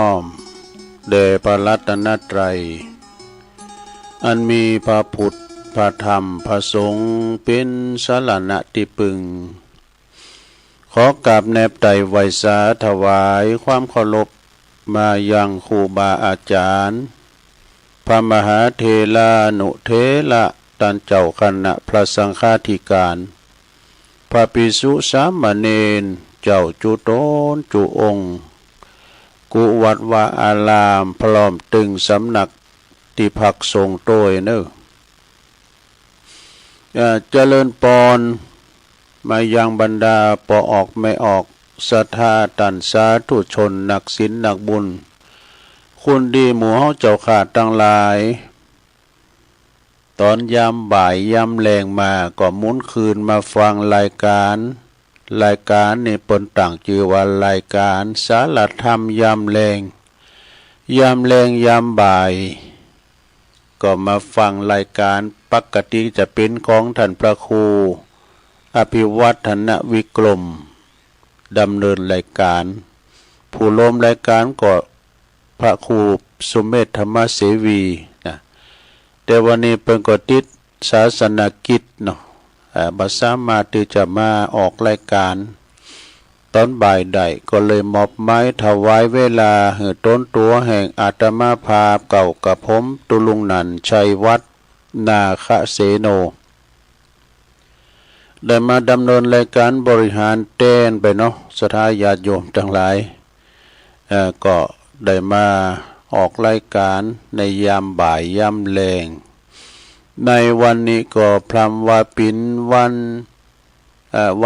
อ้อมแด่พระรัตนตรัยอันมีพระพุทธพระธรรมพระสงฆ์เป็นสรณะที่พึ่งขอกราบแนบไตรไวสาถวายความเคารพมายังครูบาอาจารย์พระมหาเถรานุเถระท่านเจ้าคณะพระสังฆาธิการพระภิกษุสามเณรเจ้าจุโตนจุองค์กุวัดวาอารามพร้อมตึงสำนักที่พักสงฆ์โตยเนอเจริญปอนมายังบรรดาปออกไม่ออกศรัทธาตันสาธุชนนักศีลนักบุญคุณดีหมู่เฮาเจ้าขาดทั้งหลายตอนยามบ่ายยามแลงมาก็หมุนคืนมาฟังรายการนี่เปิ้นต่างชื่อว่ารายการสารธรรมยามแลงยามบ่ายก็มาฟังรายการปกติจะเป็นของท่านพระครูอภิวัฒนวิกรมดำเนินรายการผู้ร่วมรายการก็พระครูสุเมธธรรมเสวีนะแต่วันนี้เป็นก็ติดศาสนกิจเนาะบ่สามารถที่จะมาออกรายการตอนบ่ายได้ก็เลยมอบไม้ถวายเวลาให้ต้นตัวแห่งอาตมาภาพเก่ากับผมตุลุงนันชัยวัฒนาคเสโนได้มาดำเนินรายการบริหารเต้นไปเนาะศรัทธาญาติโยมทั้งหลายก็ได้มาออกรายการในยามบ่ายยามแลงในวันนี้ก็พรำว่าปินวั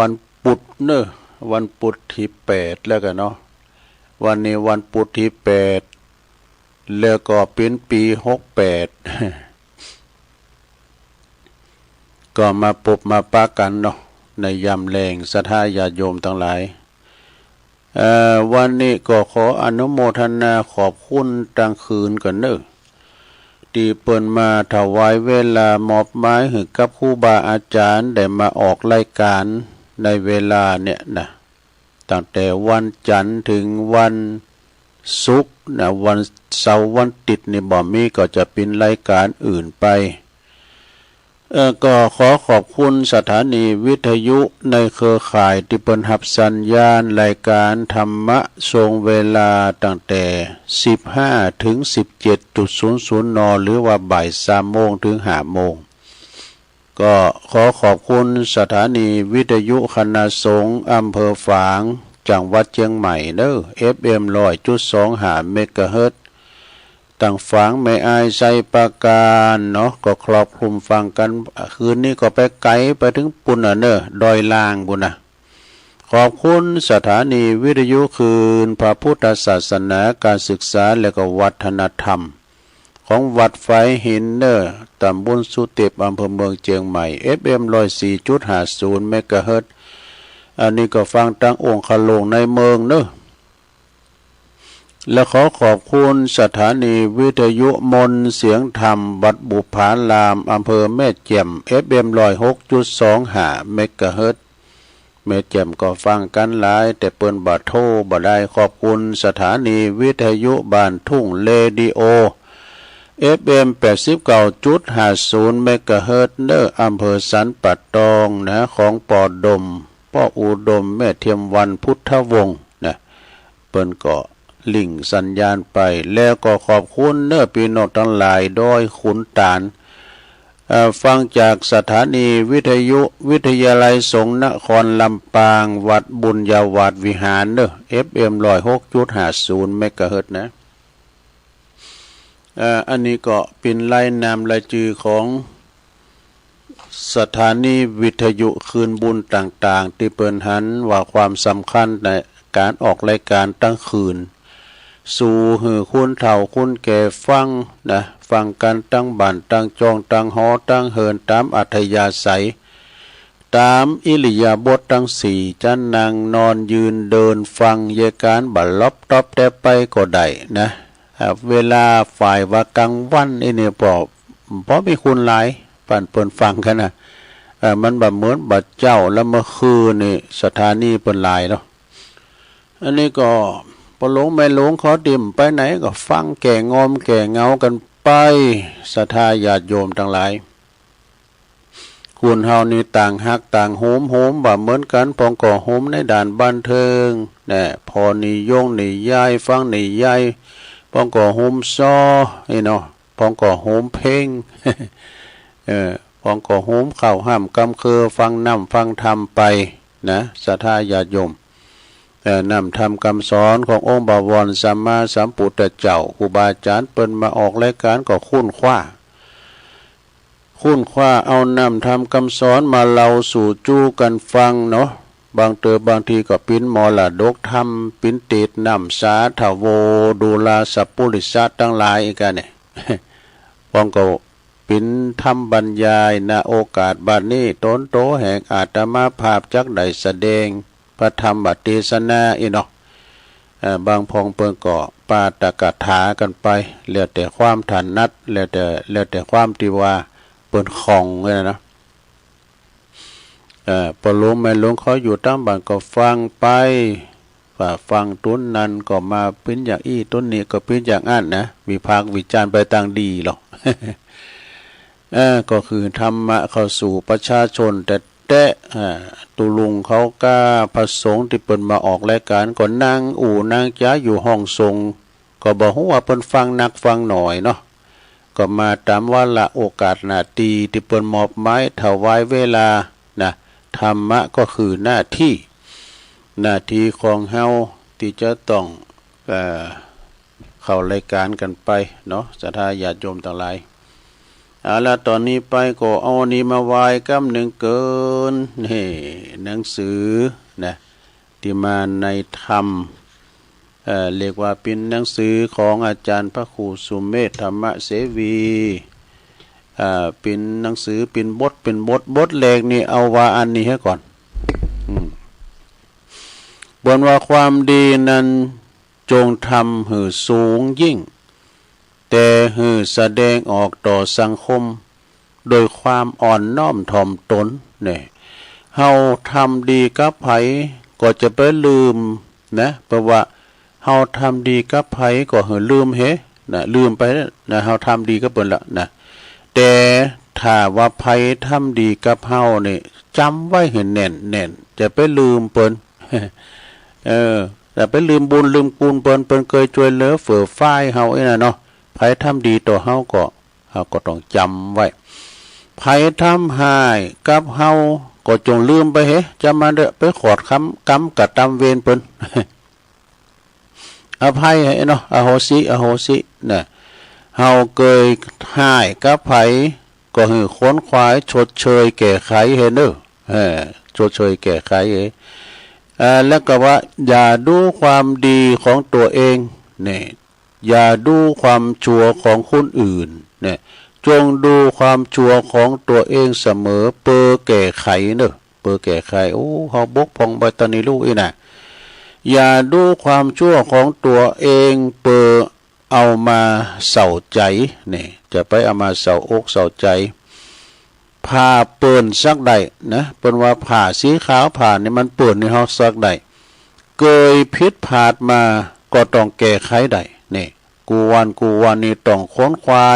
นพุธเนอะวันพุธที่8แล้วกันเนาะวันนี้วันพุธที่8แล้วก็เป็นปี68ก็มาพบมาปะกันเนาะในยามแลงศรัทธาญาติโยมทั้งหลายวันนี้ก็ขออนุโมทนาขอบคุณตั้งคืนกันเนอะที่เปิ่นมาถวายเวลามอบไม้ให้กับครูบาอาจารย์ได้มาออกรายการในเวลาเนี่ยนะตั้งแต่วันจันทร์ถึงวันศุกร์นะวันเสาร์วันติดนี่บ่มีก็จะเป็นรายการอื่นไปก็ขอขอบคุณสถานีวิทยุในเครือข่ายที่เปิ่นรับสัญญาณรายการธรรมะทรงเวลาตั้งแต่15ถึง 17.00 นหรือว่าบ่าย3โมงถึง5โมงก็ขอขอบคุณสถานีวิทยุคณะสงฆ์อำเภอฝางจังหวัดเชียงใหม่เด้อ FM 100.25 เมกะเฮิรตซ์ต่างฝางไม่อายใส่ปาการเนาะก็ครอบคลุมฟังกันคืนนี้ก็ไปไกลไปถึงปุ่นเนอะดอยลางบุญนะขอบคุณสถานีวิทยุคืนพระพุทธศาสนาการศึกษาและก็วัฒนธรรมของวัดไฟหินเนอร์ตำบลสุเทพอำเภอเมืองเชียงใหม่ FM 104.50 เมกะเฮิรตซ์อันนี้ก็ฟังตั้งองค์คโลงในเมืองเนอะและขอขอบคุณสถานีวิทยุมนเสียงธรรมวัดบุพารามอำเภอแม่แจ่ม FM 106.25 เมกะเฮิรตซ์แม่แจ่มก็ฟังกันหลายแต่เปิ้นบ่โทรบ่ได้ขอบคุณสถานีวิทยุบ้านทุ่งเรดิโอ FM 89.50 เมกะเฮิรตซ์เนออำเภอสันป่าตองนะของปอดมพ่ออุดมแม่เทียมวันพุทธวงศ์นะเปิ้นก็ลิงสัญญาณไปแล้วก็ขอบคุณเนื้อพี่น้องทั้งหลายโดยขุนตาลฟังจากสถานีวิทยุวิทยาลัยสงฆ์นครลำปางวัดบุญญาวาสวิหารเด้อ FM 106.50 เมกะเฮิรตซ์นะอันนี้ก็เป็นรายนามรายชื่อของสถานีวิทยุคืนบุญต่างๆที่เปิ้นหันว่าความสำคัญในการออกรายการตั้งคืนสู่หือคุณเฒ่าคุณแก่ฟังนะฟังกันตั้งบ้านตั้งจองตั้งหอตั้งเหินตามอัธยาศัยตามอิริยาบถทั้ง4จะนั่งนอนยืนเดินฟังเยการบัดลบตอบแต่ไปก็ได้นะเวลาฝ่ายว่ากลางวันนี่พอมีคุณหลายปั่นเปิ้นฟังกันนะมันแบบเหมือนบัดเจ้าแล้วเมื่อคืนนี่สถานีเปิ้นหลายเนาะอันนี้ก็ พอหลงไม่หลงขอดิ่มไปไหนก็ฟังแก่งอมแก่เงากันไปศรัทธาญาติโยมทั้งหลายคุณเฮานี่ต่างฮักต่างโหมบ่เหมือนกันพองก่อโหมในด่านบันเทิงเนี่ยพอนิยงนิยายฟังนิยายพองก่อโหมซ้อเนาะพองก่อโหมเพ่ง พองก่อโหมเข้าห้ามกำคือฟังน้ำฟังธรรมไปนะศรัทธาญาติโยมนำธรรมคำสอนขององค์บวรสัมมาสัมพุทธเจ้าครูบาอาจารย์เปิ้นมาออกรายการก็คุ้นคว้าเอานำธรรมคำสอนมาเล่าสู่จู้กันฟังเนาะบางทีก็ปิ้นมรดกธรรมปิ้นติดนำสาถโวดูลาสัพปุริสะทั้งหลายอีกกันเนี่ย พองก็ปิ้นธรรมบรรยายณโอกาสบัดนี้ต้นโตแห่งอาตมาภาพจักได้แสดงพระธรรมบัติสนาอีเนาะบางพองเปิงก็ปาตกถากันไปแล้วแต่ความถนัดแล้วแต่ความที่ว่าเปิ้นของเลยนะพอหลงไม่หลงเขาอยู่ตั้งบ้านก็ฟังไปฟังต้นนั้นก็มาเป็นอย่างอี้ต้นนี้ก็เป็นอย่างอั้นนะวิพากษ์วิจารณ์ไปต่างดีหรอก ก็คือธรรมะเข้าสู่ประชาชนแต่ตุลุงเขาก็พระสงฆ์ที่เปิ้นมาออกรายการก็นั่งนั่งจ้าอยู่ห้องทรงก็บอกว่าเปิ้นฟังนักฟังหน่อยเนาะก็มาตามว่าละโอกาสหน้าที่ที่เปิ้นมอบหมายถวายเวลานะธรรมะก็คือหน้าที่ของเฮาที่จะต้องเข้ารายการกันไปเนาะศรัทธาญาติโยมทั้งหลายแล้วตอนนี้ไปก็เอานี้มาไหว้กำหนึ่งเกินนี่หนังสือนะที่มาในธรรมเรียกว่าเป็นหนังสือของอาจารย์พระครูสุเมธธรรมเสวีเป็นหนังสือเป็นบทแรกนี่เอาว่าอันนี้ให้ก่อนบนว่าความดีนั้นจงทำให้สูงยิ่งแต่ให้แสดงออกต่อสังคมโดยความอ่อนน้อมถ่อมตนเนี่ยเฮาทำดีกับไผก็จะไปลืมนะเพราะว่าเฮาทำดีกับไผก็ลืมนะลืมไปนะเฮาทำดีกับเปิ้นละนะแต่ถ้าว่าไผทำดีกับเฮานี่จำไว้ให้แน่นจะไปลืมเปิ้น แต่ไปลืมบุญลืมคุณเปิ้นเคยช่วยเหลือเฟื่อฟ้ายเฮาน่ะเนาะไผทำดีต่อเฮาก็ต้องจำไว้ไผทำหายกับเฮาก็จงลืมไปจะมาเด้อไปขอดกรรมกับตามเวรเปิ้น อภัยให้เนาะอโหสิน่ะเฮาเคยหายกับไผก็คือค้นควายชดเชยแก้ไขให้เด้อชดเชยแก้ไขแล้วก็ว่าอย่าดูความดีของตัวเองเนี่ยอย่าดูความชั่วของคนอื่นเนี่ยจงดูความชั่วของตัวเองเสมอเพื่อแก้ไขเนอะเพื่อแก้ไขโอ้เฮาบกพร่องไปตอนนี้ลูกอีน่ะอย่าดูความชั่วของตัวเองเพื่อเอามาเศร้าใจเนี่ยจะไปเอามาเศร้าอกเศร้าใจผ้าเปื้อนสักใดนะเป็นว่าผ้าสีขาวผ้านี่มันเปื้อนในเฮาสักใดเกยพิษผาดมาก็ต้องแก้ไขได้นี่กูวันนี่ต้องค้นคว้า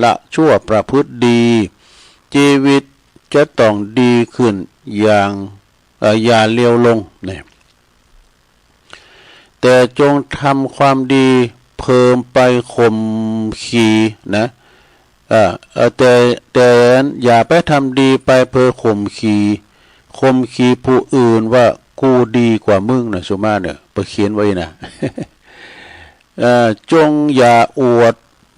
ละชั่วประพฤติดีชีวิตจะต้องดีขึ้นอย่าเลี้ยวลงนี่แต่จงทำความดีเพิ่มไปข่มขีนะแต่อย่าไปทำดีไปเพื่อข่มขีผู้อื่นว่ากูดีกว่ามึงนะสุมาเนี่ยไปเขียนไว้นะ จงอย่าอวด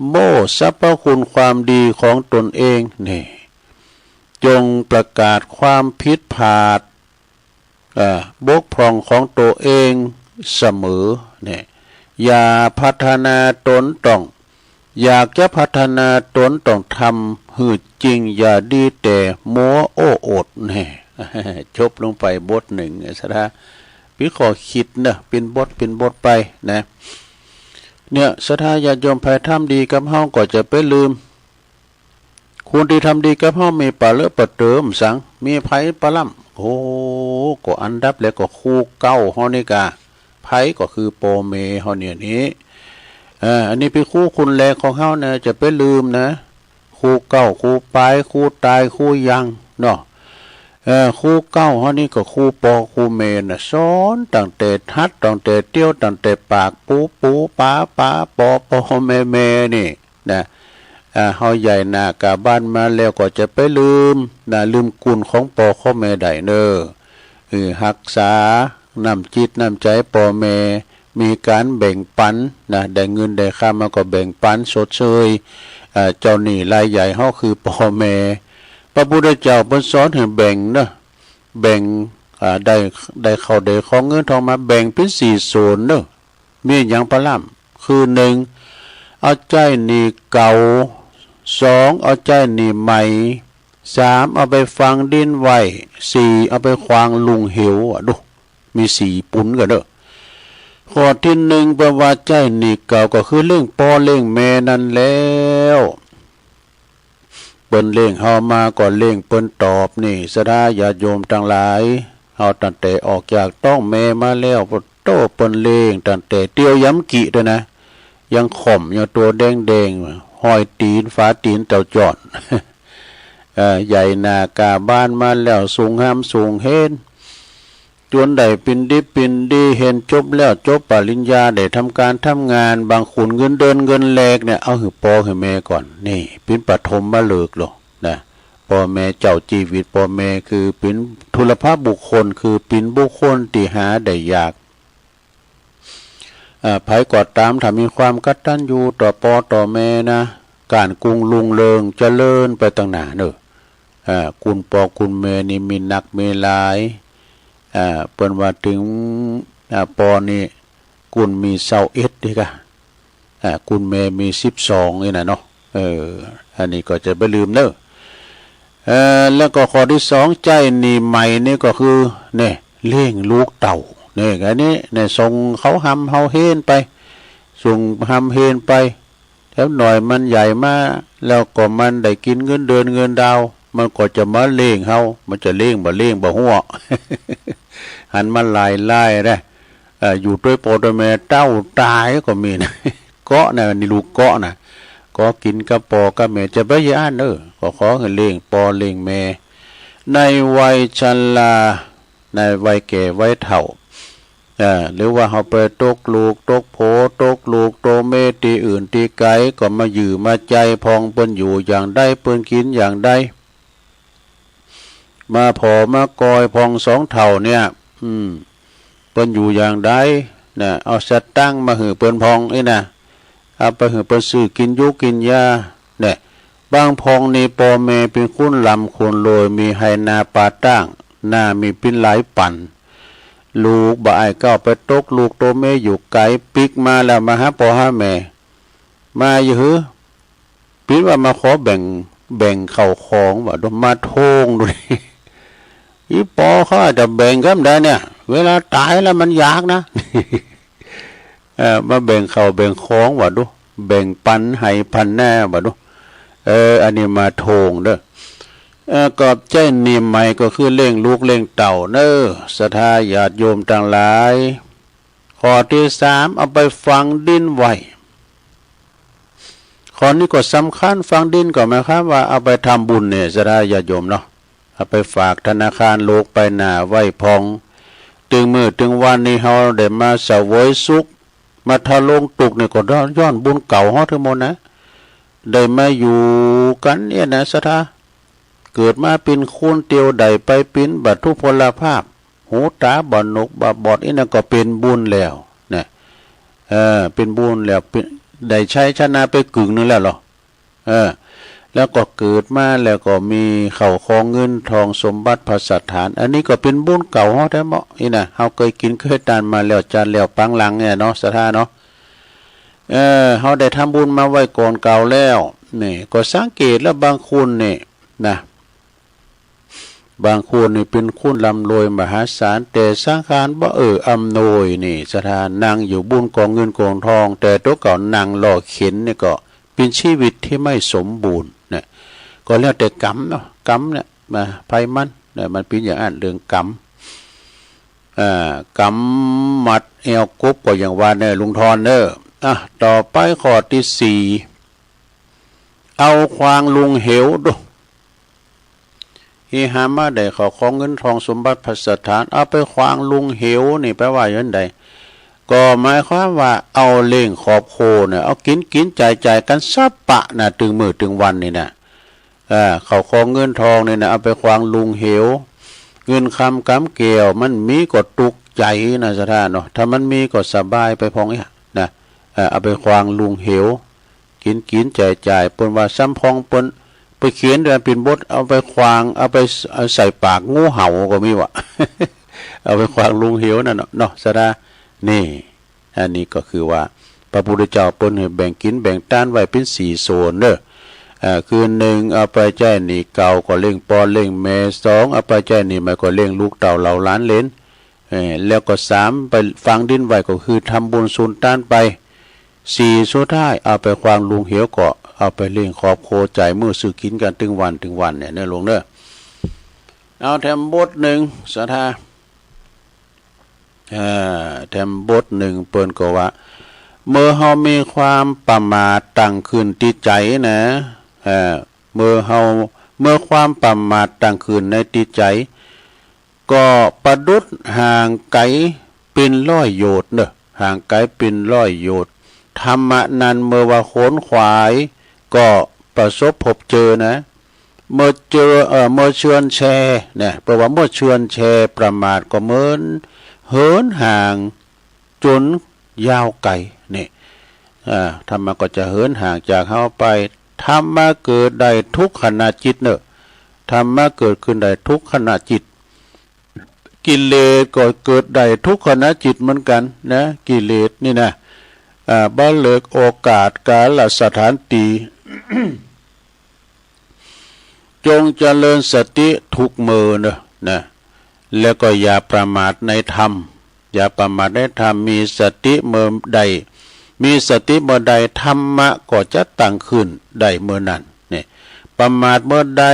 โม้สรรพคุณความดีของตนเองนี่จงประกาศความผิดพลาดบกพร่องของตัวเองเสมอเนี่ยอย่าพัฒนาตนต้องอยากจะพัฒนาตนต้องทำหืดจริงอย่าดีแต่มัวโอ้อดเนี่ยจบลงไปบทหนึ่งซะนะพี่ขอคิดนะเป็นบทไปนะเนี่ยศรัทธาญาติโยมไผทำดีกับเฮาก็จะไปลืมคนที่ทำดีกับเฮามีปะเลอะปะเติมสังมีไผปะล่ำโอ้ก็อันดับแล้วก็คู่เก้าเฮานี่กะ ไผก็คือโปเมเฮาเนี่ยนี้อันนี้เป็นคู่คุณแลของเฮานะจะไปลืมนะคู่เก้าคู่ปลายคู่ตายคู่ยังเนาะคู่เก้าเฮานี่ก็คู่ปอคู่เมน่ะสอนตั้งแต่ทัดตั้งแต่เตี้ยวตั้งแต่ปากปูปูป้าป้าปอปอแม่แม่นี่นะเฮาใหญ่หน้ากาบ้านมาแล้วก็จะไปลืมนะลืมกุลของปอข้อแม่ได้เด้อรักษาน้ำจิตน้ำใจปอแม่มีการแบ่งปันนะได้เงินได้ค่ามาก็แบ่งปันสดเชยเจ้าหนี้รายใหญ่เฮาคือปอแม่พระพุทธเจ้าเพิ่นสอนให้แบ่งเนาะแบ่งได้เข้าได้ของเงินทองมาแบ่งเป็น4ส่วนเนาะมีหยังพะล่ำคือ1เอาใจหนี้เก่า2เอาใจหนี้ใหม่3เอาไปฝังดินไว้4เอาไปขวางลุงเหวดูมี4ปุ้นก็เด้อข้อที่1แปลว่าใจหนี้เก่าก็คือเรื่องพ่อเรื่องแม่นั่นแล้วเปิ้นเล่งเฮามาก่อนเล่งเปิ้นตอบนี่สดาญาติโยมทั้งหลายเฮาตั้งแต่ออกจากต้องแม่มาแล้วโตเปิ้นเล่งตั้งแต่เตียวย้ำกิด้วยนะยังข่มยังตัวแดงๆห้อยตีนฝาตีนเต่าจอดใหญ่หน้ากาบ้านมาแล้วสูงห้ามสูงเฮ็ดจนได้ปินดิปินดีเห็นจบแล้วจบปริญญาได้ทำการทำงานบางขุนเงินเดินเงินแลกเนี่ยเอาหือปอให้แม่ก่อนนี่เป็นปฐมมาเลิกหรอกนะพ่อแม่เจ้าชีวิตพ่อแม่คือเป็นทุลภาพบุคคลคือเป็นบุคคลที่หาได้ยากไผกอดตามถ้ามีความกตัญญูต่อพ่อต่อแม่นะการกรุงลุงเริงเจริญไปตั้งหน้าเนอะคุณพ่อคุณแม่นี่มีนักมีหลายเปิ้นว่าถึงปอนี่กุลมี21ดีกะกุลแม่มี12นี่นะเนาะอันนี้ก็จะบ่ลืมเด้อแล้วก็ข้อที่2ใจนี่ใหม่นี่ก็คือนี่เลี้ยงลูกเต่านี่อันนี้เนี่ยส่งเขาหำเฮาเฮนไปส่งหำเฮนไปแล้วหน่อยมันใหญ่มาแล้วก็มันได้กินเงินเดือนเงินดาวมันก็จะมาเลี้ยงเฮามันจะเลี้ยงบ่หัว หันมาลายได้อยู่ด้วยโปรโตเมเต้าตายก็มีนะ เกาะนะนี่ลูกเกาะนะก็กินกับปอกับแม่จะไปย่านก็ขอให้เลี้ยงปอเลี้ยงแม่ในวัยชราในวัยแก่วัยเฒ่าหรือว่าเฮาไปตกลูกตกโผตกลูกโตเมตีอื่นตีไกก็มาอยู่มาใจพองเปิ้นอยู่อย่างใดเปิ้นกินอย่างใดมาพอมากอยพอง2เท่าเนี่ยเปิ้นอยู่อย่างใดนะเอาสตังค์มาหือเปิ้นพองนะเอาไปหือเปิ้นซื้อกินยุกินยาเนี่ยบางพองนี่ปอแม่เป็นคุณลำคนโลยมีไฮนาปาตั้งหน้ามีเป็นหลายปั่นลูกบ่ายก็ไปตกลูกโตแม่อยู่ไกลปิกมาแล้วมาหาปอหาแม่มาอยู่หือปิดว่ามาขอแบ่งเข้าของว่าดมาโทงดูดิอีปอเขาอาจจะแบ่งกันได้เนี่ยเวลาตายแล้วมันยากนะ มาแบ่งเข้าแบ่งของว่าดูแบ่งปันให้พันแน่ว่าดูอันนี้มาโทงเด้อกอบใจนิ่มใหม่ก็คือเล่งลูกเล่งเต่าเน้อศรัทธาญาติโยมต่างหลายข้อที่3เอาไปฝังดินไว้ข้อนี้ก็สำคัญฝังดินก็หมายความว่าเอาไปทำบุญเนี่ยศรัทธาญาติโยมเนาะเอาไปฝากธนาคารโลกไปหน้าไว้พองถึงมื้อถึงวันนี้เฮาได้มาเสวยสุขมาทะลงตุกนี่ก็ย้อนบุญเก่าเฮาทั้งหมดนะได้มาอยู่กันเนี่ยนะศรัทธาเกิดมาเป็นคนเตียวใดไปเป็นบัตรทุพพลภาพหูตาบ่นกบอดนั่นก็เป็นบุญแล้วนะเป็นบุญแล้วได้ใช้ชนะไปกึ่งนึงแล้วหรอแล้วก็เกิดมาแล้วก็มีเข้าของเงินทองสมบัติพระสถานอันนี้ก็เป็นบุญเก่าเฮาแท้เหมาะนี่นะเฮาเคยกินเคยทานมาแล้วจานแล้วปังหลังเนี่ยเนาะศรัทธาเนาะเฮาได้ทำบุญมาไว้ก่อนเก่าแล้วนี่ก็สังเกตแล้วบางคนนี่นะบางคนนี่เป็นคุณลำรวยมหาศาลแต่สังขารบ่อำนวยนี่ศรัทธานั่งอยู่บุญกองเงินกองทองแต่ตัวเก่านั่งรอเข็นนี่ก็เป็นชีวิตที่ไม่สมบูรณ์เนี่ยก็แล้วแต่กรรมเนาะกรรมเนี่ยมาภัยมันเนี่ยมันเป็นอย่างนั้นเรื่องกรรม กำมัดเอวกบก็อย่างว่าเนี่ยลุงทอนเนอต่อไปข้อที่สี่เอาควางลุงเหวดูฮิหามาได้ขอของเงินทองสมบัติพัสถานเอาไปควางลุงเหวนี่แปลว่าอย่างใดก็หมายความว่าเอาเล่งขอบโคเนี่ยเอากินจ่ายกันซับปะนะถึงมื้อถึงวันนี่นะเขาของเงินทองเนี่ยนะเอาไปควางลุงเหวเงินคำกำเกี่ยวมันมีก็ตุกใจนะสถานเนาะถ้ามันมีก็สบายไปพองเนี่ยนะเอาไปควางลุงเหวกินจ่ายเปิ้นว่าซ้ำพองเปิ้นไปเขียนเดือนเป็นบทเอาไปควางเอาไปใส่ปากงูเห่าก็มีวะ เอาไปควางลุงเหวนั่นเนาะสดานี่อันนี้ก็คือว่าพระพุทธเจ้าเปิ้นให้แบ่งกินแบ่งต้านไว้เป็น4โซนเด้อคือ1เอาไปใจนี่เก่าก็เล่งปอเล่งแม่2เอาไปใจนี่มันก็เล่งลูกเต่าเหล่าล้านเลนแล้วก็3ไปฟังดินไว้ก็คือทำบุญสูนต้านไป4สุดท้ายเอาไปควางลุงเหวก็เอาไปเลี้ยงขอบโคใจมือซื้อกินกันถึงวันเนี่ยเด้อลงเด้อเอาแถมบทหนึ่งสถาแถมบทหนึ่งเปิ้นก็ว่าเมื่อเฮามีความประมาทตั้งขึ้นที่ใจนะเมื่อความประมาทตั้งขึ้นในจิตใจก็ประดุจห่างไกลเป็นร้อยโยชน์เด้อห่างไกลเป็นร้อยโยชน์ธรรมะนั้นเมื่อว่าโขนขวายก็ประสบพบเจอนะเมื่อเชือนแชเนี่ยเพราะว่าเมื่อเชือนแชประมาทก็เหมือนเหินห่างจนยาวไกลนี่ธรรมะก็จะเหินห่างจากเฮาไปธรรมะเกิดได้ทุกขณะจิตเนอะธรรมะเกิดขึ้นได้ทุกขณะจิตกิเลสก็เกิดได้ทุกขณะจิตเหมือนกันนะกิเลสนี่นะบ้าเลิกโอกาสกาลสถานตี จงเจริญสติทุกมือนะแล้วก็อย่าประมาทในธรรมอย่าประมาทในธรรมมีสติเมื่อใดมีสติเมื่อใดธรรมะก็จะตั้งขึ้นได้เมื่อนั้นนี่ประมาทเมื่อใด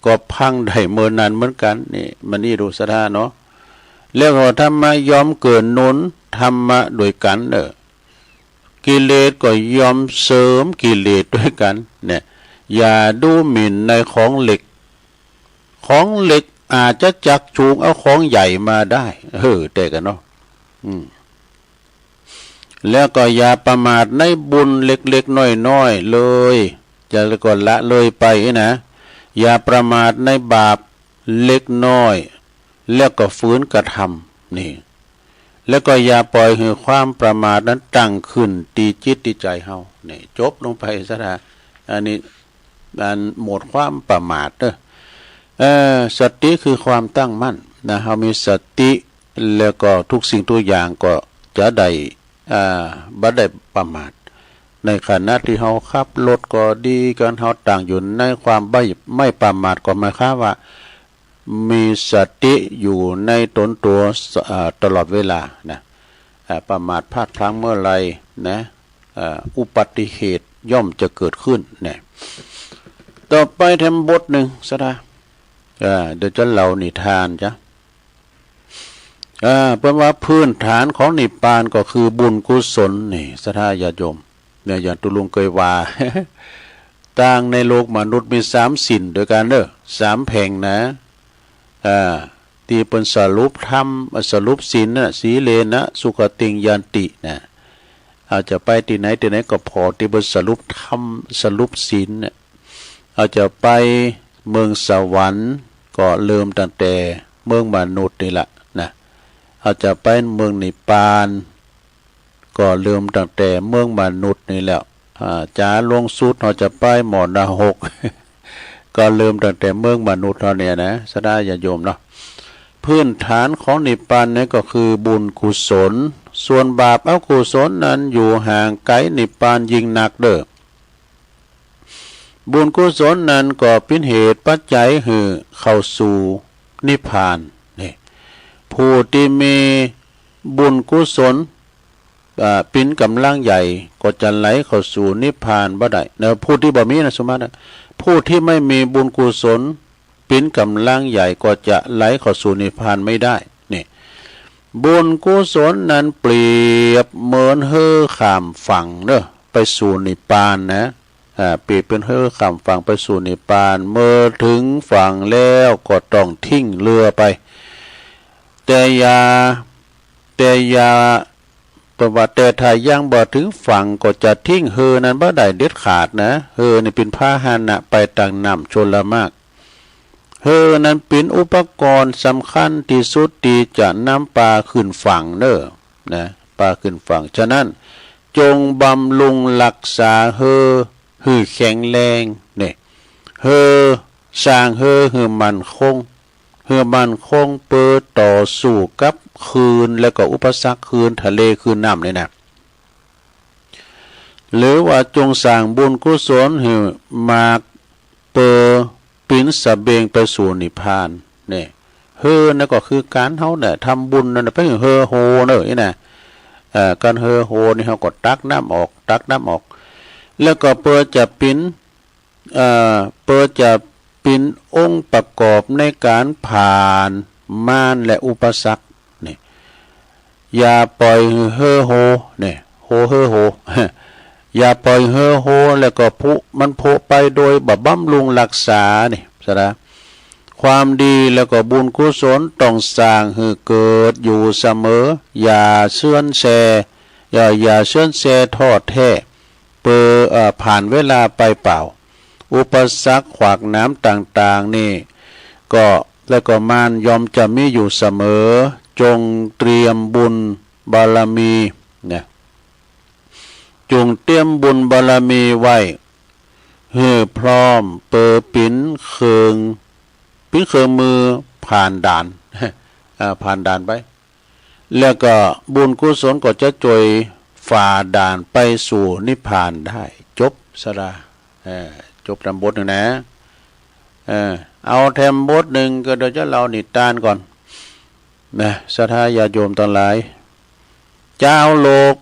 ก็พังได้เมื่อนั้นเหมือนกันนี่มันนี่ดูสถานเนาะแล้วก็ธรรมะยอมเกินนุนธรรมะด้วยกันกิเลสก็ยอมเสริมกิเลสด้วยกันเนี่ยอย่าดูหมิ่นในของเหล็กอาจจะจักจูงเอาของใหญ่มาได้แต่กันเนาะแล้วก็อย่าประมาทในบุญเล็กๆน้อยๆเลยจะก็ละเลยไปนะอย่าประมาทในบาปเล็กน้อยแล้วก็ฝืนกระทำนี่แล้วก็อย่าปล่อยให้ความประมาทนั้นตั้งขึ้นตีจิตตีใจเฮานี่จบลงไปซะนะอันนี้หมดความประมาทสติคือความตั้งมั่นนะเฮามีสติแล้วก็ทุกสิ่งทุกอย่างก็จะได้บ่ได้ประมาทในขณะที่เฮาขับรถก็ดีกันเฮาต่างอยู่ในความไม่ประมาทก็หมายความว่ามีสติอยู่ในตนตัวตลอดเวลานะประมาทพลาดพลั้งเมื่อไรนะอุบัติเหตุย่อมจะเกิดขึ้นนะต่อไปทำบทหนึ่งซะนะเดี๋ยวจะเล่านิทานจ้ะเพราะว่าพื้นฐานของนิพพานก็คือบุญกุศลนี่ศรัทธาญาติโยมเนี่ยอย่างตุลุงเคยว่า ต่างในโลกมนุษย์มี3สิ่งโดยกัน3แห่งนะที่เป็นสรุปธรรมสรุปศีลนะสีเลนะสุขติงยันตินะอาจจะไปที่ไหนก็พอที่เป็นสรุปธรรมสรุปศีลนะอาจจะไปเมืองสวรรค์ก็เริ่มตั้งแต่เมืองมนุษย์นี่แหละนะอาจจะไปเมืองนิพพานก็เริ่มตั้งแต่เมืองมนุษย์นี่แล้วจะลงสุดเราจะไปหมอนาหก ก็เริ่มตั้งแต่เมืองมนุษย์เราเนี่ยนะสดาญาโยมเนาะพื้นฐานของนิพพานนี่ก็คือบุญกุศลส่วนบาปอกุศลนั้นอยู่ห่างไกลนิพพานยิ่งหนักบุญกุศลนั้นก็เป็นเหตุปัจจัยให้เข้าสู่นิพพานนี่ผู้ที่มีบุญกุศลเป็นกำลังใหญ่ก็จะไหลเข้าสู่นิพพานบ่ได้เนอะผู้ที่บ่มีนะสมมติผู้ที่ไม่มีบุญกุศลเป็นกำลังใหญ่ก็จะไหลเข้าสู่นิพพานไม่ได้นี่ บุญกุศลนั้นเปรียบเหมือนเฮือข้ามฝั่งเนอะไปสู่นิพพานนะเปรียบเป็นเฮือข้ามฝั่งไปสู่นิพพานเมื่อถึงฝั่งแล้วก็ต้องทิ้งเรือไปแต่อย่าประวัติแต่ถ้ายังบ่ถึงฝั่งก็จะทิ้งเฮือนั้นบ่ได้เด็ดขาดนะเฮือนี่เป็นพาหนะไปต่างน้ำชลมากเฮือนั้นเป็นอุปกรณ์สำคัญที่สุดที่จะนำปลาขึ้นฝั่งเน้อนะปลาขึ้นฝั่งฉะนั้นจงบำรุงรักษาเฮือให้แข็งแรงนี่เฮือสร้างเฮือให้มันคงเปิดต่อสู้กับคืนแล้วก็อุปสรรคคืนทะเลคืนน้ำเลยนะหรือว่าจงสร้างบุญกุศลให้มาเปิดปินสะเบงไปสู่นิพพานนี่เฮือนั่นก็คือการเฮาเนี่ยทำบุญนั่นไปเฮือโฮเด้อนี่นะการเฮือโฮนี่เฮาก็ตักน้ำออกแล้วก็เปิดจะปินองค์ประกอบในการผ่านมารและอุปสรรคนี่อย่าปล่อยเฮือโฮนี่เฮือโฮอย่าปล่อยเฮือโฮแล้วก็มันโผไปโดยบำรุงรักษานี่ซะนะความดีแล้วก็บุญกุศลต้องสร้างให้เกิดอยู่เสมออย่าเสื่อมแทอดแท้ผ่านเวลาไปเปล่าอุปสรรคขวากน้ำต่างๆนี่ก็แล้วก็มารยอมจะมีอยู่เสมอจงเตรียมบุญบารมีเนี่ยจงเตรียมบุญบารมีไว้ให้พร้อมเปิดปิ้นเคืองมือผ่านด่าน ผ่านด่านไปแล้วก็บุญกุศลก็จะจ่วยฝ่าด่านไปสู่นิพพานได้จบสระจบตามบทหนึ่งนะเอาแถมบทหนึ่งก็เดี๋ยวจะเล่านิทานก่อนนะศรัทธาญาติโยมทั้งหลายเจ้าโลก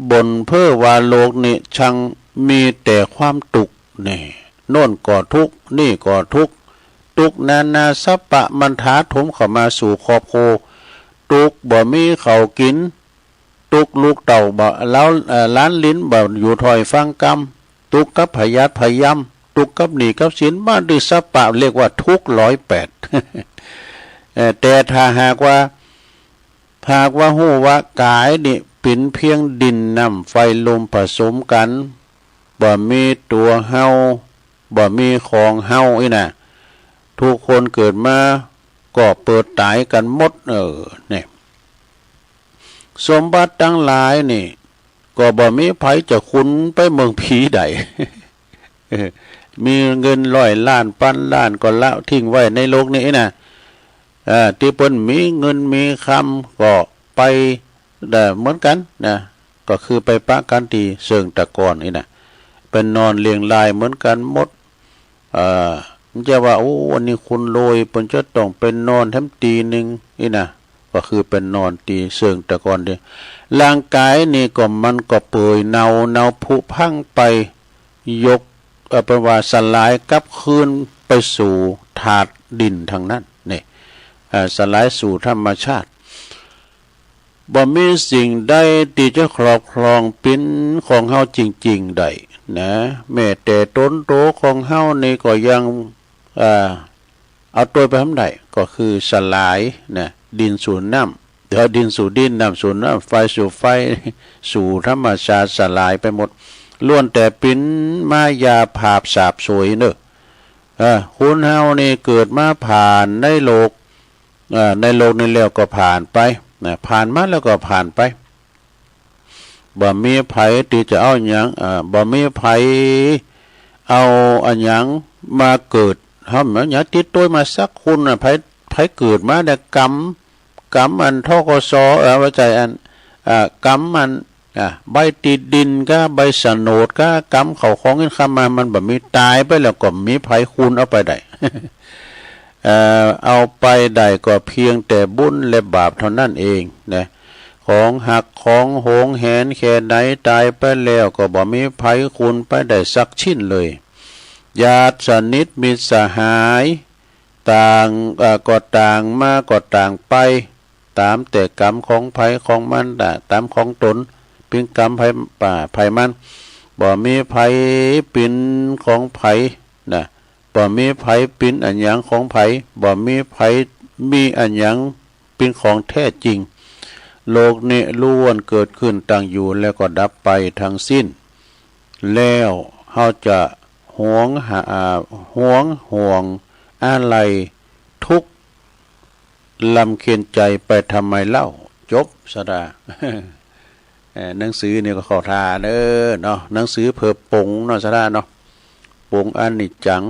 บ่นเพ้อว่าโลกนี้ช่างมีแต่ความทุกข์นี่โน่นก็ทุกข์นี่ก็ทุกข์นานาสัพพะมันถาถมเข้ามาสู่ครอบครัวทุกข์บ่มีเขากินทุกข์ลูกเต่าบ่แล้วล้านลิ้นบ่อยู่ถอยฟังกรรมทุกข์กับพยาธิพยามทุกข์กับหนี้กับสินบ้านด้วยสัพพะเรียกว่าทุกข์108แต่ถ้าหากว่าหู้ว่ากายนี่เป็นเพียงดินน้ำไฟลมผสมกันบ่มีตัวเฮาบ่มีของเฮาอีน่ะทุกคนเกิดมาก็เปิดตายกันหมดเนี่ยสมบัติทั้งหลายนี่ก็บ่มีไผจะคุ้นไปเมืองผีใด มีเงิน100 ล้านพันล้านก็ละทิ้งไว้ในโลกนี้นะที่เพิ่นมีเงินมีคำก็ไปเหมือนกันนะก็คือไปปะกันที่เชิงตะกอนนี่นะเป็นนอนเลียงลายเหมือนกันหมดมันจะว่าโอ้วันนี้คุณโรยเพิ่นจะต้องเป็นนอนแถมตีหนึ่งนี่นะก็คือเป็นนอนตีเชิงตะกอนเดียวร่างกายนี่ก็มันก็เปื่อยเนาผุพังไปยกเป็นว่าสลายกลับคืนไปสู่ถาดดินทางนั้นนี่สลายสู่ธรรมชาติบ่มีสิ่งใดที่จะครอบครองเป็นของเฮาจริงๆได้นะแม้แต่ต้นโตของเฮานี่ก็ยังเอาตัวไปทำได้ก็คือสลายนะดินสู่น้ำเดี๋ยวดินสู่ดินน้ำสู่น้ำไฟสู่ไฟสู่ธรรมชาติสลายไปหมดล้วนแต่เป็นมายาภาพสาบสวยเนอะคุณเฮานี่เกิดมาผ่านในโลกนี้แล้วก็ผ่านไปผ่านมาแล้วก็ผ่านไปบ่มีไผที่จะเอาหยังบ่มีไผเอาอันหยังมาเกิดเฮาเหมือนหยังติดตัวมาสักคุณไผเกิดมาได้กรรมอันทกสว่าใจอันกรรมมันใบติดดินก็ใบสนดก็กรรมเขาของเงินเข้ามามันแบบมีตายไปแล้วก็มีไผคุณเอาไปได้ เอาไปได้ก็เพียงแต่บุญและบาปเท่านั้นเองนะของหักของโหงแหนแค่ไหนตายไปแล้วก็บ่มีไผคุณไปได้สักชิ้นเลยญาติสนิทมิตรสหายต่างก็ต่างมาก็ต่างไป ตามแต่กรรมของไผของมันตามของตนเป็นกรรมไผมันบ่มีไผเป็นของไผนะบ่มีไผเป็นอันหยังของไผบ่มีไผมีอันหยังเป็นของแท้จริงโลกนี้ล้วนเกิดขึ้นตั้งอยู่แล้วก็ดับไปทั้งสิ้นแล้วเฮาจะห่วงอะไรทุกลำเคียนใจไปทำไมเล่าจบสดา หนังสือเนี่ยก็ขอทาเด้อเนาะหนังสือเพิ่มปงเนาะสดาเนาะปงอนิจจัง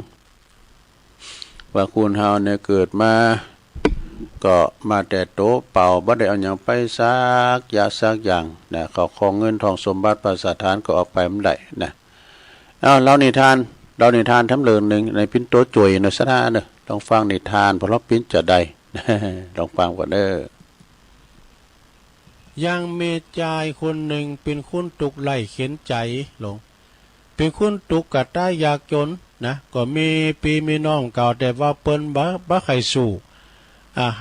ว่าคุณเฮาเนี่ยเกิดมาก็มาแต่โตเป่าบ่ได้เอาหยังไปซักอย่างนะเขาของเงินทองสมบัติประสาทานก็เอาไปมันได้นะเรานิทานทำเรื่องหนึ่งในปิ้นโตจ่วยนะสดาเด้อลองฟังนิทานเพราะปิ้นจะได้ ลองฟังก่อนเด้อยังเมจายคนหนึ่งเป็นคนตุกไล่เข็นใจหลงเป็นคนตุกกัดได้ยากจนนะก็มีปีมีน้องเก่าแต่ว่าเปิ้นบ่ใครสู้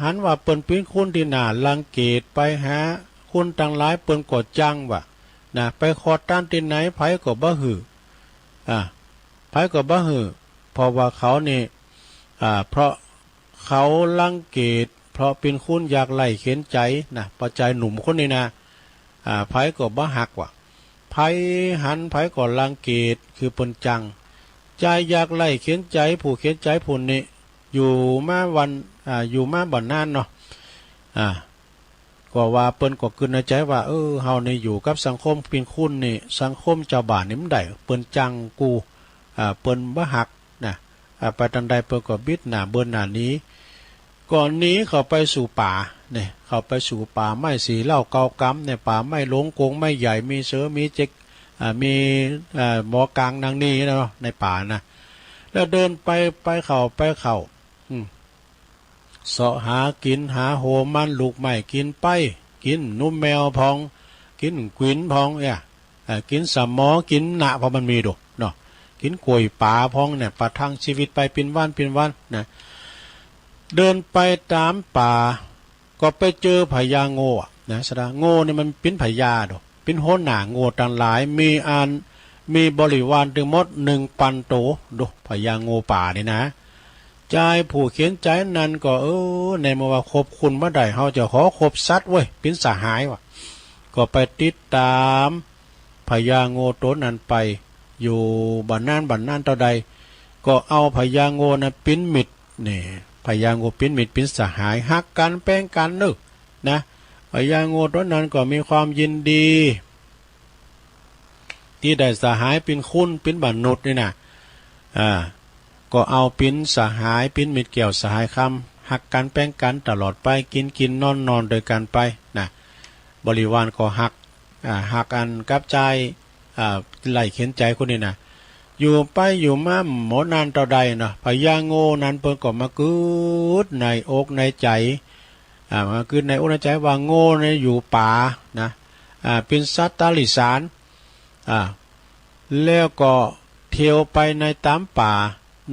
หันว่าเปิ้นเป็นคนที่น่ารังเกียจไปหาคนต่างหลายเปิ้นก็จังว่านะไปขอต้านที่ไหนไผก็บ่หือไผก็บ่หือเพราะว่าเขานี่เพราะเขารังเกียจเพราะเป็นคนอยากไล่เข็นใจนะปัจจัยหนุ่มคนนี้นะไผก็บ่หักว่ะไผหันไผก็รังเกียจคือเปิ้นจังใจอยากไล่เข็นใจผู้เข็นใจผู้นี้อยู่มาอยู่มาบ่นานเนาะก็ว่าเปิ้นก็คิดในใจว่าเฮานี่อยู่กับสังคมเป็นคุณนี่สังคมเจ้าบ้านนี่มันได้เปิ้นจังกูเปิ้นบ่หักนะไปทันใดเปิ้นก็บิดหน้าเบิ่นหน้านี้ก่อนนี้เขาไปสู่ป่าเนี่ยเขาไปสู่ป่าไม้สีเหล้าเกากำเนี่ยป่าไม้หลงกงไม้ใหญ่มีเสือมีเจ๊กมีหมอกลางนางนี่นะในป่านะแล้วเดินไปเขาเสาะหากินหาโหมันลูกใหม่กินไปกินนุ่มแมวพองกินกวินพองกินสมอกินหนะเพราะมันมีดูเนาะกินกล้วยป่าพองเนี่ยประทังชีวิตไปเป็นวันนะเดินไปตามป่าก็ไปเจอพญาโง่นะสดาโง่เนี่ยมันเป็นพญาดูเป็นโหหนาโง่ต่างหลายมีบริวารถึงหมด1,000 โตดูพญาโง่ป่านี่นะใจผู้เขียนใจนั้นก็ในเมื่อว่าคบคุณเมื่อใดเขาจะขอคบสัตว์เว้ยเป็นสหายว่ะก็ไปติดตามพญาโง่ตัวนั้นไปอยู่บ้านนั้นเท่าใดก็เอาพญาโง่นั้นปิ้นมิดนี่พญาโง่ปิ้นมิดปิ้นสหายฮักกันแป้งกันนึกนะพญาโง่ตัวนั้นก็มีความยินดีที่ได้สหายเป็นคุณเป็นมนุษย์นี่นะก็เอาปิ้นสหายปิ้นมิดเกี่ยวสหายคำหักกันแป้งกันตลอดไปกินนอนโดยกันไปนะบริวารก็หักอันกับใจไล่เข็นใจคนนี้นะอยู่ไปอยู่มาหมดนานต่อใดนะพญาโง่นั้นเพิ่นก็มากืดในอกในใจมากืดในอกในใจว่าโง่เนี่ยอยู่ป่านะเป็นสัตว์ตาลิสารแล้วก็เที่ยวไปในตามป่า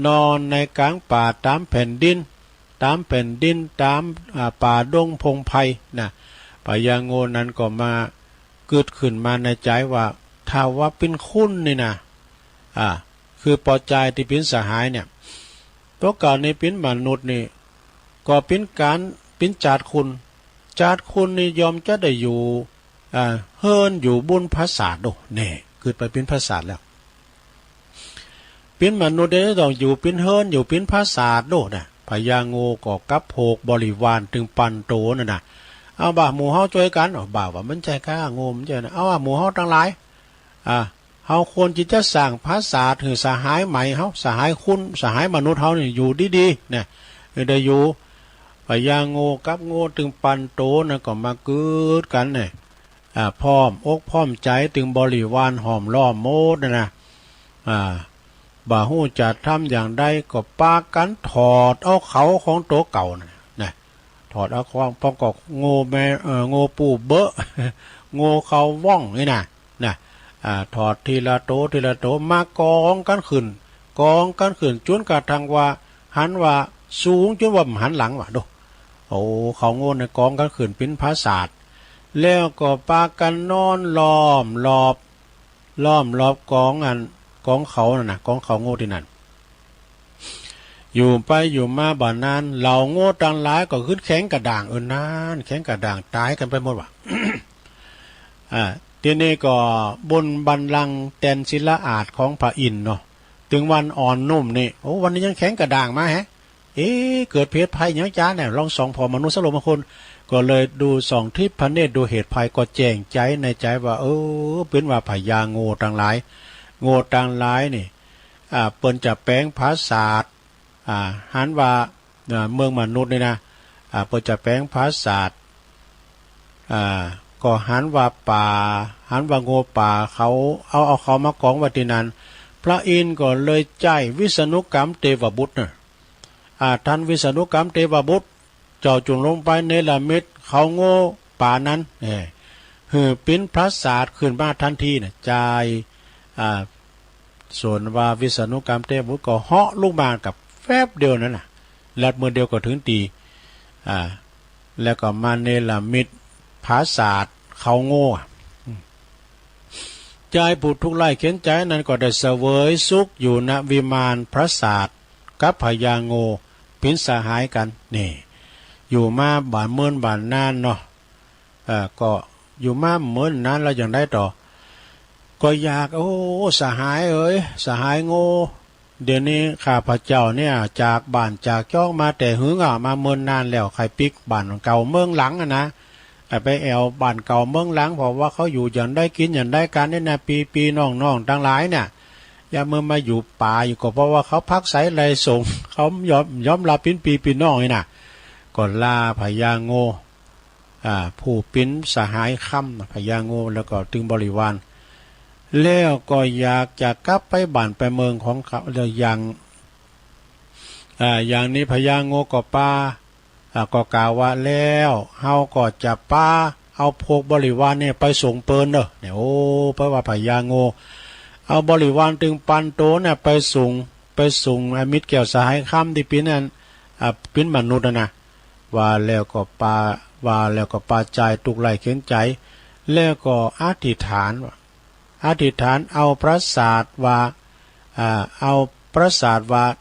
นอนในกลางป่าตามแผ่นดินตามป่าดงพงไพ่นะพญาโง่นั้นก็มาเกิดขึ้นมาในใจว่าถ้าว่าเป็นคุณนี่นะคือปอใจที่เป็นสหายเนี่ยตัวเก่าในเป็นมนุษย์นี่ก็เป็นจาดคุณนี่ยอมจะได้อยู่เฮิรนอยู่บุญภาษาดูเนี่ยเกิดไปเป็นภาษาแล้วเป็นมนุษย์ได้ต้องอยู่เป็นเฮิรนอยู่เป็นภาษาดูนะพญาโง่ก็กับโภกบริวารถึง1,000 โตนั่นนะเอาบ่าหมู่เฮาช่วยกันบ่าว่ามันใจกล้าโง่มันใจนะเอาหมู่เฮาทั้งหลายเฮาควรที่จะสร้างภาษาถือสหายใหม่เฮาสหายคุณสหายมนุษย์เฮานี่อยู่ดีๆเนี่ยได้อยู่พญาโง่กับโง่ถึง1,000 โตนั่นก็มาเกิดกันเนี่ยพร้อมอกพร้อมใจถึงบริวารห้อมล้อมโมดนะบ่ฮู้จะทำอย่างใดก็ปากันถอดเอาเขาของตัวเก่านะถอดเอาของพอกโง่แม่โง่ปู่เบอะโง่เขาว่องนี่นะถอดทีละโตมากองกันขึ้นจนกระทั่งว่าหันว่าสูงจนว่าหันหลังว่ะดู โอ้เขาโง่ในกองกันขืนปิ้นพระศาสตร์แล้วก็ปากันนอนล้อมรอบกองกองเขาน่ะกองเขาโง่ที่นั่นอยู่ไปอยู่มาบ่านานเหล่าโง่ต่างหลายก็ขึ้นแข็งกระด่างนานแข็งกระด่างตายกันไปหมดว่ะ ทีนี้ก็บนบันลังก์แตนศิลาอาจของพระอินทร์เนาะถึงวันอ่อนนุ่มนี่โอ้วันนี้ยังแข็งกระด่างมาฮะเกิดเพศภัยยังจ้าเนี่ยลองส่องพอมนุษย์สโลมคนก็เลยดูส่องทิพย์พระเนตรดูเหตุภัยก็แจ้งใจในใจว่าเป็นว่าพญาโง่ต่างหลายนี่เปิ้นจะแปลงภาษาหันว่าเมืองมนุษย์นี่นะเปิ้นจะแปลงภาษาก็หันว่าป่าหันว่าโง่ป่าเขาเอาเขามากองไว้ที่นั้นพระอินทร์ก็เลยใจวิษณุกรรมเทวบุตรน่ะท่านวิษณุกรรมเทวบุตรเจ้าจุงลงไปในละมิดเขาโง่ป่านั้นปิ้นพระศาสตร์ขึ้นมาทันทีน่ะใจส่วนว่าวิษณุกรรมเทวบุตรก็เหาะลูกมากับแฟบเดียวนั่นน่ะลัดมือเดียวก็ถึงตีแล้วก็มาในละมิดภาษาเขาโง่ใจผู้ทุกข์ไล่เข็นใจนั้นก็ได้เสวยสุขอยู่ณวิมานพระศาสตร์กับพญาโง่เป็นสหายกันนี่อยู่มาบ้านเมืองบ้านนานเนาะก็อยู่มาเมืองนานแล้วอย่างได้ต่อก็อยากสหายสหายโง่เดี๋ยวนี้ข้าพเจ้าเนี่ยจากบ้านจากจ้องมาแต่หึงมาเมืองนานแล้วใครปิกบ้านเก่าเมืองหลังนะไปแอวบ้านเก่าเมืองหลังเพราะว่าเขาอยู่อย่างได้กินอย่างได้การนี่นะปีน้องทั้งหลายเนี่ยอย่าเมื่อมาอยู่ป่าอยู่ก็เพราะว่าเขาพักใสไรส่งเขายอมรับปีน้องนี่นะก่อนลาพญาโง่ผู้ปิ้นสหายค่ำพญาโง่แล้วก็ตึงบริวารแล้วก็อยากจะกลับไปบ้านไปเมืองของเขาเลยอย่างนี้พญาโง่ก็ป้าก็กล่าวว่าแล้วเฮาก็จะป้าเอาพวกบริวารเนี่ยไปส่งเปิ้นเนี่ยเพราะว่าพญาโง่เอาบริวารตึงปันโตเนี่ยไปส่งมิตรแก้วสหายค่ำที่ปิ้นนั้นปิ้นมนุษย์นะว่าแล้วก็ปาใจตุกไหลเข็นใจแล้วก็อธิษฐานเอาพระศาสตร์ว่า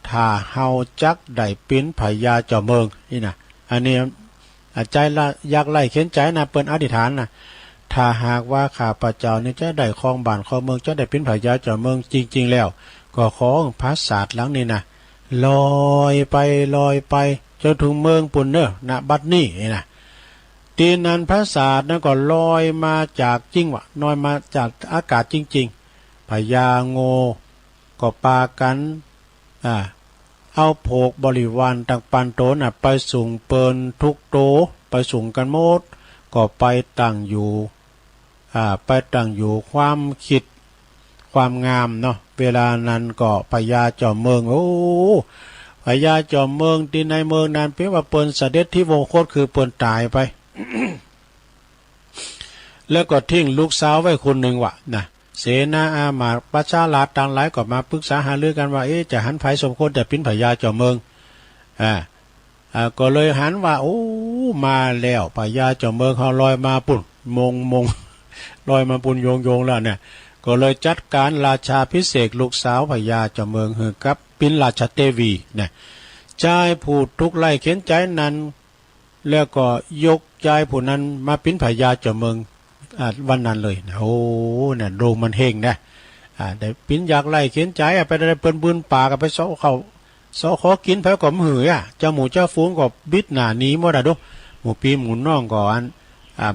ถ้าเฮาจักได้ปิ้นพญาเจ้าเมืองนี่นะอันนี้ใจละอยากไล่เข็นใจนะเปิ้นอธิษฐานนะถ้าหากว่าข้าพเจ้านี่จะได้ครองบ้านครองเมืองจะได้ปิ้นพญาเจ้าเมืองจริงๆแล้วก็ขอพระศาสตร์หลังนี้นะลอยไปจนถึงเมืองปุ่นณบัดนี้นะตีนั้นพระศาสตร์นั้นก็ลอยมาจากจริงวะลอยมาจากอากาศจริงๆพญาโง่ก็ปากันเอาโภกบริวารต่างปันโตน่ะไปส่งเปินทุกโตไปส่งกันหมดก็ไปตั้งอยู่ความคิดความงามเนาะเวลานั้นก็พญาเจ้าเมืองพญาเจ้าเมืองที่ในเมืองนั้นเพียงว่าเปิ้นเสด็จที่วงโคตคือเปิ้นตายไป แล้วก็ทิ้งลูกสาวไว้คนหนึ่งวะนะเสนาอามาตย์ประชาราษฎร์ต่างหลายก็มาปรึกษาหารือกันว่าจะหันไผสมควรแต่ปิ้นพญาเจ้าเมืองก็เลยหันว่ามาแล้วพญาเจ้าเมืองเขาลอยมาปุ่นมงลอยมาปุ่นโยงแล้วเนี่ยก็เลยจัดการราชาพิเศษลูกสาวพญาเจ้าเมืองคือกับปิ้นราชเทวีเนี่ยใจผู้ทุกข์ไล่เข็นใจนั้นแล้วก็ยกใจผู้นั้นมาปิ้นพญาเจ้าเมืองวันนั้นเลยนะเนี่ยโรงมันเฮงนะได้ปิ้นอยากไล่เข็นใจไปได้เปิ้นบืนป่ากับไปเสาขอกินไปก็หือเจ้าหมูเจ้าฟูงก็บิดหน้านี้หมดดูหมูปีหมูน้องก่อน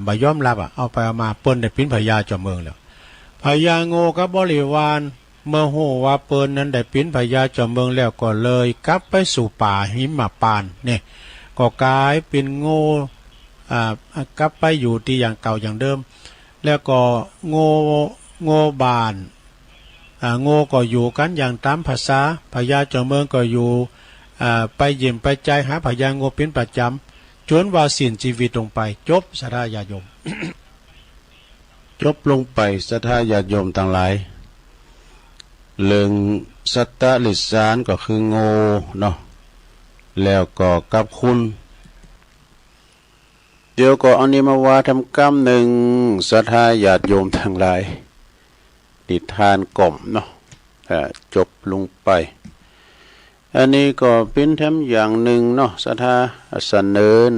บ่ยอมรับเอาไปเอามาเปิ้นได้ปิ้นพญาเจ้าเมืองแล้วพญาโง่กับบริวารเมื่อโหว่าเปิ้นนั้นได้ปิ้นพญาเจ้าเมืองแล้วก็เลยกลับไปสู่ป่าหิมพานต์เนี่ยก็กลายเป็นโง่กลับไปอยู่ที่อย่างเก่าอย่างเดิมแล้วก็โง่บานโง่ก็อยู่กันอย่างตามภาษาพญาเจ้าเมืองก็อยู่ไปเยี่ยมไปใจหาพญาโง่เป็นประจำจนว่าสิ้นชีวิตลงไปจบสทายาโยม จบลงไปสัทธาญาติโยมต่างหลายเรื่องสัตตลิสานก็คือโง่เนาะแล้วก็กับคุณ เดี๋ยวก็เอานี้มาว่าทำกรรมหนึ่งศรัทธาญาติโยมทั้งหลายนิทานกล่อมเนาะจบลงไปอันนี้ก็เป็นแถมอย่างหนึ่งเนาะศรัทธา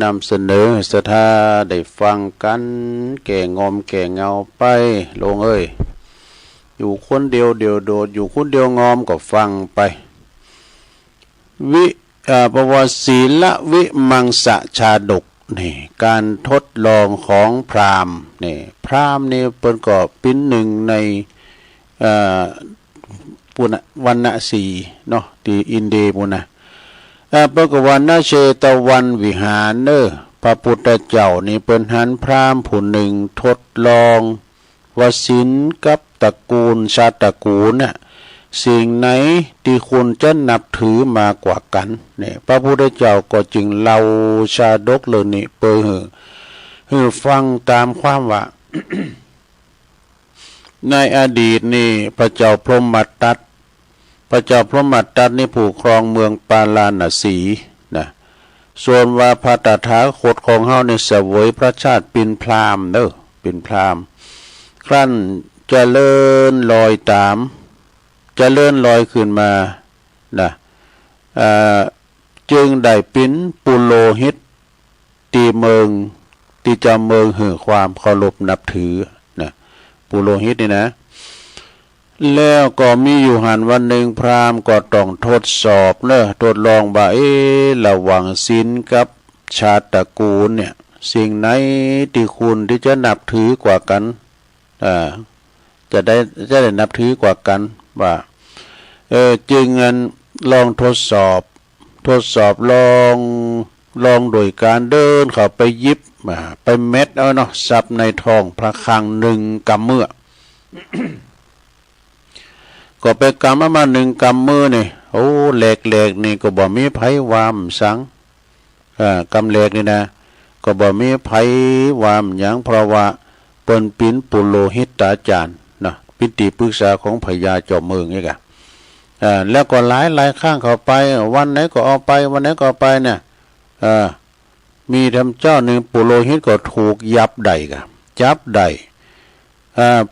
นำเสนอศรัทธาได้ฟังกันแก่งอมแก่เงาไปลงเอ้ยอยู่คนเดียวโดดอยู่คนเดียวงอมก็ฟังไปปวสีละวิมังสะชาดกนี่การทดลองของพราหมณ์นี่พราหมณ์นี่เป็นก็เป็นหนึ่งในปุณวรรณสีเนาะที่อินเดียปุณนะปกวันนาเชตวันวิหารเนอพระพุทธเจ้านี่เป็นหันพราหมณ์ผู้หนึ่งทดลองวสินกับตระกูลชาติตระกูลน่ะสิ่งไหนที่คุณจะนับถือมากกว่ากันเนี่ยพระพุทธเจ้าก็จึงเล่าชาดกเลยนี่เปิดให้ฟังตามความว่า ในอดีตนี่พระเจ้าพรหมทัตนี่ผู้ครองเมืองปาลาณสีนะส่วนว่าพระตถาคตของเฮาในเสวยพระชาติเป็นพราหมณ์เด้อเป็นพราหมณ์ครั้นเจริญลอยตามจะเลื่อนลอยขึ้นมานะจึงได้ปิ้นปุโรหิตตีเมืองตีจำเมืองหือความเคารพนับถือนะปุโรหิตนี่นะแล้วก็มีอยู่หันวันหนึ่งพราหมณ์ก็ต้องทดสอบเนอะทดลองว่าระหว่างศีลกับชาติตระกูลเนี่ยสิ่งไหนที่คุณที่จะนับถือกว่ากันจะได้นับถือกว่ากันว่าจึงงั้นลองทดสอบลองโดยการเดินเข้าไปยิบไปเม็ดเอาเนาะซับในทองพระคลังหนึ่งกำมือ ก็ไปกำมาหนึ่งกำมือนี่โอ้เหล็กนี่ก็บ่มีไผวามสังกำเหล็กนี่นะก็บ่มีไผวามหยังเพราะว่าเปิ้นปินปุโรหิตอาจารย์นะปิติปรึกษาของพญาจอมเมืองนี่กะแล้วก็หลายข้างเข้าไปวันไหนก็เอาไปวันไหนก็เอาไปเนี่ยมีทำเจ้าหนึ่งปุโรหิตก็ถูกยับได้กะจับได้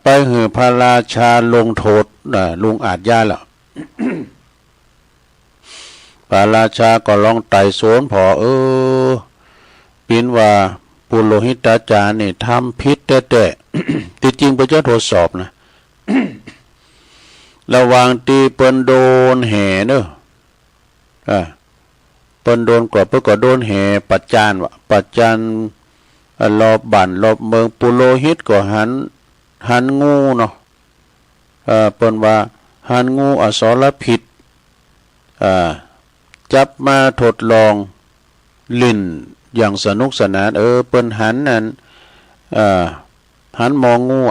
ไปหือพระราชาลงโทษลงอาญาแล้ว พระราชาก็ลองไต่สวนพอปินว่าปุโรหิตอาจารย์นี่ทำผิดแต่ที่จริงพระเจ้าทดสอบนะ ระหว่างตีเปิ้นโดนแห่เนอะเปิ้นโดนกรอบเปิ้นก็โดนแห่ปัจจานวะปัจจานรอบบ้านรอบเมืองปุโรหิตก็หันงูเนาะเปิ้นว่าหันงูอสรพิษจับมาทดลองลิ้นอย่างสนุกสนานเปิ้นหันนั้นหันมองงู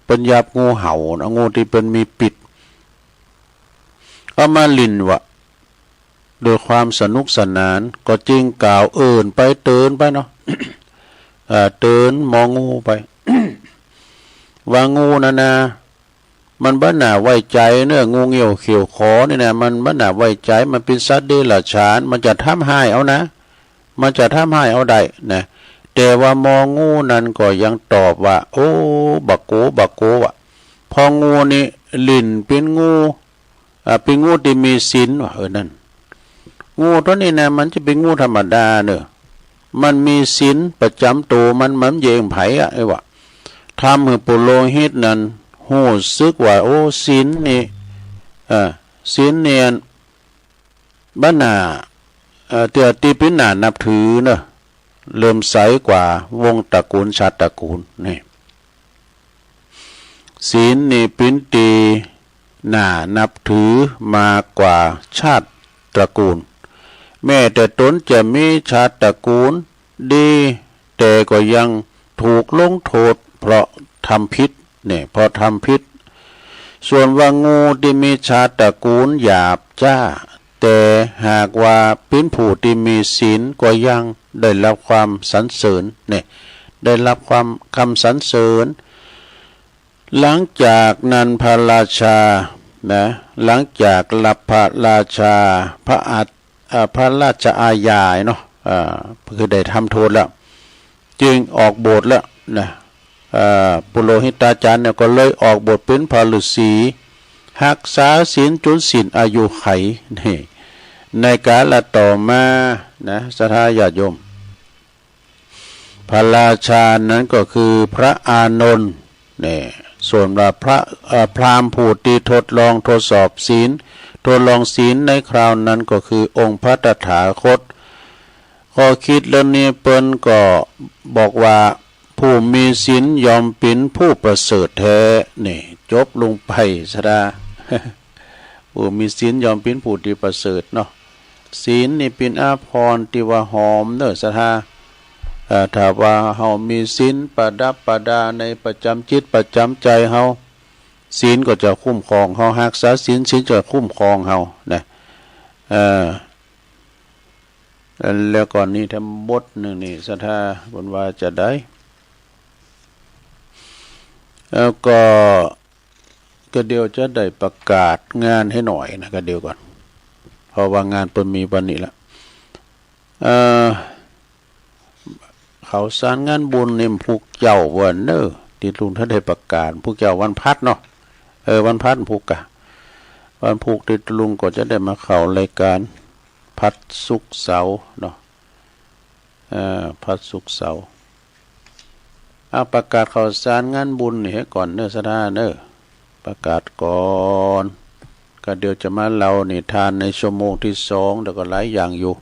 เปิ้นยับงูเห่างูที่เปิ้นมีปิดก็มาลิ้นวะโดยความสนุกสนานก็จริงกล่าวไปเตือนไปเนาะ เตือนมองงูไป ว่างูนั่นนะมันบ้าหนาไว้ใจเนื้องูเหี่ยวเขียวขอนี่นะมันบ้าหนาไว้ใจมันเป็นสัตว์เดรัจฉานมันจะทำให้เอานะมันจะทำให้เอาได้นะแต่ว่ามองงูนั้นก็ยังตอบว่าโอ้บักโกว่ะพองูนี่ลิ้นเป็นงูที่มีศีลว่ะนั่นงูตัวนี้นะมันจะเป็นงูธรรมดาเนอะมันมีศีลประจำตัวมันเยงไผว่ะทำให้ปุโรหิตนั้นหูซึกว่าโอ้ศีลนี่ศีลเนียนบ้านาเตียตีเป็นหนานับถือเนอะเริ่มใสกว่าวงตระกูลชาติตระกูลนี่ศีลนี่เป็นตีหนานับถือมากกว่าชาติตระกูลแม้แต่ตนจะมีชาติตระกูลดีแต่ก็ยังถูกลงโทษเพราะทำผิดเนี่ยพอทำผิดส่วนว่างูที่มีชาติตระกูลหยาบจ้าแต่หากว่าเป็นผู้ที่มีศีลก็ยังได้รับความสรรเสริญเนี่ยได้รับความคำสรรเสริญหลังจากนั้นพระราชานะหลังจากรับพระราชาพระราชอาญาเนาะคือได้ทำโทษแล้ว จึงออกบทแล้วนะปุโรหิตาจารย์เนี่ยก็เลยออกบทเป็นพระฤาษีรักษาศีลจนสิ้นอายุไขนี่ในกาลต่อมานะศรัทธาญาติโยมพระราชานั้นก็คือพระอานนท์เนี่ยส่วนว่าพระพราหมณ์ผู้ที่ทดลองทดสอบศีลทดลองศีลในคราวนั้นก็คือองค์พระตถาคตข้อคิดแล้วนี้เปิ้นก็บอกว่าผู้มีศีลยอมเป็นผู้ประเสริฐแท้นี่จบลงไปซะดา ผู้มีศีลยอมเป็นผู้ที่ประเสริฐเนาะศีลนี่เป็นอาภรณ์ที่ว่าหอมเด้อศรัทธาถ้าว่าเฮามีศีลประดับประดาในประจำจิตประจำใจเฮาศีลก็จะคุ้มครองเฮารักษาศีลจะคุ้มครองเฮานะแล้วก่อนนี้ทำบทหนึ่งนี่ศรัทธาบนว่าจะได้แล้วก็เดียวจะได้ประกาศงานให้หน่อยนะก็เดียวก่อนเพราะว่างานเปิดมีวันนี้ละเขาสารงานบุญเนี่ยพวกเจ้าวันเนอที่ลุงท่านได้ประกาศพวกเจ้าวันพัดเนาะวันพัดพวกกะวันพวกที่ลุงก็จะได้มาเข้ารายการพัดสุกเสาเนาะพัดสุกเสาประกาศข่าวสารงานบุญนี่ให้ก่อนเนอสถาเนอประกาศก่อนก็เดี๋ยวจะมาเล่านิทานในชั่วโมงที่2แล้วก็หลายอย่างอยู่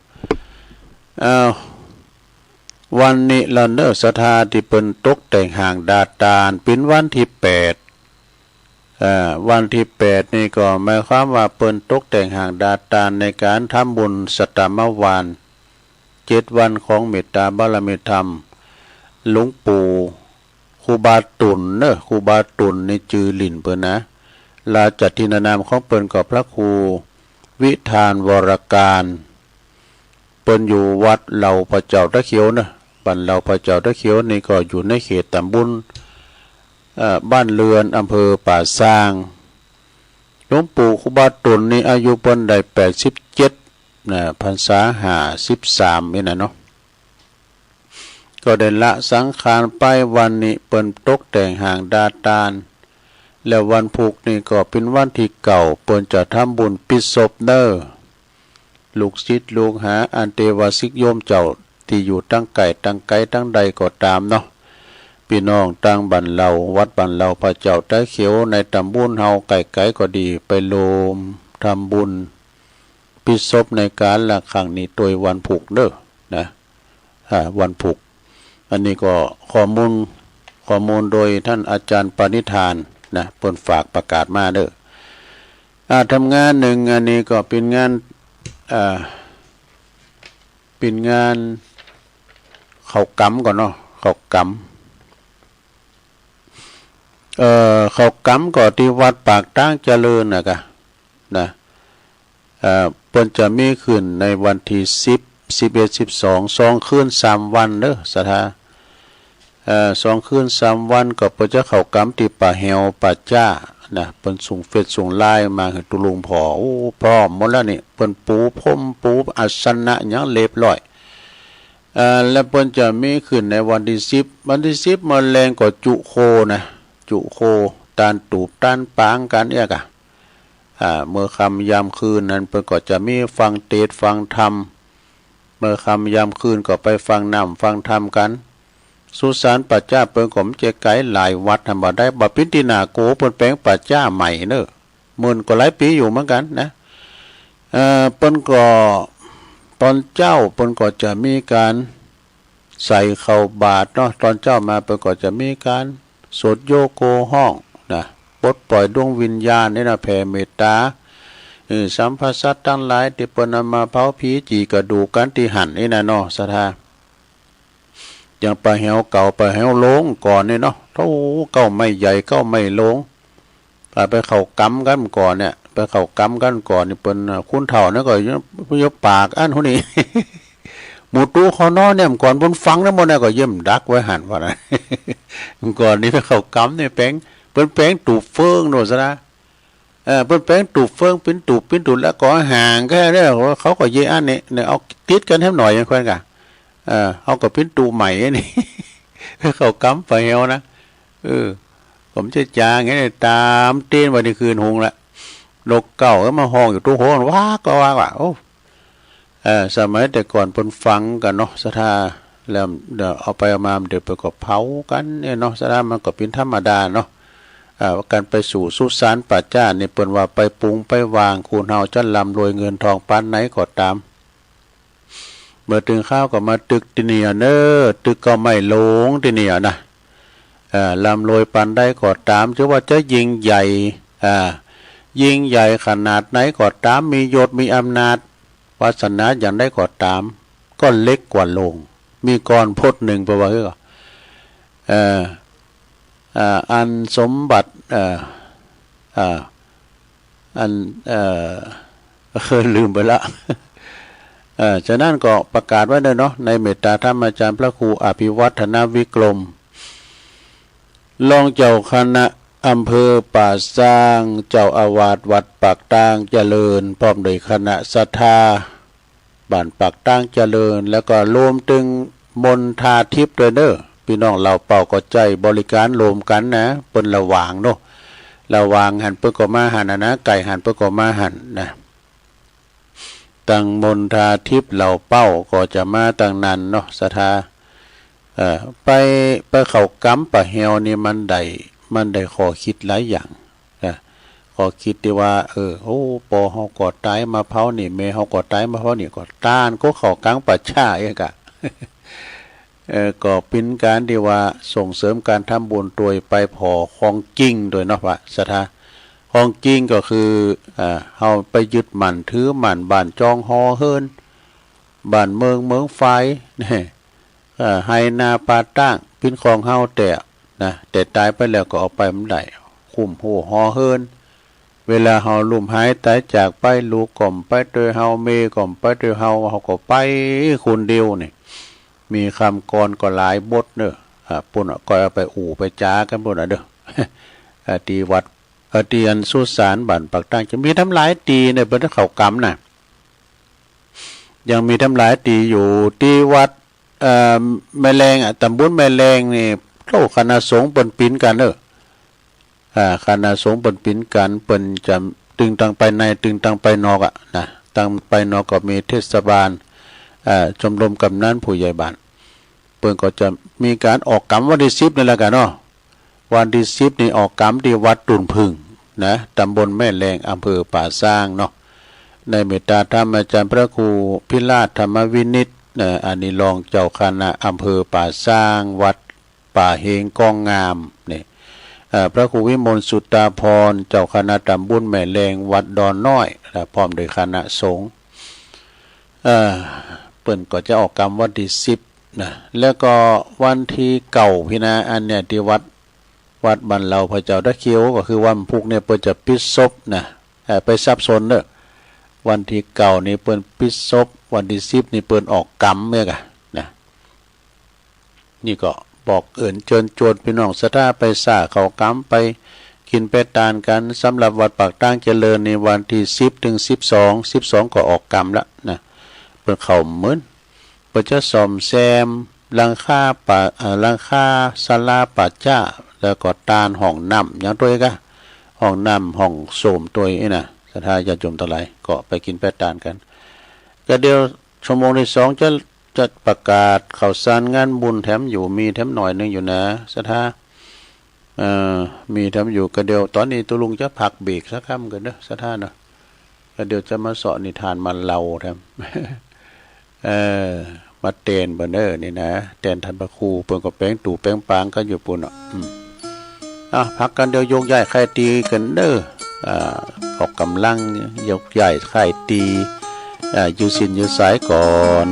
วันนี้ละเนอสถาที่เป็นตกแต่งห่างดาตานเป็นวันที่8วันที่8นี่ก็หมายความว่าเปิ้นตกแต่งห่างดาตานในการทำบุญสตมวาน7วันของเมตตาบารมีธรรมหลวงปู่ครูบาตุนเนอะครูบาตุนในจือหลินเปิ้นนะลาจัดทินานามของเปิ้นกับพระครูวิธานวรการเปิ้นอยู่วัดเหล่าพระเจ้าตะเขียวนะบ้านเหล่าพระเจ้าตะเขียวนี่ก็อยู่ในเขตตำบลบ้านเรือนอำเภอป่าซางหลวงปู่ครูบาตุนนี่อายุเปิ้นได้87นะพรรษา53นี่นะเนาะก็ได้ละสังขารไปวันนี้เปิ้นตกแต่งห่างดาตานแล้ววันพุกนี่ก็เป็นวันที่เก่าเปิ้นจะทำบุญปิดศพเนอลูกศิษย์ลูกหาอันเทวสิกโยมเจ้าที่อยู่ตั้งไก่ตั้งใดก็ตามเนาะพี่น้องตั้งบ้านเราวัดบ้านเราพระเจ้าตะเขียวในตำบลเฮาไก่ก็ดีไปโลมทำบุญปิดศพในการละครั้งนี้โดยวันพุกเด้อนะวันพุกอันนี้ก็ข้อมูลโดยท่านอาจารย์ปณิธานนะเพิ่นฝากประกาศมาเด้อทำงานหนึ่งอันนี้ก็เป็นงานเขากำก่อนเนาะเขากำก็ที่วัดปากตั้งเจริญนะเพิ่นจะมีขึ้นในวันที่10 11 12 2คืน3วันเด้อศรัทธา2คืน3วันก็เพิ่นจะเข้ากำที่ป่าแหวป่าจ้านะเปิ้นส่งเฟซส่งไลน์มาให้ตุลุงพอโอ้พร้อมหมดแล้วนี่เปิ้นปูพรมปูอาสนะหยังเรียบร้อยแล้วเปิ้นจะมีขึ้นในวันที่10วันที่10มื้อแลงก็จุโคนะจุโคตานตูบตานปางกันเอียกเมื่อค่ำยามคืนนั้นเปิ้นก็จะมีฟังเทศน์ฟังธรรมเมื่อค่ำยามคืนก็ไปฟังน้ำฟังธรรมกันสุสานปัจจ้าเปิ้นก็มเจไกหลายวัดทำบ่ได้บ่ปิตินาโกเปิ้นแปลงปัจจ้าใหม่เด้อมื้อก็หลายปีอยู่เหมือนกันนะเปิ้นก็ตอนเจ้าเปิ้นก็จะมีการใส่เข้าบาตรเนาะตอนเจ้ามาเปิ้นก็จะมีการสวดโยโกห้องนะปลดปล่อยดวงวิญญาณนี่นะแผ่เมตตาสัมภสัตทั้งหลายที่เปิ้นนำมาเผาผีจีกระดูกกันที่หั่นนี่นะเนาะศรัทธาอย่างปลาแหวเก่าปลาแหวโลงก่อนนี่เนาะโธ่เก้าไม่ใหญ่เก้าไม่โลงไปเข้ากำกันก่อนเนี่ยไปเข้ากำกันก่อนนี่เปิ้นคุณเฒ่านั่นก็ยกปากอันผู้นี้ หมู่ตู้คอนอเนี่ยก่อนบนฟังนำบ่ได้ก็เยี่ยมดักไว้หั่นว่านะ ก่อนนี้ไปเข้ากำนี่แป้งเปิ้นแป้งตูบเฟิงโน่นซะนะเปิ้นแป้งตูบเฟิงเป็นตูบแล้วก็ห่างแค่นี้เขาก็เยอันนี่เอาติดกันให้หน่อยจังคั่นกะเขาก็เป็นตูใหม่นี่ เขากำไปเฮวนะผมจะจางไงตามเต้นวันนี้คืนหงละนกเก่าก็มาห้องอยู่ตู้โหนว้าก็ว่าว่าโอ้สมัยแต่ก่อนเพิ่นฟังกันเนาะสถาแล้วเดี๋ยวเอาไปเอามาเดี๋ยวไปก็เผากันเนี่ยเนาะสถามันก็เป็นธรรมดาเนาะการไปสู่สุสานป่าจ้าเนี่ยเปิ้นว่าไปปรุงไปวางคูณเฮาจันลำรวยเงินทองปานไหนก็ตามเมื่อถึงข้าวก็มาตึกติเนียเนอตึกก็ไม่หลงติเนียนะลำรวยปานใดก็ตามจะว่าจะยิ่งใหญ่ยิ่งใหญ่ขนาดไหนก็ตามมียศมีอำนาจวาสนาอย่างได้ก็ตามก็เล็กกว่าโลงมีกรพจน์หนึ่งประวัติก็อันสมบัติอันลืมไปละฉะนั้นก็ประกาศไว้เลยเนาะในเมตตาธรรมอาจารย์พระครูอภิวัฒนวิกรมรองเจ้าคณะอำเภอป่าซางเจ้าอาวาสวัดปากตางเจริญพร้อมโดยคณะศรัทธาบ้านปากตางเจริญแล้วก็รวมถึงมนทาทิพย์ด้วยเด้อพี่น้องเราเป่าก็ใจบริการรวมกันนะเปิ้นระหว่างเนาะระหว่างหันเปิ้นก็มาหันนะไก่หันเปิ้นก็มาหันนะตั้งมนทาทิพย์เหล่าเป้าก็จะมาตั้งนั้นเนาะศรัทธาไปเข้ากำปะเฮวนี่มันได้ขอคิดหลายอย่างขอคิดที่ว่าโอ้ปอเฮาก็ตายมาเผานี่แม่เฮาก็ตายมาเผานี่ก็ต้านก็เข้ากลางป่าช้าเองกะ ก็เป็นการที่ว่าส่งเสริมการทำบุญโดยไปพอของจริงโดยเนาะว่าศรัทธาของจริงก็คือเฮาไปยึดมั่นถือมั่นบ้านจองฮอเฮิรนบ้านเมืองไฟนี่ให้นาปาตั้งเป็นของเฮาแต่ตายไปแล้วก็เอาไปมันได้คุ้มโหฮอเฮิรนเวลาเฮาลุ่มหายตายจากไปลูกก่อมไปโดยเฮาเมก่อมไปโดยเฮาก็ไปคนเดียวนี่มีคำกรก็หลายบทเด้อปุ่นก็เอาไปไปจ้ากันปุ่นเด้อตีวัดตีอันสุสานบ้านปากตั้งจะมีทำหลายตีในเพิ่นเขากำน่ะยังมีทำหลายตีอยู่ที่วัดแม่แรงตำบลแม่แรงนี่โตคณะสงฆ์เปิ้นปิ้นกันคณะสงฆ์เปิ้นปิ้นกันเปิ้นจะตึงตังไปในตึงตังไปนอกนะตังไปนอกก็มีเทศบาลชมรมกำนันผู้ใหญ่บ้านเปิ้นก็จะมีการออกกรรมวันที่10นี่แหละกันเนาะวันที่10นี่ออกกรรมที่วัดตุนพึ่งนะตำบลแม่แรงอำเภอป่าซางเนาะในเมตตาธรรมอาจารย์พระครูพิราชธรรมวินิตอันนี้รองเจ้าคณะอำเภอป่าซางวัดป่าเฮงกองงามนี่พระครูวิมลสุตตาพรเจ้าคณะตำบลแม่แรงวัดดอนน้อยพร้อมโดยคณะสงฆ์เปิ้นก็จะออกกรรมวันที่10นะแล้วก็วันที่เก่าพี่นะอันเนี่ยที่วัดบ้านเราพระเจ้าตะเคียวก็คือวันพุกเนี่ยเปิ้นจะปิดศพนะไปซับซ้อนเด้อวันที่เก่านี่เปิ้นปิดศพวันที่10นี่เปิ้นออกกรรมเนี่ยกะนะนี่ก็บอกเอิ้นเชิญชวนพี่น้องศรัทธาไปสร้าเข้ากรรมไปกินไปทานกันสำหรับวัดปากตั้งเจริญในวันที่10ถึง12ก็ออกกรรมละนะเปิ้นเข้าเหมือนเปิ้นจะซ่อมแซมหลังคาศาลาป่าจ้าแล้วก็ตานห้องน้ำอย่างตัวกะห้องน้ำห้องโสมตัวนี่นะศรัทธาญาติโยมทั้งหลายก็ไปกินไปทานกันก็เดี๋ยวชั่วโมงที่2จะประกาศข่าวสารงานบุญแถมอยู่มีแถมหน่อยนึงอยู่นะศรัทธามีแถมอยู่ก็เดี๋ยวตอนนี้ตุลุงจะพักเบรกสักค่ำกันเด้อศรัทธาเนาะก็เดี๋ยวจะมาสอนนิทานมาเล่าแถมมาเตนบ่เด้อนี่นะเตนท่านพระครูเปิ้นก็แป้งตู่แป้งปางก็อยู่ปุ่นพักกันเดี๋ยวยกใหญ่ไข่ตีกันเด้อออกกำลังยกใหญ่ไข่ตีอยู่สินอยู่สายก่อน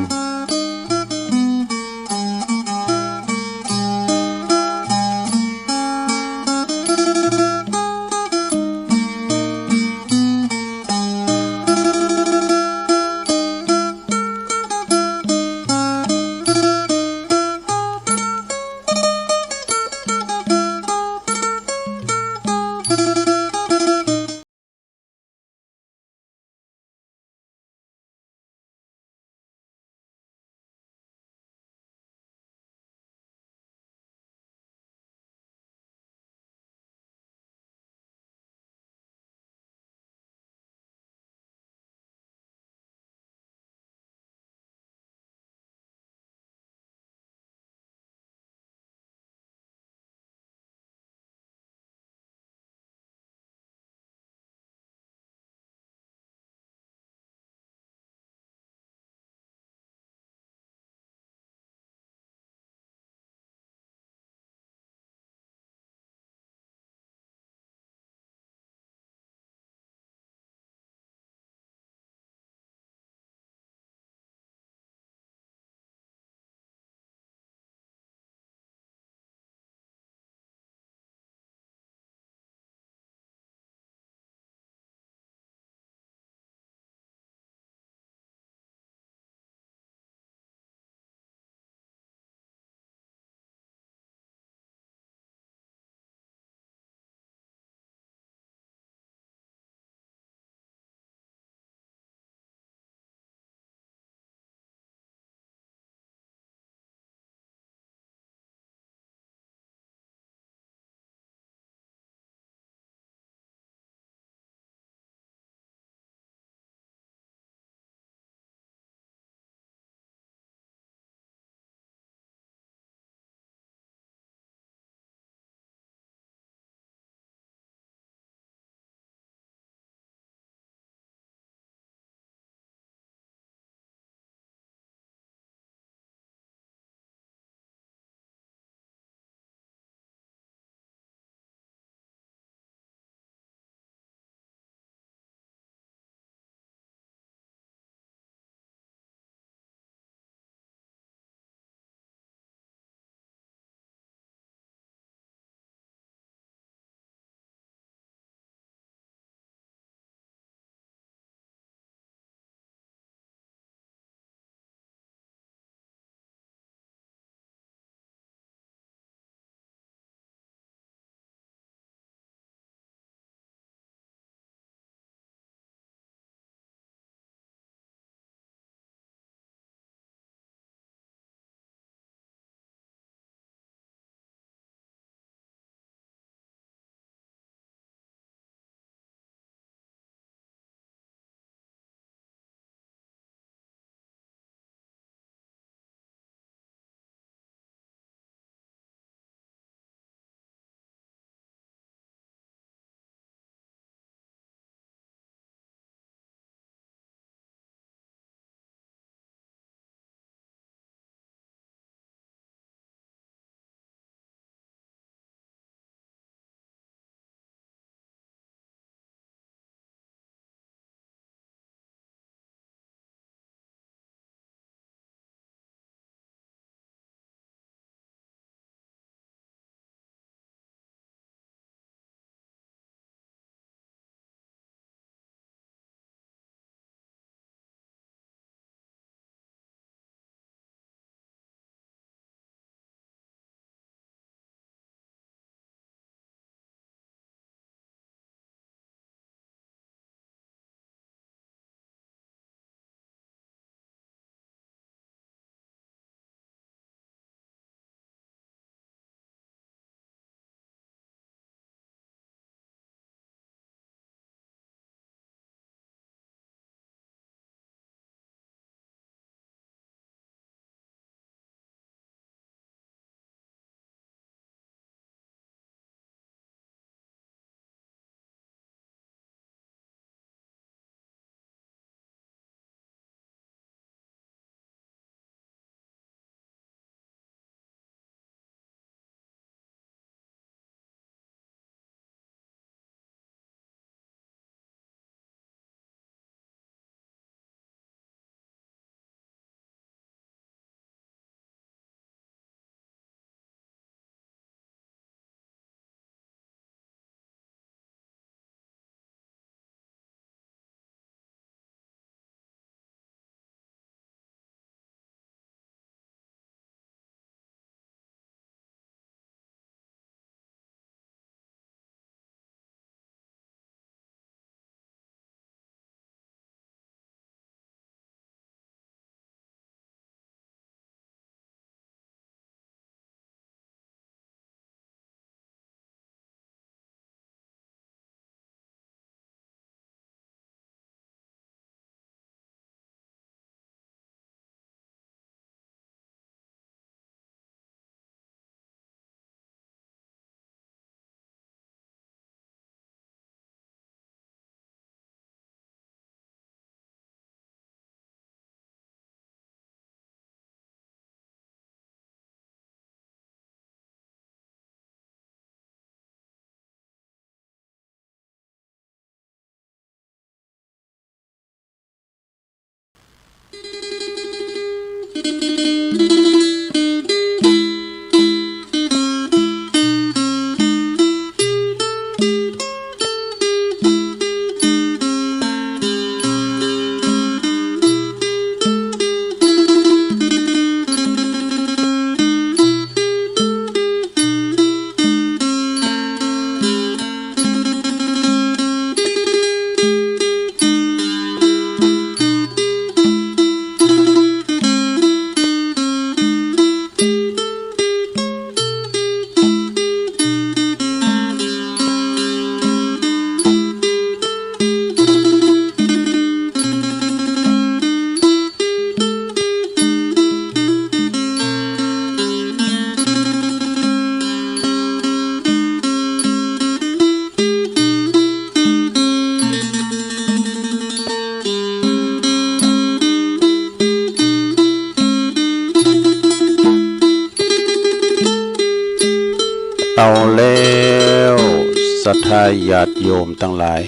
ญาติโยมทั้งหลาย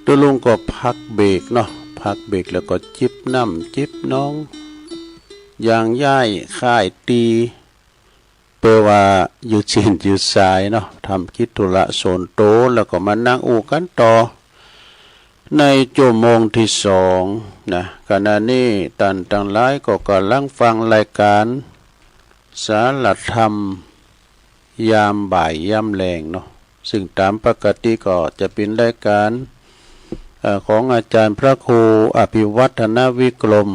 ตัวลุงก็พักเบรกเนาะพักเบรกแล้วก็จิบน้ำจิบน้องอย่างย่ายค่ายตีเพื่อว่าอยู่จีนอยู่สายเนาะทำกิจธุระโซนโตแล้วก็มานั่งอู่กันต่อในชั่วโมงที่สองนะขณะนี้ท่านทั้งหลายก็กำลังฟังรายการสารธรรมยามบ่ายยามแลงเนาะซึ่งตามปกติก็จะเป็นรายการของอาจารย์พระครูอภิวัฒนวิกรม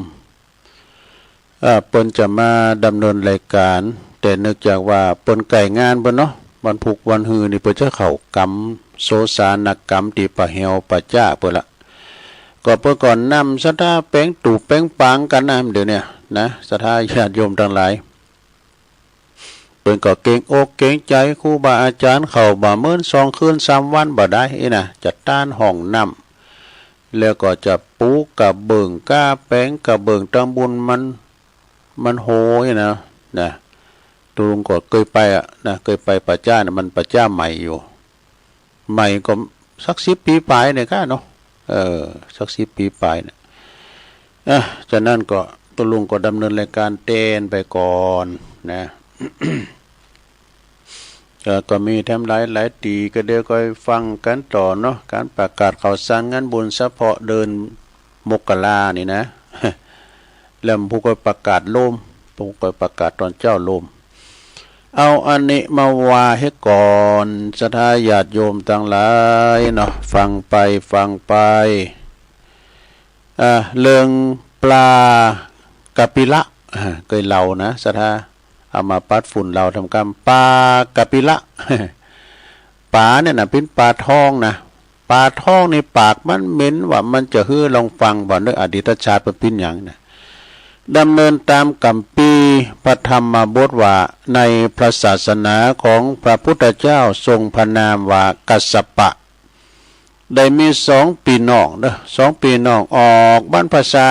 เปิ้นจะมาดำเนินรายการแต่เนื่องจากว่าเปิ้นไก่งานเปิ้นเนาะวันพุกวันฮือนี่เปิ้นจะเข้ากรรมโสสานกรรมที่ปะเหี่ยวปะจ้าเปิ้นละก็เปิ้นก่อนนำศรัทธาแป้งตู่แป้งปางกันนะเดี๋ยวเนี่ยนะศรัทธาญาติโยมทั้งหลายเปิ้นก็เก่งอกเก่งใจครูบาอาจารย์เข้าบ่มื้อ2คืน3วันบ่ได้นะจัดต้านห้องน้ำแล้วก็จะปูกับเบิ่งก้าแป้งกับเบิ่งตังบุญมันโหยนะตุงก็เคยไปนะเคยไปป่าจ้านะมันป่าจ้าใหม่อยู่ใหม่ก็สัก10 ปีปลายเนี่ยค่ะเนาะสัก10 ปีปลายเนี่ยจากนั้นก็ตุลุงก็ดำเนินรายการเต้นไปก่อนนะ ก็มีแถมหลายตีก็เดี๋ยวก็ฟังกันต่อเนาะการประกาศข่าวสารงานบุญเฉพาะเดินมกรานี่นะ แล้วผู้ก็ประกาศโลมผู้ก็ประกาศตอนเจ้าโลมเอาอันนี้มาว่าให้ก่อนศรัทธาญาติโยมทั้งหลายเนาะฟังไปเรื่องปลากะปิละเคยเล่านะศรัทธาเอามาปัดฝุ่นเราทำกรรมปลากะปิละ ปลาเนี่ยนะเป็นปลาทองนะปลาทองในปากมันเหม็นว่ามันจะฮื้อลองฟังบ่เนื้ออดีตชาติเป็นอย่างนะดำเนินตามกัมปีพระธรรมบทว่าในพระศาสนาของพระพุทธเจ้าทรงพระนามว่ากัสสปะได้มี2 ปีน้องเด้อ2 ปีน้องออกบ้านภาษา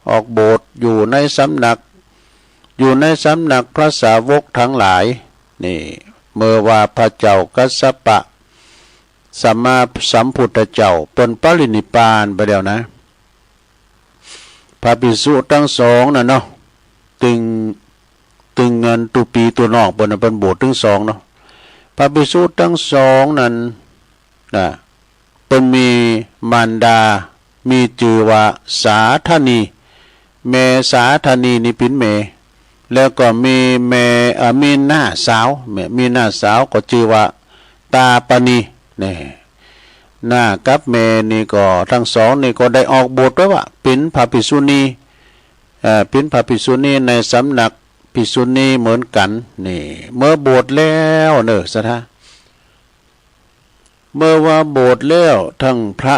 ออกโบสถ์อยู่ในสำนักพระสาวกทั้งหลายนี่เมื่อว่าพระเจ้ากัสสปะสัมมาสัมพุทธเจ้าเป็นปรินิพพานไปแล้วนะพระภิกษุทั้งสองน่ะเนาะตึงเงินตุปีตัวนอกบนเป็นโบสถ์ทั้งสองเนาะพระภิกษุทั้งสองนั้นเป็นมีมารดามีชื่อว่าสาธนีเมสาธนีนี่เป็นเมแล้วก็มีเมมีหน้าสาวมีหน้าสาวก็ชื่อว่าตาปณีนี่หน้ากับเมนี่ก็ทั้งสองนี่ก็ได้ออกบทไว้ว่าเป็นพระภิกษุณีเป็นพระภิกษุณีในสำนักภิกษุณีเหมือนกันนี่เมื่อบวชแล้วเนอะสะทะเมื่อว่าบวชแล้วทั้งพระ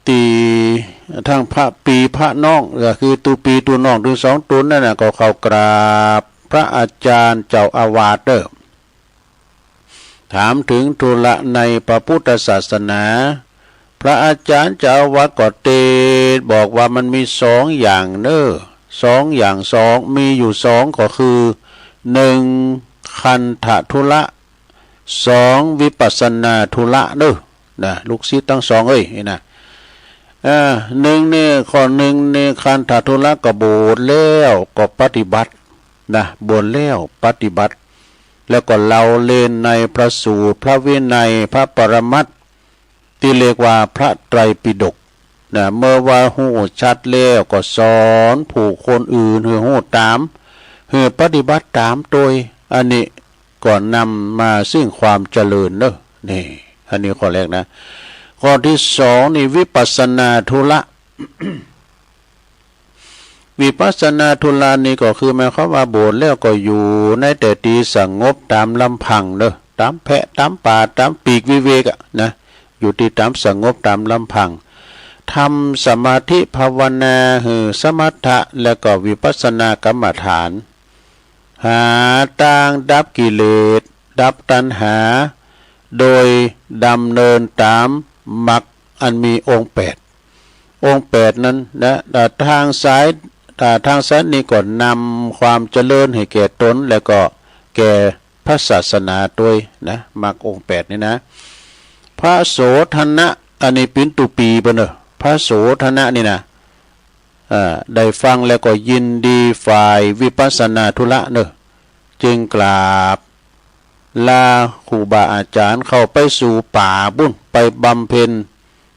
ปีพระน้องก็คือตูปีตูน้องถึง2 ตนนั่นน่ะก็เข้ากราบพระอาจารย์เจ้าอาวาสเด้อถามถึงธุระในพระพุทธศาสนาพระอาจารย์เจ้าอาวาสก็เตศบอกว่ามันมี2 อย่างเด้อ2 อย่าง2มีอยู่2ก็คือ1คันธทุระ2วิปัสสนาธุระเด้อนะลูกศิษย์ทั้ง2เอ้ยนะหนึ่งเนี่ยข้อ1เนี่ยคันธทุระก็บวชแล้วก็ปฏิบัตินะบวชแล้วปฏิบัติแล้วก็เราเล่นในพระสูตรพระวินัยพระปรมัตถ์ที่เรียกว่าพระไตรปิฎกนะเมื่อว่าหูชัดแล้วก็สอนผู้คนอื่นให้หูตามให้ปฏิบัติตามโดยอันนี้ก่อนนำมาซึ่งความเจริญเนอะนี่อันนี้ข้อแรกนะข้อที่2นี่วิปัสสนาธุระ วิปัสสนาธุระนี่ก็คือหมายความว่าบวชแล้วก็อยู่ในแต่ตีสงบตามลำพังเนอะตามแพะตามป่าตามปีกวิเวกนะอยู่ที่ตามสงบตามลำพังทำสมาธิภาวนาสมถะแล้วก็วิปัสสนากรรมฐานหาทางดับกิเลสดับตัณหาโดยดำเนินตามมรรคอันมีองค์8นั้นนะทางซ้ายนี่ก็นำความเจริญให้แก่ตนแล้วก็แก่พระศาสนาด้วยนะมรรคองค์8นี่นะ พระโสธนะอันนี้เป็นตุปีเปนเนอะพระโสธนะนี่นะได้ฟังแล้วก็ยินดีฝ่ายวิปัสสนาธุระเนอะจึงกราบลาครูบาอาจารย์เข้าไปสู่ป่าบุญไปบำเพ็ญ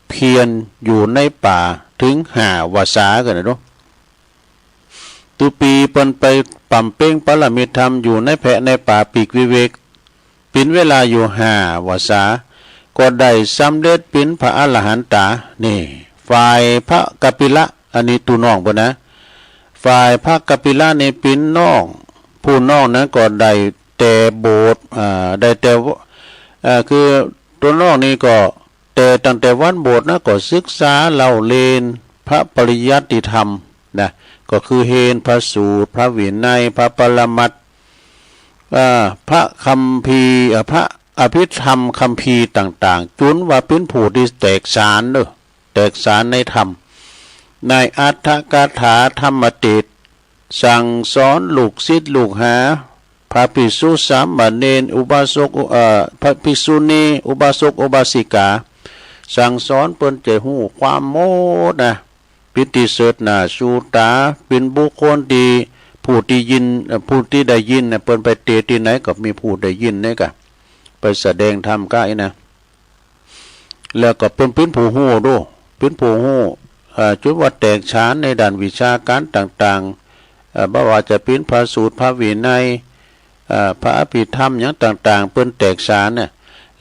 เพียรอยู่ในป่าถึง5 วาษากันนะเนาะตุปีเปิ้นไปปั่มเป้งปรมิตรธรรมอยู่ในแพะในป่าปีกวิเวกปินเวลาอยู่5 วาษาก็ได้สำเร็จเป็นพระอรหันตานี่ฝ่ายพระกัปปิละอันนี้ตูน้องบ่นะฝ่ายพระกัปปิละนี่เป็นน้องผู้น้องนั้นก็ได้แต่โบสถ์ได้แต่คือตัวน้องนี่ก็แต่ตั้งแต่วันโบสถ์นะก็ศึกษาเล่าเรียนพระปริยัติธรรมนะก็คือเฮนพระสูตรพระวินัยพระปรมัตถ์พระคัมภีร์พระอภิธรรมคัมภีร์ต่างๆจุนว่าเป็นผู้ที่แตกฉานเด้อแตกฉานในธรรมในอัตถกถาธรรมติสั่งสอนลูกศิษย์ลูกหาพระภิกษุสามเณรอุบาสกพระภิกษุณีอุบาสกอุบาสิกาสั่งสอนเปิ้นใจหูความโมนะปิติเสดหน้าชูตาเป็นบุคคลที่ผู้ที่ยินผู้ที่ได้ยินเปิ้นไปเตที่ไหนก็มีผู้ได้ยินนี่ก็ไปแสดงธรรมก้ายนะแล้วก็เป็นผู้หู้ด้วยเป็นผู้หู้จุดว่าแตกฉานในด้านวิชาการต่างๆบ่ว่าจะเป็นพระสูตรพระวินัยพระอภิธรรมอย่างต่างๆเปิ้นแตกฉานเนี่ย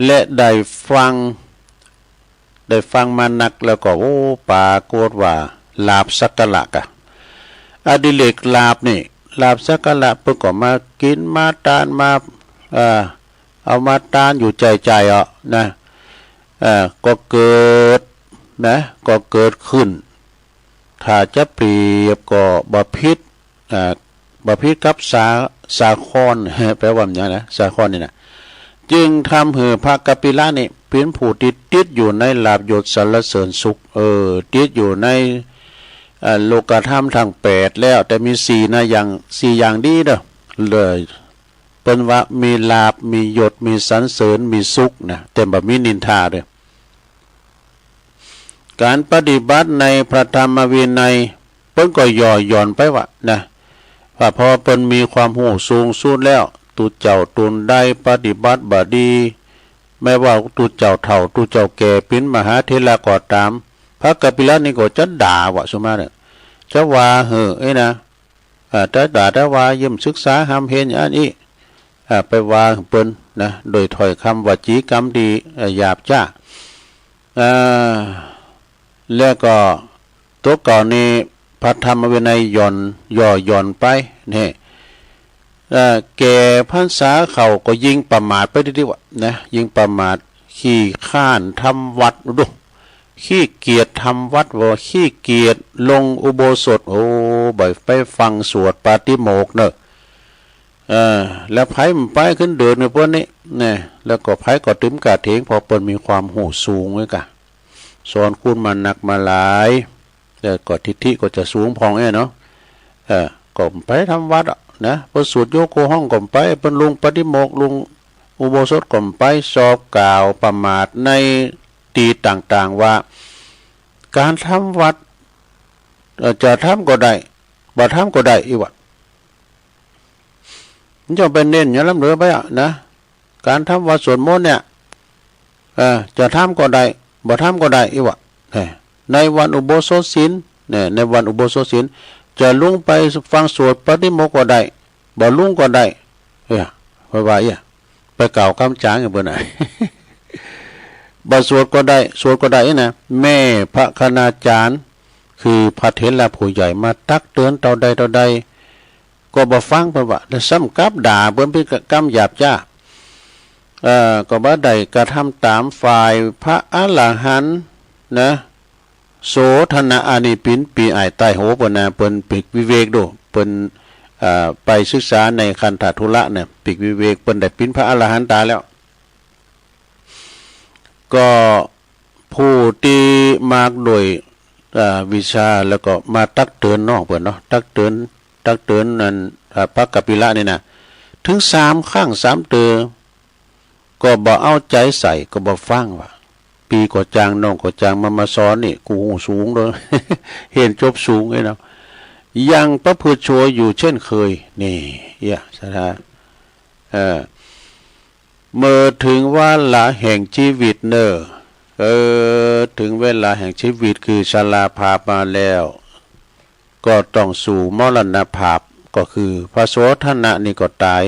และได้ฟังมานักแล้วก็โอ้ปาโกฏว่าลาภสักกะละกะอดิเรกลาภนี่ลาภสักกะละเปิ้นก็มากินมาทานมาเอามาทานอยู่ใจนะก็เกิดนะก็เกิดขึ้นถ้าจะเปรียบก็บ่ผิดกับสาคอนแปลว่าอย่างนะสาคอนนี่นะจึงทำให้พระกัปปิละนี่เป็นผู้ติดอยู่ในลาภยศสรรเสริญสุขติดอยู่ในโลกธรรมทั้ง8แล้วแต่มี4นะอย่าง4อย่างดีเด้อเลยเป็นว่ามีลาภมียศมีสรรเสริญมีสุขนะแต่บ่มีนินทาเด้อการปฏิบัติในพระธรรมวินัยเพิ่นก็ย่อหย่อนไปว่านะว่าพอเพิ่นมีความรู้สูงสุดแล้วตุเจ้าตุนได้ปฏิบัติบ่ดีแม้ว่าตุเจ้าเฒ่าตุเจ้าแก่เป็นมหาเถระก็ตามพระกัปปิละนี่ก็จะด่าว่าซุมาเนี่ยจะว่านะแต่ด่าแต่ว่ายิ้มศึกษาหำเห็นอันนี้ไปว่าเปิ้นนะโดยถ้อยคำวจีกรรมดีหยาบจ้าแล้วก็ตัวก่อนนี้พระธรรมวินัยย่อนไปนี่แก่พรรษาเขาก็ยิงประมาทไปดิว่านะยิงประมาทขี้ข้านทำวัดดูขี้เกียจทำวัดว่าขี้เกียจลงอุโบสถโอ้บ่ไปฟังสวดปาฏิโมกข์เนอะแล้วไผมันไปขึ้นเดินในพวกนี้เนี่ยแล้วก็ไผก็ตึมกะเถงพอเปิ้นมีความหูสูงไว้กะสอนคุณมาหนักมาหลายแต่ก็ทิฏฐิก็จะสูงพองเนาะก็ไปทำวัดนะเปิ้นสวดโยโกห้องก็ไปเปิ้นลงปฏิโมกข์ลงอุโบสถก็ไปสอบกล่าวประมาทในตีต่างๆว่าการทำวัดจะทำก็ได้บ่ทำก็ได้อีวะมันจะเป็นเน้นอย่าล้ำเหลือไปนะการทำวัดสวดมนต์เนี่ยจะทำก็ได้บ่ทำก็ได้อีวะในวันอุโบสถศีลเนี่ยในวันอุโบสถศีลจะลุงไปฟังสวดปฏิโมกข์ก็ได้บ่ลุงก็ได้ว่าไปกล่าวคำจางอย่างเบิ่นน่ะ บ่สวดก็ได้สวดก็ได้นะแม่พระคณาจารย์คือพระเถระผู้ใหญ่มาตักเตือนเท่าใดก็บ่ฟังเพิ่นว่าแล้วซ้ำกับด่าเพิ่นเป็นกรรมหยาบจ้าก็บ่ได้กระทำตามฝ่ายพระอรหันต์นะโสธนะอานิปินปีอ้ายใต้โหเพิ่นน่ะเพิ่นปิกวิเวกโดเพิ่นไปศึกษาในคันธทุระเนี่ยปิกวิเวกเพิ่นได้เป็นพระอรหันต์ตาแล้วก็ผู้ที่มากโดยวิชาแล้วก็มาตักเตือนน้องเพิ่นเนาะตักเตือนนั่นพระกัปปิละนี่นะถึง3ครั้ง3เตือก็บ่เอาใจใส่ก็บ่ฟังว่า ปีก็จางน้องก็จางมาสอนนี่กูหูสูงเลย เห็นจบสูงไอ้เนาะยังประพฤติชั่วอยู่เช่นเคยนี่สถาเมื่อถึงว่าละแห่งชีวิตเนอถึงเวลาแห่งชีวิตคือชราภาพมาแล้วก็ต้องสู่มรณภาพก็คือพระโสธนะนี่ก็ตาย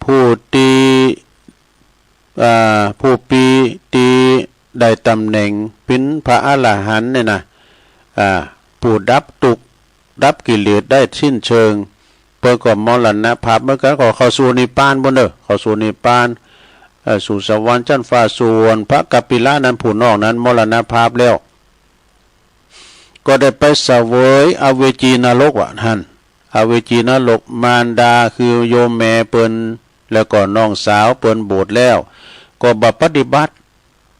ผู้ปีตีได้ตำแหน่งเป็นพระอรหันต์เนี่ยนะผู้ดับตุกดับกิเลสได้สิ้นเชิงเพื่อก็มรณภาพเมื่อกันก็เข้าสู่นิพพานบ่เด้อเข้าสู่นิพพานสู่สวรรค์ชั้นฟ้าส่วนพระกัปปิละนั้นผู้นอกนั้นมรณภาพแล้วก็ได้ไปเสวยอเวจีนรกว่ะท่านอเวจีนรกมารดาคือโยมแม่เปิ้นแล้วก็น้องสาวเปิ้นโบสถ์แล้วก็บ่ปฏิบัติ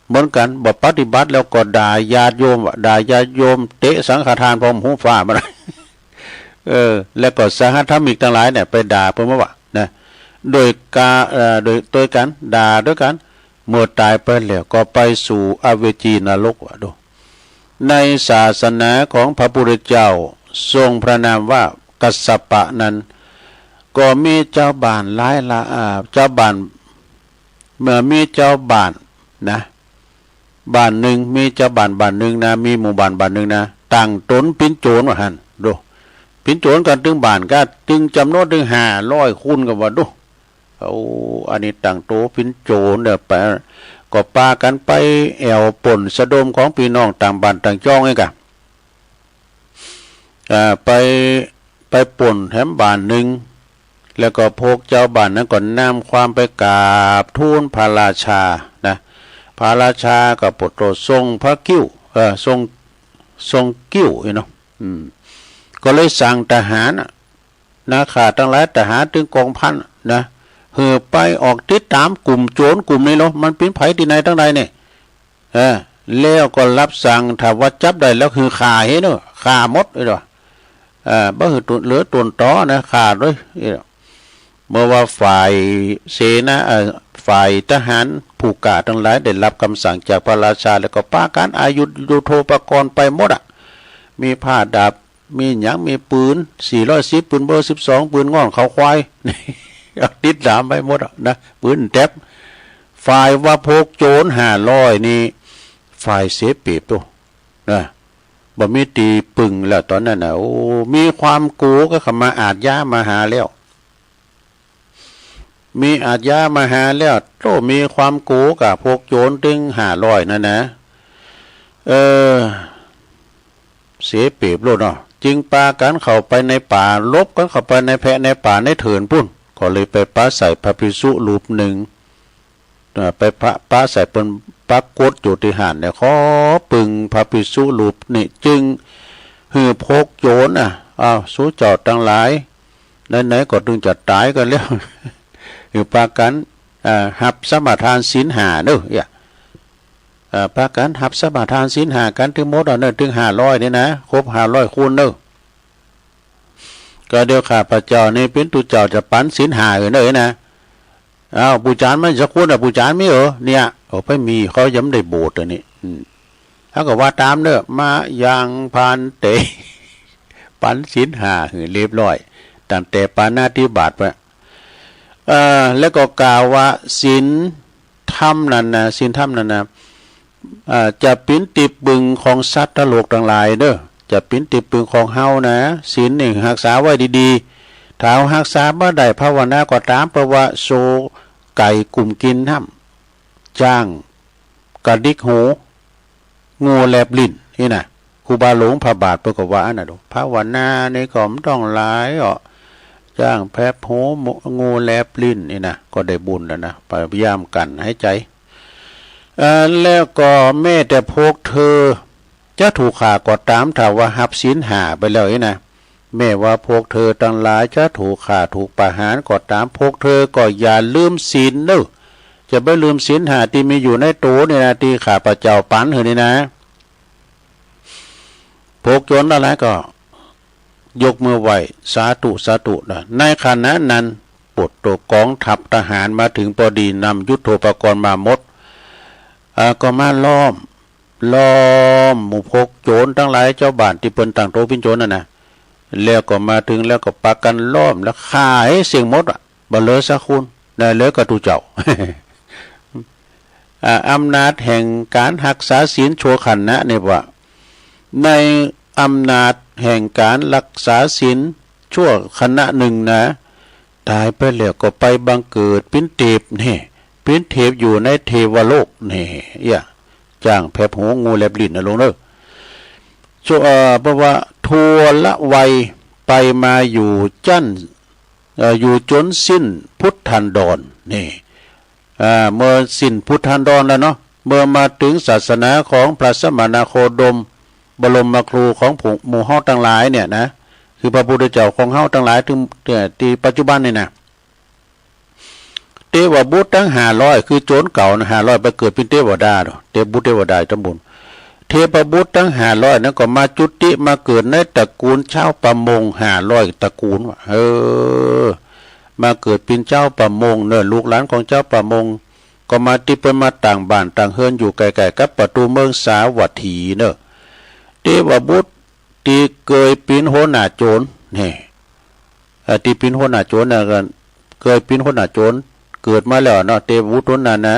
เหมือนกันบ่ปฏิบัติแล้วก็ด่าญาติโยมด่าญาติโยมเตะสังฆทานพร้อมหูฟ้ามาแล้วก็สหธรรมิกทั้งหลายเนี่ยไปด่าเพิ่นว่านะโดยกันด่าด้วยกันเมื่อตายไปแล้วก็ไปสู่อเวจีนรกว่ะดูในศาสนาของพระพุทธเจ้าทรงพระนามว่ากัสสปะนั้นก็มีเจ้าบ้านหลายละเจ้าบ้านเมื่อมีเจ้าบ้านนะบ้านหนึ่งมีเจ้าบ้านหนึ่งนะมีหมู่บ้านหนึ่งนะตั้งตนเป็นโจรว่าหั่นดูเป็นโจรกันถึงบ้านก็จึงจำนวนถึง500คูณกันว่าดูอันนี้ตั้งโตเป็นโจรเด้อไปก็ปากันไปแอวป่นสะดมของพี่น้องต่างบ้านต่างจ้องไงกะไปป่นแถมบ้านหนึ่งแล้วก็พกเจ้าบ้านนั้นก่อนนำความไปกราบทูลพระราชานะพระราชาก็โปรดทรงพระกิ้วทรงกิ้วเนาะก็เลยสั่งทหารนะข้าทั้งหลายทหารถึงกองพันนะไปออกติดตามกลุ่มโจรกลุ่มนี้เนาะมันเป็นไผที่ไหนทั้งใดเนี่ยแล้วก็รับสั่งถ้าว่าจับได้แล้วคือฆ่าเนาะฆ่าหมดเลยเนาะบ่เหลือตัวต่อนะฆ่าด้วยเมื่อว่าฝ่ายเสนาฝ่ายทหารผู้กล้าทั้งหลายได้รับคำสั่งจากพระราชาแล้วก็ปาการอายุยุโทโธปกรณ์ไปหมดมีผ้าดาบมีหยังมีปืน410ปืนเบอร์12ปืนง่อนเขาควายติดตามไปหมดนะปืนแท็บฝ่ายว่าพกโจร500นี่ฝ่ายเสียเปรียบตัวนะบ่มีตีปึงแล้วตอนนั้นน่ะมีความกูก็เข้ามาอาจย้ามาหาแล้วมีอาจย้ามาหาแล้วโตมีความกูกับพกโจรถึง500นั่นนะเสียเปรียบโลดเนาะจึงปากันเข้าไปในป่าลบกันเข้าไปในแพะในป่าในเถินพุ่นก็เลยไปปาใส่พระภิกษุรูปหนึ่งไปปาใส่เป็นปรากฏอยู่ที่หันเนี่ยขอปึงพระภิกษุรูปนี่จึงหือพกโจรสู้เจ้าทั้งหลายไหนๆก็ถึงจะตายกันแล้วหือปากันหับสมาทานศีล5เด้อปากันหับสมาทานศีล5กันถึงหมดเนี่ยถึง500นี่นะครบ500คูณเด้อก็เดี๋ยวข้าพระเจ้านี่เป็นตุเจ้าจะปันศีล5เลยนะปูจานมันจะควรปูจานไม่เนี่ยไปมีเขาย้ำได้โบสถ์นี่ถ้าก็ว่าตามเด้อมายังพานเตปันศีล5เรียบร้อยตั้งแต่ปาณาติบาตไปแล้วก็กล่าวว่าศีลธรรมนั่นนะศีลธรรมนั่นนะจะเป็นติบึงของสัตว์โลกทั้งหลายเด้อจะเป็นติปึงของเฮานะศีล1รักษาไว้ดีๆถ้ารักษาบ่ได้ภาวนาก็ตามเพราะว่าโซไก่กลุ่มกินห้ำจ้างกระดิกหูงูแลบลิ้นนี่นะครูบาหลวงพระบาทเพิ่นก็ว่าน่ะภาวนาในก็มต้องหลายจ้างแพบหูงูแลบลิ้นนี่นะก็ได้บุญแล้วนะพยายามกันให้ใจแล้วก็แม้แต่พวกเธอจะถูกฆ่าก็ตามถ้าว่าหับศีล5ไปแล้วนะแม้ว่าพวกเธอทั้งหลายจะถูกฆ่าถูกประหารก็ตามพวกเธอก็อย่าลืมศีลเด้อจะไม่ลืมศีล5ที่มีอยู่ในตัวนี่นะที่ข้าพเจ้าปันเฮนี่นะพวกโจรทั้งหลายก็ยกมือไหว้สาธุสาธุนะในขณะนั้นปลดตัวกองทัพทหารมาถึงพอดีนำยุทโธปกรณ์มาหมด ก็มาล้อมหมู่พกโจรทั้งหลายเจ้าบ้านที่เปิ้นต่างโตเป็นโจรน่ะนะแล้วก็มาถึงแล้วก็ปักกันล้อมแล้วฆ่าให้เสียงหมดบ่เหลือสักคนได้เหลือก็ตูเจ้า อำนาจแห่งการรักษาศีลชั่วขันนะเนี่ยว่าในอำนาจแห่งการรักษาศีลชั่วขณะหนึ่งนะตายไปแล้วก็ไปบังเกิดเป็นเทพนี่เป็นเทพอยู่ในเทวโลกนี่จ้างแผบหูงูแลบลิ้นนะลงเด้อเพราะว่าทัวละวัยไปมาอยู่อยู่จนสิ้นพุทธันดรนี่เมื่อสิ้นพุทธันดรแล้วเนาะเมื่อมาถึงศาสนาของพระสมณโคดมบรมครูของหมู่เฮาทั้งหลายเนี่ยนะคือพระพุทธเจ้าของเฮาทั้งหลายถึงที่ปัจจุบันนี่นะเทวบุตรทั้ง500คือโจรเก่านะ500ไปเกิดเป็นเทวดาเนาะเทพบุตรเทวดาตำบลเทพบุตรทั้ง500นั้นก็มาจุติมาเกิดในตระกูลชาวประมง500ตระกูลว่ะมาเกิดเป็นเจ้าประมงเน้อลูกหลานของเจ้าประมงก็มาที่เปิ้นมาต่างบ้านต่างเฮือนอยู่ไกลๆกับประตูเมืองสาวัตถีเน้อเทวบุตรที่เกยเป็นหัวหน้าโจรนี่ที่เป็นหัวหน้าโจรน่ะกันเคยเป็นหัวหน้าโจรเกิดมาแล้วเนาะเทวบุตรนั้นนะ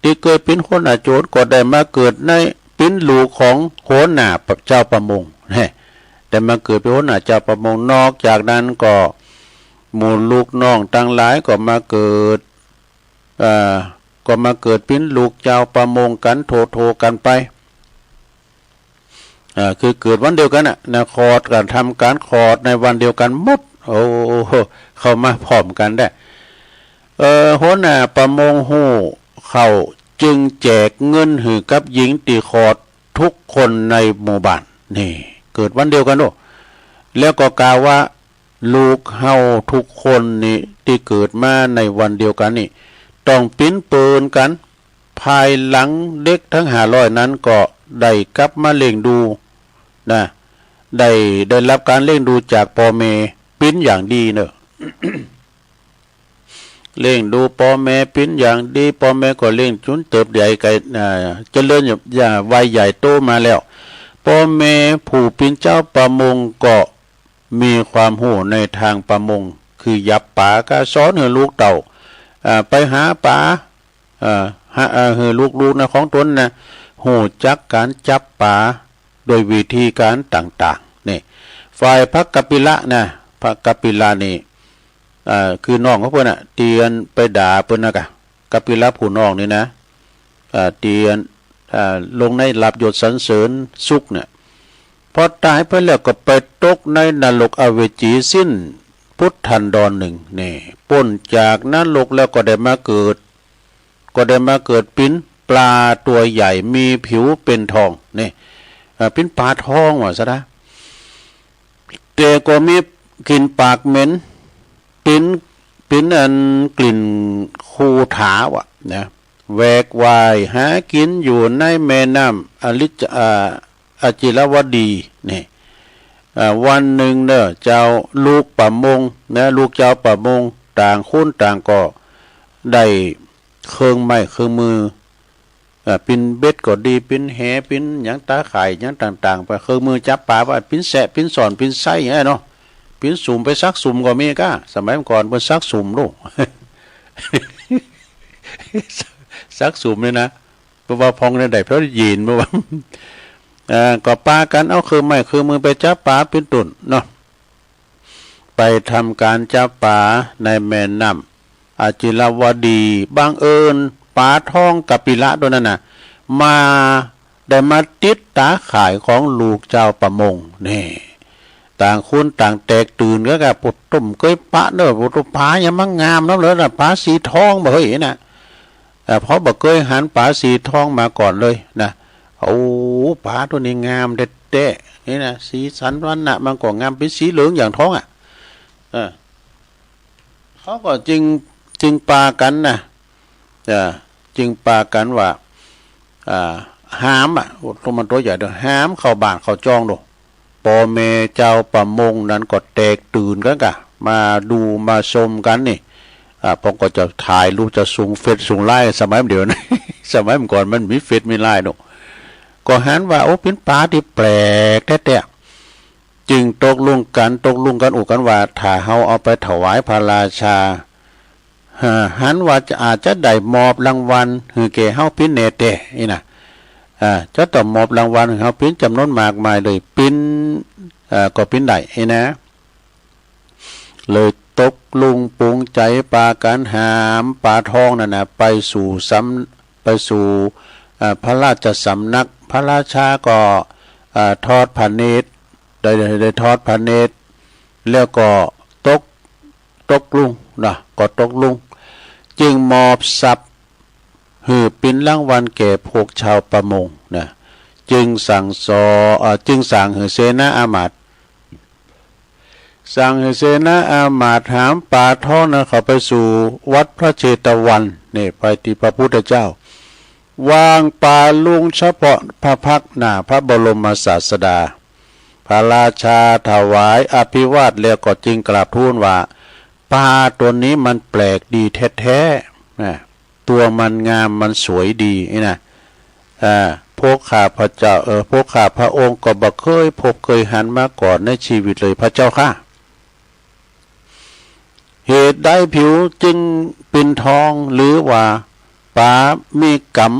ที่เคยเป็นหัวหน้าโจรก็ได้มาเกิดในเป็นลูกของหัวหน้าเจ้าประมงนี่แต่มาเกิดเป็นหัวหน้าเจ้าประมงนอกจากนั้นก็หมู่ลูกน้องทั้งหลายก็มาเกิดเป็นลูกเจ้าประมงกันโทกันไปคือเกิดวันเดียวกันนะคอร์ดกันทำการคอร์ดในวันเดียวกันหมดโอ้เข้ามาพร้อมกันได้หัวหน้าประมงหู้เขาจึงแจกเงินให้กับหญิงตีคอร์ดทุกคนในหมู่บ้านนี่เกิดวันเดียวกันด้วยแล้วก็กล่าวว่าลูกเฮาทุกคนนี่ที่เกิดมาในวันเดียวกันนี่ต้องปิ้นปืนกันภายหลังเด็กทั้ง500นั้นก็ได้กลับมาเลี้ยงดูนะได้รับการเลี้ยงดูจากพ่อแม่ปิ้นอย่างดีเนอะ เลี้ยงดูพ่อแม่ปิ้นอย่างดีพ่อแม่ก็เลี้ยงจนเติบใหญ่ไกลเจริญอย่าวัยใหญ่โตมาแล้วพ่อแม่ผู้เป็นเจ้าประมงก็มีความรู้ในทางประมงคือยับปลาก็สอนให้ลูกเต่าไปหาปลาให้ลูกๆนะของตนนะหูจักการจับปลาโดยวิธีการต่างๆนี่ฝ่ายพระกัปปิละนะพระกัปปิละนี่คือน้องของเพิ่นเตียนไปด่าเพิ่นนะกัปปิละผู้น้องนี่นะเตียนลงในหลับยศสรรเสริญสุขเนี่ยพอตายไปแล้วก็ไปตกในนรกอเวจีสิ้นพุทธันดรหนึ่งนี่พ้นจากนรกแล้วก็ได้มาเกิดเป็นปลาตัวใหญ่มีผิวเป็นทองนี่เป็นปลาทองว่าซะนะแต่ก็มีกลิ่นปากเหม็นเป็นอันกลิ่นคูถาวะนะแวกวายหากินอยู่ในแม่น้ำอจิรวดีนี่วันหนึ่งเนอะเจ้าลูกประมงนะลูกเจ้าประมงต่างคนต่างก็ได้เครื่องไม้เครื่องมือเป็นเบ็ดก็ดีเป็นแหเป็นหยังตาข่ายหยังต่างๆไปเครื่องมือจับปลาว่าเป็นแสะเป็นสอนเป็นไส้เนาะเป็นสุ่มไปซักสุ่มก็มีก้าสมัยก่อนเป็นซักสุ่มลูก ซักสุ่มเลยนะเพราะว่าพองในใดเพราะยีนเพราะว่าก็ปากันเอาคือไม่คือมือไปจับปลาเป็นตุ่นเนาะไปทำการจับปลาในแม่น้ำอาจิรวดีบางเอิญปลาทองกัปปิละตัวนั้นน่ะมาได้มาติดตาข่ายของลูกเจ้าประมงนี่ต่างคนต่างแตกตื่นก็กับปุตตุ่มก้อยปลาเนอะปุตตุปลายังมั่งงามน้ำเลยนะปลาสีทองบ่เฮ้ยนะเพราะบ่เคยหันปลาสีทองมาก่อนเลยนะโอ้ปลาตัวนี้งามเด็ดๆนี่นะสีสันวันน่ะมันก็งามเป็นสีเหลืองอย่างท้องเขาก็จึงปลากันนะจึงปลากันว่าหามตัวมันตัวใหญ่ด้วยหามเข้าบ้านเข้าจ้องดูพ่อแม่เจ้าประมงนั้นก็แตกตื่นกันกะมาดูมาชมกันนี่ ผมก็จะถ่ายรูปจะส่งเฟซส่งไลน์สมัยเดียวนะ สมัยก่อนมันมีเฟซมีไลน์เนาะก็หันว่าโอ้เป็นป่าที่แปลกแท้ๆจึงตกลงกันอุกันว่าถ้าเฮาเอาไปถวายพระราชาหันว่าอาจจะได้มอบรางวัลคือแก่เฮาปิ้นเนเตนี่นะจะต้องมอบรางวัลให้เฮาปิ้นจำนวนมากมายเลยปิ้นก็ปิ้นได้นะเลยตกลุงปรุงใจปากันหามปาทองนั่นนะไปสู่พระราชสำนักพระราชาก็ทอดพระเนตรได้ทอดพระเนตรแล้วก็ตกลุงนะก็ตกลุงจึงมอบทรัพย์หือเป็นรางวัลแก่พวกชาวประมงนะจึงสั่งหือเสนาอามาตย์สั่งให้เสนาอามาตย์หามป่าท่อนะเข้าไปสู่วัดพระเชตวันนี่ไปที่พระพุทธเจ้าวางป่าลุงเฉพาะพระพักหน้าพระบรมศาสดาพระราชาถวายอภิวาทแล้วก็จึงกราบทูลว่าป่าตัวนี้มันแปลกดีแท้ๆนะตัวมันงามมันสวยดีนะพวกข้าพระเจ้าพวกข้าพระองค์ก็บ่เคยหันมาก่อนในชีวิตเลยพระเจ้าค่ะเหตุใดผิวจึงเป็นทองหรือว่าป่ามีกรรม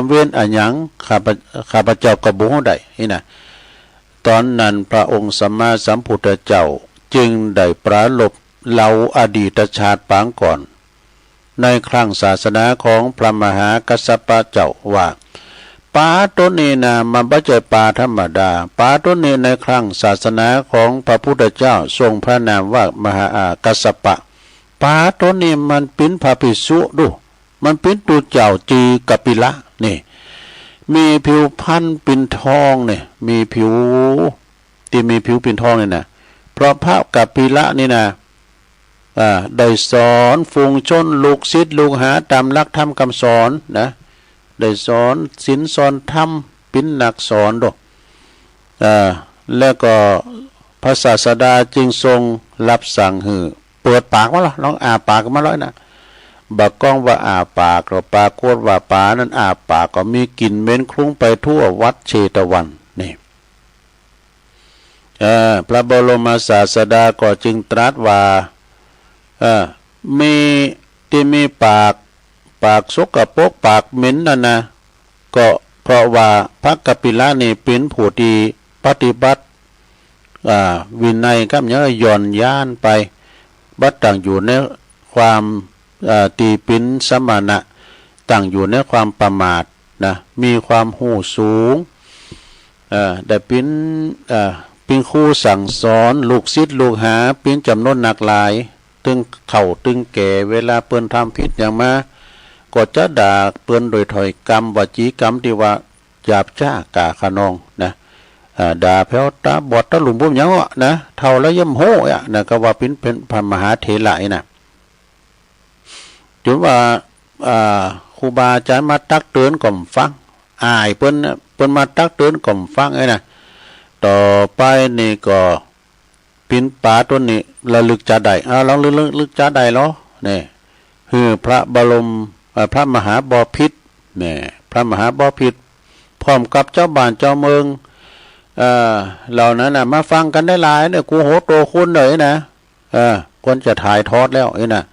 เว้นอันหยังข้าพเจ้าก็บ่ฮู้ได้นี่นะตอนนั้นพระองค์สัมมาสัมพุทธเจ้าจึงได้ปราลบเล่าอดีตชาติปางก่อนในครั้งศาสนาของพระมหากัสสปะเจ้าว่าป่าต้นนี้นะมันไม่ใช่ป่าธรรมดาป่าต้นนี้ในครั้งศาสนาของพระพุทธเจ้าทรงพระนามว่ามหากัสสปะป่าต้นนี้มันเป็นพระภิกษุดูมันเป็นตัวเจ้าจีกัปปิละนี่มีผิวพันธุ์เป็นทองเนี่ยมีผิวเป็นทองเนี่ยนะเพราะพระกัปปิละนี่นะได้สอนฝูงชนลูกศิษย์ลูกหาตามหลักธรรมคำสอนนะได้สอนศีลสอนธรรมเป็นนักสอนดอกแล้วก็พระศาสดาจึงทรงรับสั่งหือเปิดปากมาแล้วลองปากมาแล้วนะบักก้องว่าปากเราปรากฏว่าป่านั้นปากก็มีกลิ่นเหม็นคลุ้งไปทั่ววัดเชตวันนี่พระบรมศาสดาก็จึงตรัสว่ามีปากสกปรกปากเหม็นนั่นนะก็เพราะว่าพระกัปปิละนี่เป็นผู้ที่ปฏิบัติวินัยกับเนื้อย่อนย่านไปบัดตั้งอยู่ในความตีปินสมณะตั้งอยู่ในความประมาทนะมีความหูสูงได้เป็นครูสั่งสอนลูกศิษย์ลูกหาเป็นจำนวนหนักหลายตึงเข่าตึงแก่เวลาเปิ้นทำผิดอย่างมาก็จะด่าเปิ้นโดยถอยกรรมวจีกรรมที่ว่าหยาบจ้ากาขนองนะด่าแผ่วตาบอดตะหลุมพวกหยังอ่ะนะเท่าแล้วย่ำโหอ่ะนะก็ว่าเป็นพระมหาเถระนะจนว่าครูบาอาจารย์มาตักเตือนก่อมฟังอายเปิ้นมาตักเตือนก่อมฟังไอ้นะต่อไปนี่ก็ปินป่าตัวนี้ระลึกจะได้ลองลึกจะได้เหรอนี่คือพระบรมพระมหาบพิตรนี่พระมหาบพิตรพร้อมกับเจ้าบ้านเจ้าเมืองเหล่านั้นนะมาฟังกันได้หลายเนี่ยกูโหโตคุณเลยนะคนจะถ่ายทอดแล้วนะ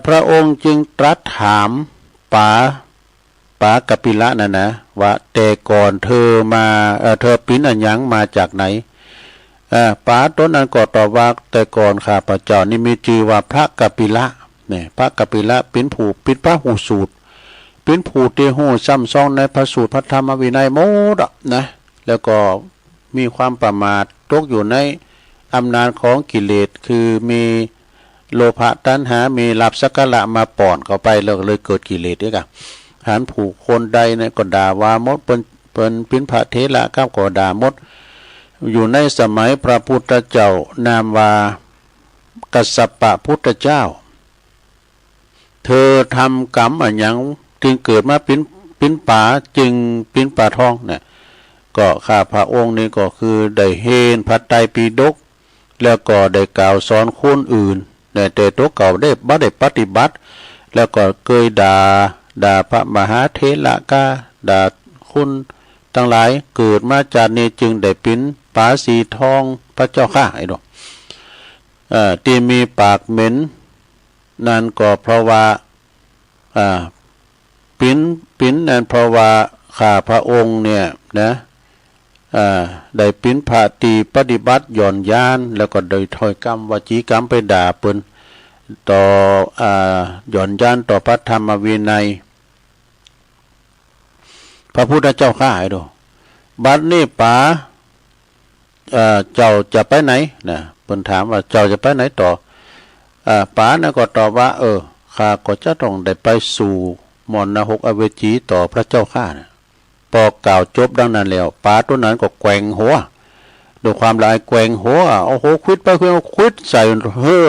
พระองค์จึงตรัสถามป๋ากัปปิละนั่นนะว่าแต่ก่อนเธอปิ้นอันยังมาจากไหนป๋าต้นนั้นก็ตอบว่าแต่ก่อนข้าพเจ้านี่มีชื่อว่าพระกัปปิละเนี่ยพระกัปปิละเป็นผู้ปิดพระหูสูตรเป็นผู้ที่หูซ้ำซ้องในพระสูตรพระธรรมวินัยหมดนะแล้วก็มีความประมาทตกอยู่ในอำนาจของกิเลสคือมีโลภะตัณหามีลาภสักการะมาป่อนเข้าไปแล้วเลยเกิดกิเลสด้วยกันหันผู้คนใดเนี่ยก็ด่าว่ามดเป็นพระเถระครับก็ด่ามดอยู่ในสมัยพระพุทธเจ้านามว่ากัสสปะพุทธเจ้าเธอทำกรรมอันยังจึงเกิดมาเป็นป่าจึงเป็นป่าทองเนี่ยก็ข้าพระองค์นี่ก็คือได้เห็นพระไตรปิฎกแล้วก็ได้กล่าวสอนคนอื่น แต่ตัวเก่าได้บ่ได้ปฏิบัติแล้วก็เคยด่าพระมหาเถระกาด่าคุณทั้งหลายเกิดมาจากนี้จึงได้เป็นป๋าสีทองพระเจ้าข้าไอ้ดอกที่มีปากเหม็นนั่นก็เพราะว่าปิ้นนั่นเพราะว่าข้าพระองค์เนี่ยนะได้ปิ้นพาตีปฏิบัติหย่อนยานแล้วก็โดยถ้อยกรรมวจีกรรมไปด่าเปิ้นต่อหย่อนยานต่อพระธรรมวินัยพระพุทธเจ้าข้าไอ้ดอกบัดนี้ป๋าเจ้าจะไปไหนนะเปิ้นถามว่าเจ้าจะไปไหนต่อป๋านะก็ตอบว่าข้าก็จะต้องได้ไปสู่มรณหกอเวจีต่อพระเจ้าข้านะพอกล่าวจบดังนั้นแล้วป๋าตัวนั้นก็แกว่งหัวด้วยความละอายแกว่งหัวเอาหัวควิดไปควิดใส่เฮือ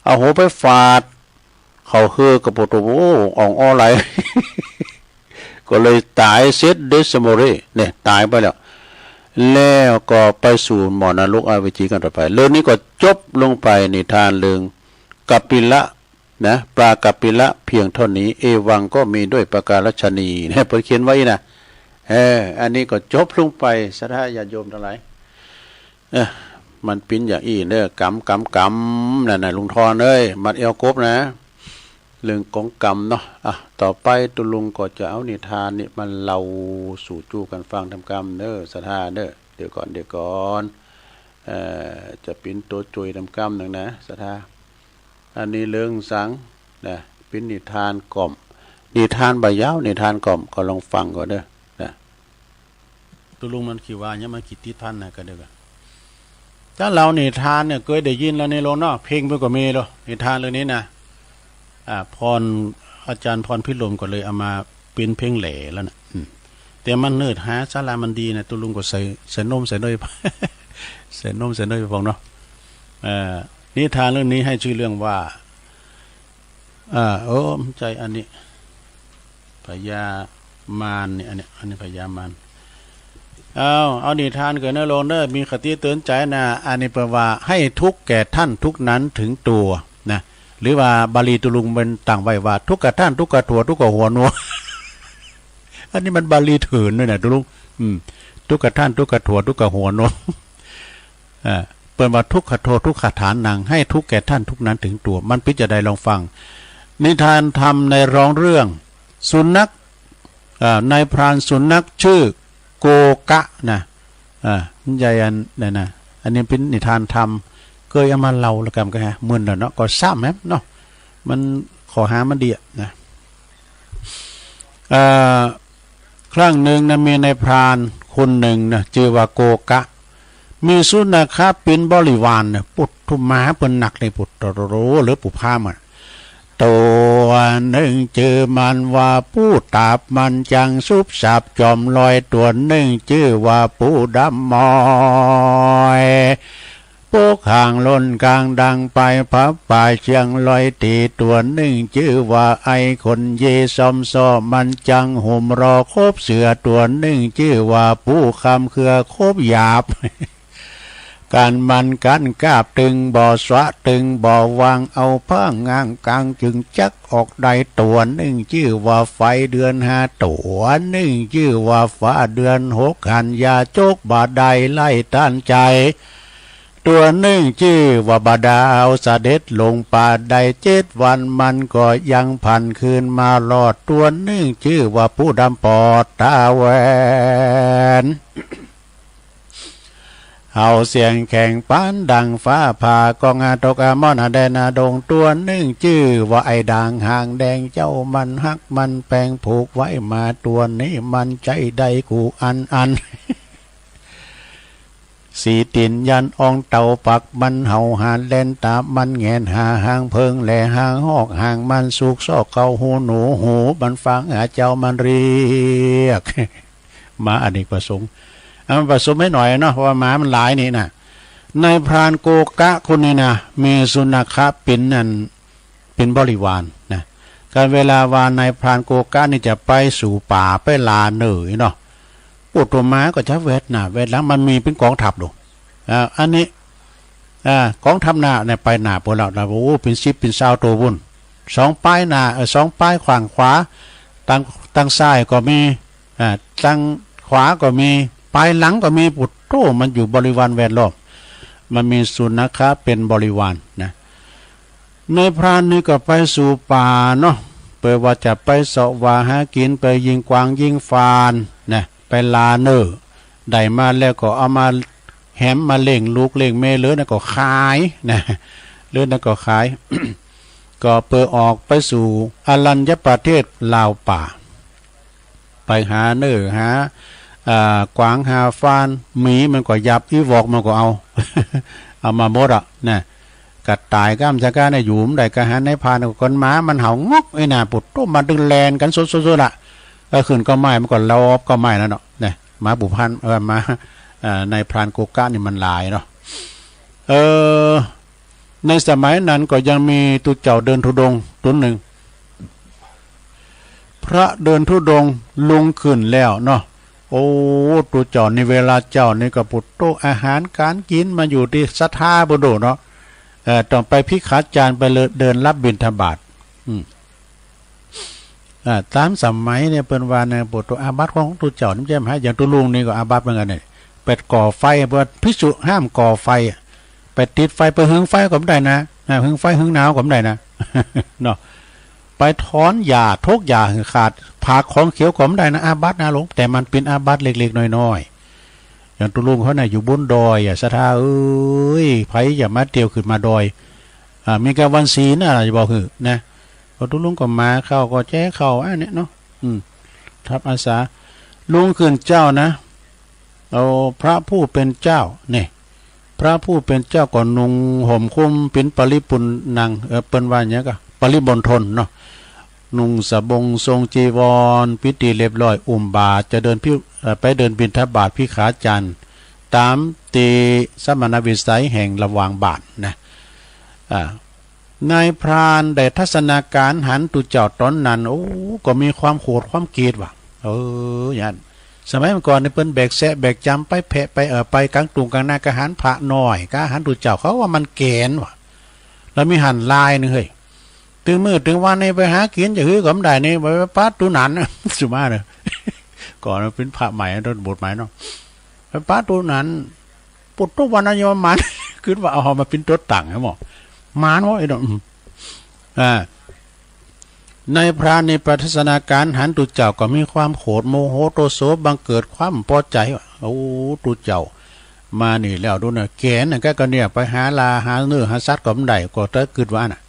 เอาหัวไปฟาดเขาเฮือกับปตโอ่องอ้อไหล ก็เลยตายเซตเดสโมเรเนี่ยตายไปแล้วก็ไปสู่มรณะอเวจีกันต่อไปเรื่องนี้ก็จบลงไปในทานเรื่องกัปปิละนะปลากัปปิละเพียงเท่านี้เอวังก็มีด้วยประการฉนีเนี่ยเพิ่นเขียนไว้นะอันนี้ก็จบลงไปสัทธาญาติโยมทั้งหลายมันปิ้นอย่างอี้เด้อกำนั่นน่ะลุงทอนเอ้ยมัดเอวกบนะเรื่องของกรรมเนาะต่อไปตุลุงก็จะเอานิทานนี่มันเล่าสู่จูกันฟังทำกรรมเด้อสัทธาเด้อเดี๋ยวก่อนจะปิ้นตัวจุยทำกรรมหนึ่งนะสัทธาอันนี้เรื่องสังนะปิ้นนิทานกล่อมนิทานใบยาวนิทานกล่อมก็ลองฟังก่อนเด้อนะตุลุงมันขี่ว่าเนี่ยมันขีดติดพันนะก็เด้อถ้าเรานิทานเนี่ยเคยได้ยินแล้วในโลกเนาะเพลงเพิ่นก็มีเนาะนิทานเรื่องนี้นะอาจารย์พรพิรมก็เลยเอามาเป็นเพลงแหล่แล้วนะแต่มันเนิดหาศาลามันดีนะตุลุงก็ใส่นมใส่เนย ใส่นมใส่เนยฟังเนาะนิทานเรื่องนี้ให้ชื่อเรื่องว่าใจอันนี้พญามารเนี่ยอันนี้พญามารเอานิทานเกิดในโลกเนอมีคติเตือนใจนะอันนี้แปลว่าให้ทุกแก่ท่านทุกนั้นถึงตัวนะหรือว่าบาลีตุลุงเป็นต่างไว้ว่าทุกกะท่านทุกกะถั่วทุกกะหัวนัว อันนี้มันบาลีถืนด้วยนะตุลุงทุกกะท่านทุกกะถั่วทุกกะหัวนัวเปิดว่าทุกขโททุกขฐานนางให้ทุกแก่ท่านทุกนั้นถึงตัวมันพิจารณาลองฟังนิทานทำในร้องเรื่องสุนัขนายพรานสุนัขชื่อโกกะนะใหญ่อันนี่นะอันนี้เป็นนิทานทำเคยเอามาเล่าแล้วกันก็ฮะมึนแล้วเนาะก็ซ้ำแม้เนาะมันขอหามันดีนะครั้งหนึ่งนะมีนายพรานคนหนึ่งนะชื่อว่าโกกะมีสุนัขเป็นบริวารเนี่ยปุตถุมาเป็นหนักในปุตตโรหรือปุพามันตัวหนึ่งชื่อมันว่าผู้ตาบมันจังซุบสับจอมลอยตัวหนึ่งชื่อว่าผู้ดำมอยพวกห่างล้นกลางดังไปพับป่าเชียงลอยตีตัวหนึ่งชื่อว่าไอคนเยซอมซอมันจังห่มรอคบเสือตัวหนึ่งชื่อว่าผู้คำเครือคบหยาบ การมันกันกาบตึงบ่อสวะตึงบ่อวางเอาผ้างางกลางจึงจักออกได้ตัวหนึ่งชื่อว่าไฟเดือน5ตัวหนึ่งชื่อว่าฟ้าเดือน6หันยาโจกบาดายไล่ต้านใจตัวหนึ่งชื่อว่าบาดาวเสด็จลงป่าได้7 วันมันก็ยังพันคืนมาหลอดตัวหนึ่งชื่อว่าผู้ดำปอดตาแหวนเอาเสียงแข่งปานดังฟ้าผ่ากองอาตกามอนอาแดนาดงตัวหนึ่งชื่อว่าไอ้ด่างหางแดงเจ้ามันฮักมันแปลงผูกไว้มาตัวนี้มันใจใดกูอัน สีตินยันอองเต่าปักมันเห่าหานเล่นตามันแงนหาหางเพิงแหล่หางหอกหางมันสุกซอกเข้าหูหนูหูมันฟังเจ้ามันเรียก มาอเนกประสงค์มันผสมให้หน่อยเนาะเพราะว่าหมามันหลายนี่นะนายพรานโกกะคนนี้นะมีสุนัขเป็นนั่นเป็นบริวารนะการเวลาวานนายพรานโกกะนี่จะไปสู่ป่าไปลาเหนื่อยเนาะปุถุม้าก็จะเวทนะเวทแล้วมันมีเป็นกองทัพดูอันนี้ ของทำหน้าเนี่ยไปหน้าพวกเราโอ้เป็น10เป็น20ตัววุ่น2ป้ายหน้า2ป้ายขวางขวาตั้งซ้ายก็มีตั้งขวาก็มีปลายหลังก็มีปุตโตมันอยู่บริวารแวดล้อมมันมีสุนัขะเป็นบริวารนะในพรานนี่ก็ไปสู่ป่าเนาะเปิดว่าจะไปเสาะว่าหากินไปยิงกวางยิงฟานนะไปลาเนอร์ได้มาแล้วก็เอามาแหมมาเล่งลูกเล่งเมเลือนะก็ขายนะเลือนะก็ขาย ก็เปิดออกไปสู่อรัญญประเทศลาวป่าไปหาเนอร์หากวางหาฟานหมีมันก็ยับอีวอกมันก็เอา เอามาหมดอ่ะนะกัดตายก้ามจาก้าในหยุมได้กระหันในพานคนม้ามันเห่างอกไอ้น่ะปุดโตมาดึงแลนกันสุดๆละก็ขึ้นก็ไม่มันก็ลอบก็ไม่นั่นเนาะเนี่ยม้าบุพันมาในพรานโกกะนี่มันลายเนาะในสมัยนั้นก็ยังมีตุเจ้าเดินธุดงค์ตัวหนึ่งพระเดินธุดงค์ลุงขึ้นแล้วเนาะโอ้ตุเจ้าในเวลาเจ้านี่ก็ปุดโตอาหารการกินมาอยู่ที่ศรัทธาบุโดเนาะต้องไปพิขาจารไปเดินรับบิณฑบาตตามสมัยเนี่ยเป็นวานะปุตโตอาบัติของตุเจ้านี่ใช่ไหมอย่างตุลุงนี่ก็อาบัติเหมือนกันเนี่ยไปก่อไฟเพราะภิกษุห้ามก่อไฟไปติดไฟไปหึงไฟก็ไม่ได้นะหึงไฟหึงหนาวก็ไม่ได้นะเนาะไปถอนหญ้าทุกหญ้าขาดผ่าของเขียวก็ไม่ได้นะอาบัตินะหลวงแต่มันเป็นอาบัติเล็กๆน้อยๆอย่างตุลุงเขาเนี่ยอยู่บนดอยศรัทธาไผอย่ามาเตียวขึ้นมาดอยมีการวันศีลอะไรจะบอกคือนะพอตุลุงก็มาเข้าก็แจ้เข้าอันนี้เนาะทับอาสาลุงขึ้นเจ้านะเอาพระผู้เป็นเจ้าเนี่ยพระผู้เป็นเจ้าก็นุ่งห่มคุ้มเป็นปริปุณนังเปิ้นว่าอย่างนี้ก็ปริบนทนเนาะนุ่งสบงทรงจีวรพิธีเรียบร้อยบาตรจะเดินไปเดินบิณฑบาตพิขาจารย์ตามตีสมณวิสัยแห่งระหว่างบาทนะนายพรานได้ทัศนาการหันตุเจ้าตอนนั้นโอ้ก็มีความโหดความเกลียดว่ะอย่างสมัยก่อนในเปิ้นแบกแสะแบกจำไปแพะไปกลางตุงกลางนากระหันพระน้อยกะหันตุเจ้าเขาว่ามันแกนว่ะแล้วมีหันลายนึงเฮ้ยถึงมือถึงวันนี้ไปหากินจะฮื้อก็ไม่ได้นี่ไปปัดตุนันสุมาเลยก่อนเป็นพระใหม่โดนบทใหม่เนาะไปปัดตุนันปุตตุวันนั้นยมมันคือว่าเอามาเป็นตัวต่างให้หมอมานวะไอ้ดอกในพระในปรัชนาการหันตุเจ้าก็มีความโกรธโมโหโตโสบังเกิดความพอใจว่าโอ้ตุเจ้ามานี่แล้วดูนะแกนน่ะก็เนี่ยไปหาลาหาเนื้อหาสัตว์ก็ไม่ได้ก็จะเกิดว่าน่ะ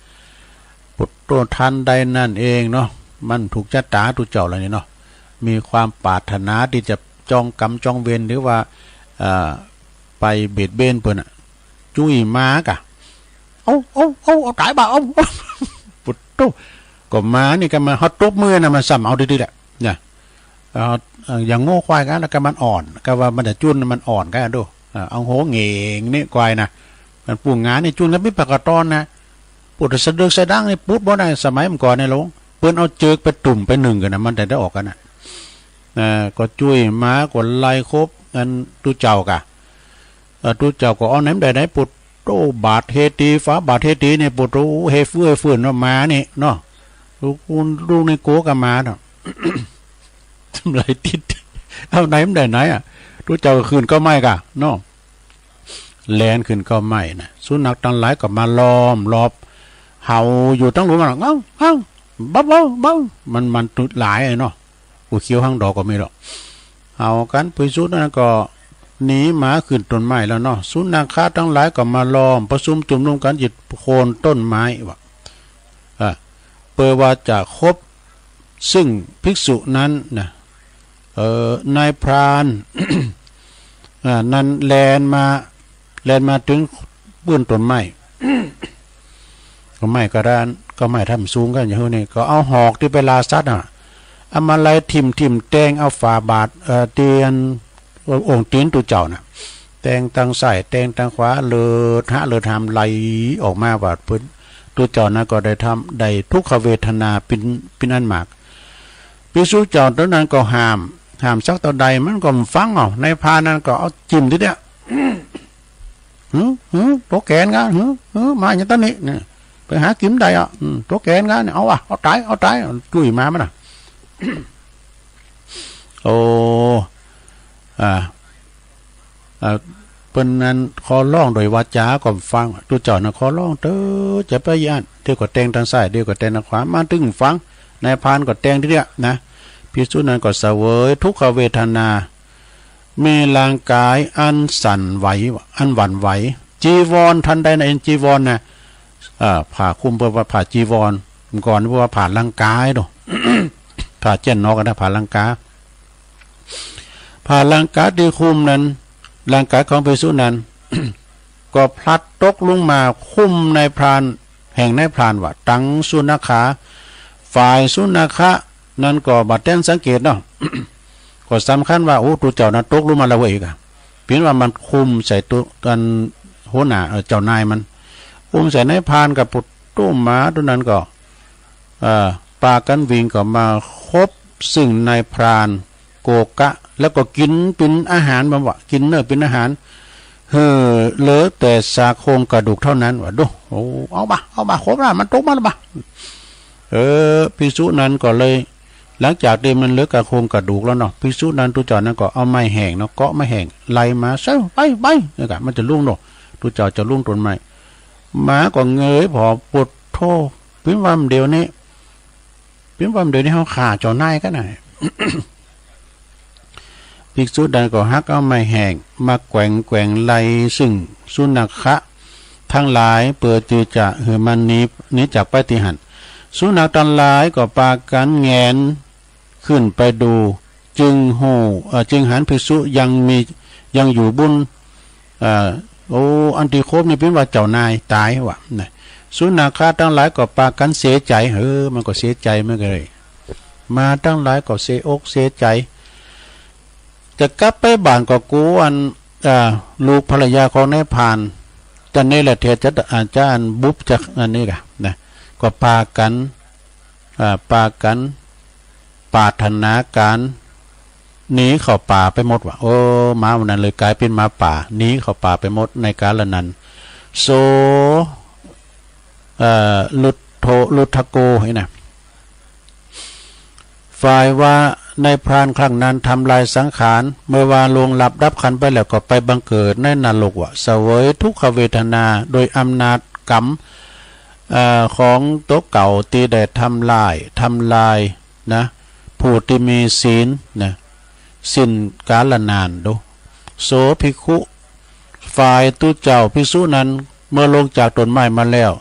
ปุตโตทันใดนั่นเองเนาะมันถูกจัตตาตุเจ้าอะไรนี่เนาะมีความปรารถนาที่จะจองกรรมจองเวรหรือว่าไปเบียดเบียนเพิ่นน่ะจุ้ยมากะเอาตายบ่เอาปุตโตก็มานี่ก็มาฮอตตบมือนะมาซ้ำเอาดีๆแหละเนี่ยอย่างโง่ควายกันแล้วก็มันอ่อนก็ว่ามันจะจุนมันอ่อนกันดูเอาโหเงงนี่ควายนะมันปุ่งงานนี่จุนแล้วไม่ปากกระตอนนะปุตตะสะดึกสะดังนี่ปุ๊บบ่ได้สมัยมันก่อนเนี่ยหลวงเปิ้นเอาเจือกไปตุ่มไปหนึ่งกันนะมันได้ออกกันนะก็จุ้ยม้ากดไล่ครบอันตู้เจ้ากะตู้เจ้าก็เอาไหนได้ปุตโตบาดเฮตีฟ้าบาดเฮตีเนี่ยปุตโตเฮฟื้นมาเนี่ยเนาะลูกในโกกมาเนาะ ทำไรติดเอาไหนมันได้ไหนอ่ะรู้เจ้าคืนก็ไม่กะเนาะแลนขึ้นก็ไม่นะสุนัขตั้งหลายก็มาล้อมรอบเห่าอยู่ตั้งหลุมมันเอ้าบ้ามันตุดหลายเนาะกูเขียวห้างดอกก็ไม่หรอกเห่ากันไปสุดนั้นก็หนีหมาขึ้นต้นไม้แล้วเนาะสุนัขข้าทั้งหลายก็มาล้อมประชุมจุ่มนุมกันหยิบโคนต้นไม้ว่ะเปิดว่าจะคบซึ่งภิกษุนั้นนะนายพราน นั้นแลนมาถึงปื้นต้นไม้ ก็ไม่กระดานก็ไม่ทำสูงกันอย่างนี้ก็เอาหอกที่ไปลาซัดเอามาไล่ทิมแตงเอาฝาบาทเตียนองค์ตีนตัวเจ้าน่ะแตงทางซ้ายแตงทางขวาเลือดหามไหลออกมาบาดพื้นตัวเจ้านะก็ได้ทำได้ทุกขเวทนาเป็นอันมากภิกษุเจ้าตอนนั้นก็ห้ามสักต่อใดมันก็ฟังในพานั้นก็เอาจิ้มทีเดียว ตัวแกนกันมาอย่างตอนนี้เนี่ยไปหากินได้อ่ะตัวแกนกันเอาว่ะเอาตายจุ้ยมามั้ยน่ะ โอ้เปิ้นนั้นขอร้องโดยวาจาก็ฟังตุเจ้าน่ะขอร้องเด้อจะไปย่านเดี๋ยวก็แต่งทางซ้ายเดี๋ยวก็แต่งทางขวามาถึงฟังนายพรานก็แต่งที่เดียวนะภิกษุนั้นก็เสวยทุกขเวทนามีร่างกายอันสั่นไหวอันหวั่นไหวจีวรทันใดในจีวรน่ะผ่าคุมเพื่อว่าผ่าจีวรก่อนเพื่อว่าผ่าร่างกายดู ผ่าเจนนอกกันนะผ่าร่างกายผ่าร่างกายที่คุมนั้นร่างกายของภิกษุนั้น ก็พลัดตกลงมาคุมในพรานแห่งในพรานว่าตังสุนัขาฝ่ายสุนัขะนั้นก็บัดแต้นสังเกตเนาะ ก็สำคัญว่าโอ้ตัวเจ้านั้นตกลงมาแล้วเองอ่ะเพียงว่ามันคุมใส่ตัวกันหัวหน้าเจ้านายมันคุมใส่ในพรานกับปุตตุ้มหมาตัวนั้นก็ปากันวิ่งก็มาคบซึ่งนายพรานโกกะแล้วก็กินเป็นอาหารบ่ว่ากินเนื้อเป็นอาหารเหลือแต่สาโครงกระดูกเท่านั้นว่าดูโอ้เอาบ่ครบแล้วมันตกมาแล้วบ่ภิกษุนั้นก็เลยหลังจากเดิมมันเหลือกระโครงกระดูกแล้วเนาะภิกษุนั้นตุจอนั้นก็เอาไม้แห้งเนาะเกาะไม้แห้งไล่มาซะไปนี่ก็มันจะลุ่งเนาะตุจอจะลุ่งต้นไม้หมาก็เงยพอปวดโทพิมพ์วันเดียวนี้เฮาฆ่าเจ้านายกันน่ะ ภิกษุใดก็ฮักเอาไม้แห้งมาแกว่งไล่ซึ่งสุนัขะทั้งหลายเปิดที่จะมันนี้จากไปฏิหันสุนัขทั้งหลายก็ปากันแงนขึ้นไปดูจึงหันภิกษุยังอยู่บุญโอ้อันที่ครบนี่เป็นว่าเจ้านายตายว่ะนะสุนัขะทั้งหลายก็ปากันเสียใจมันก็เสียใจไม่เลยมาทั้งหลายก็เสียอกเสียใจจะกลับไปบ้านก็กูลูกภรรยาของนายพรานจันนี่แหละเทศจะอาจารย์บุ๊บจากอันนี้กะนะก็ปากันปรารถนาการหนีเข้าป่าไปหมดว่ะโอ้ม้าวันนั้นเลยกลายเป็นม้าป่าหนีเข้าป่าไปหมดในกาลนั้นโซลุทโกให้นะฝ่ายว่าในพรานครั้งนั้นทำลายสังขารเมื่อวานลงหลับดับขันไปแล้วก็ไปบังเกิดในนรกว่ะเสวยทุกขเวทนาโดยอำนาจกรรมของตัวเก่าตีได้ทำลายนะผู้ที่มีศีลนะสิ้นกาลนานดูโสภิกขุฝ่ายตุเจ้าภิกษุนั้นเมื่อลงจากต้นไม้มาแล้ว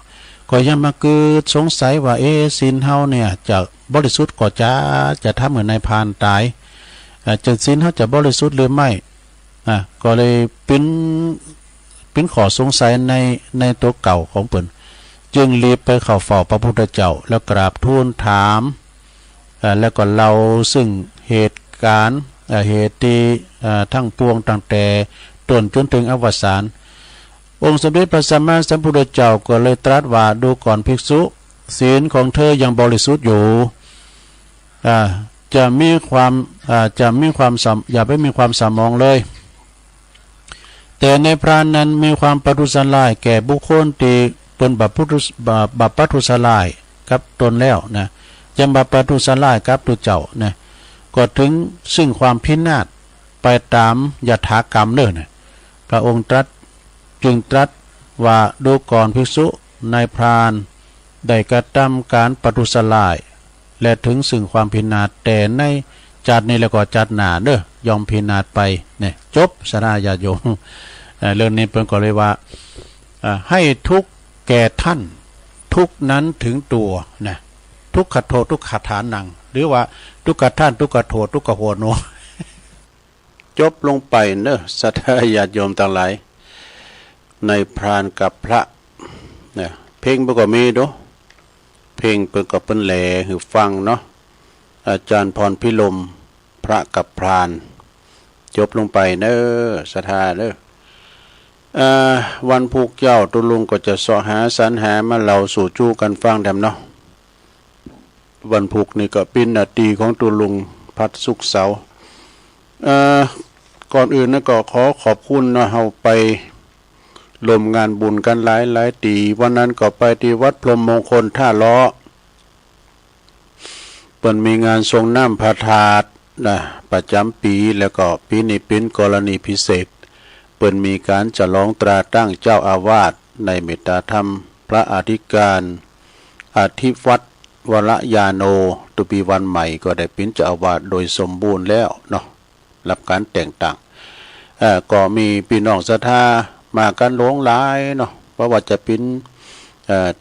ก็ยังมาเกิดสงสัยว่าศีลเฮาเนี่ยจะบริสุทธิ์ก็จะทำเหมือนนายพรานตายจะศีลเฮาจะบริสุทธิ์หรือไม่ก็เลยเป็นขอสงสัยในตัวเก่าของเปิ้นจึงรีบไปเข้าเฝ้าพระพุทธเจ้าแล้วกราบทูลถามแล้วก็เล่าซึ่งเหตุการณ์เหตุที่ทั้งปวงตั้งแต่ต้นจนถึงอวสานองค์สมเด็จพระสัมมาสัมพุทธเจ้าก็เลยตรัสว่าดูก่อนภิกษุศีลของเธอยังบริสุทธิ์อยู่อย่าไปมีความสมองเลยแต่ในพรานนั้นมีความประทุษร้ายแก่บุคคลที่เป็นบัพประทุษร้ายกับตนแล้วนะยังบัพประทุษร้ายกับตัวเจ้านะก็ถึงซึ่งความพินาศไปตามยถากรรมเด้อนะพระองค์จึงตรัสว่าดูก่อนภิกษุนายพรานได้กระทำการประทุษร้ายและถึงซึ่งความพินาศแต่ในจัดนี้แล้วก็จัดหนาเด้อยอมพินาศไปเนี่ยจบสราญาโยมเรื่องนี้เพิ่นก็เลยว่าให้ทุกแก่ท่านทุกนั้นถึงตัวนะทุกขโททุกขฐานังหรือว่าทุกขท่านทุกขโททุกขโหโน จบลงไปเนอะสัทธาญาติโยมทั้งหลายในพรานกับพระเนี่ยเพลงบ่ก็มีดูเพลงเปิดก็เป็นแหล่หือฟังเนาะอาจารย์พรพิลมพระกับพรานจบลงไปเนอะสัทธาเนอะวันผูกเจ้าตุลุงก็จะสอหาสรรหามาเล่าสู่จู้กันฟังแดมเนาะวันผูกนี่ก็เป็นนาทีของตุลุงพัดสุกเสาก่อนอื่นนะก็ขอขอบคุณนะเฮาไป รวมงานบุญกันหลายตีวันนั้นก็ไปที่วัดพรหมมงคลท่าล้อเปิ่นมีงานทรงน้ำพระธาตุนะประจำปีแล้วก็ปีนี้เป็นกรณีพิเศษเปิ่นมีการฉลองตราตั้งเจ้าอาวาสในเมตตาธรรมพระอธิการอธิวัตรวรยาโนตุปีวันใหม่ก็ได้เป็นเจ้าอาวาสโดยสมบูรณ์แล้วเนาะรับการแต่งตั้งก็มีพี่น้องศรัทธามากันหลวงหลายเนาะเพราะว่าจะเป็น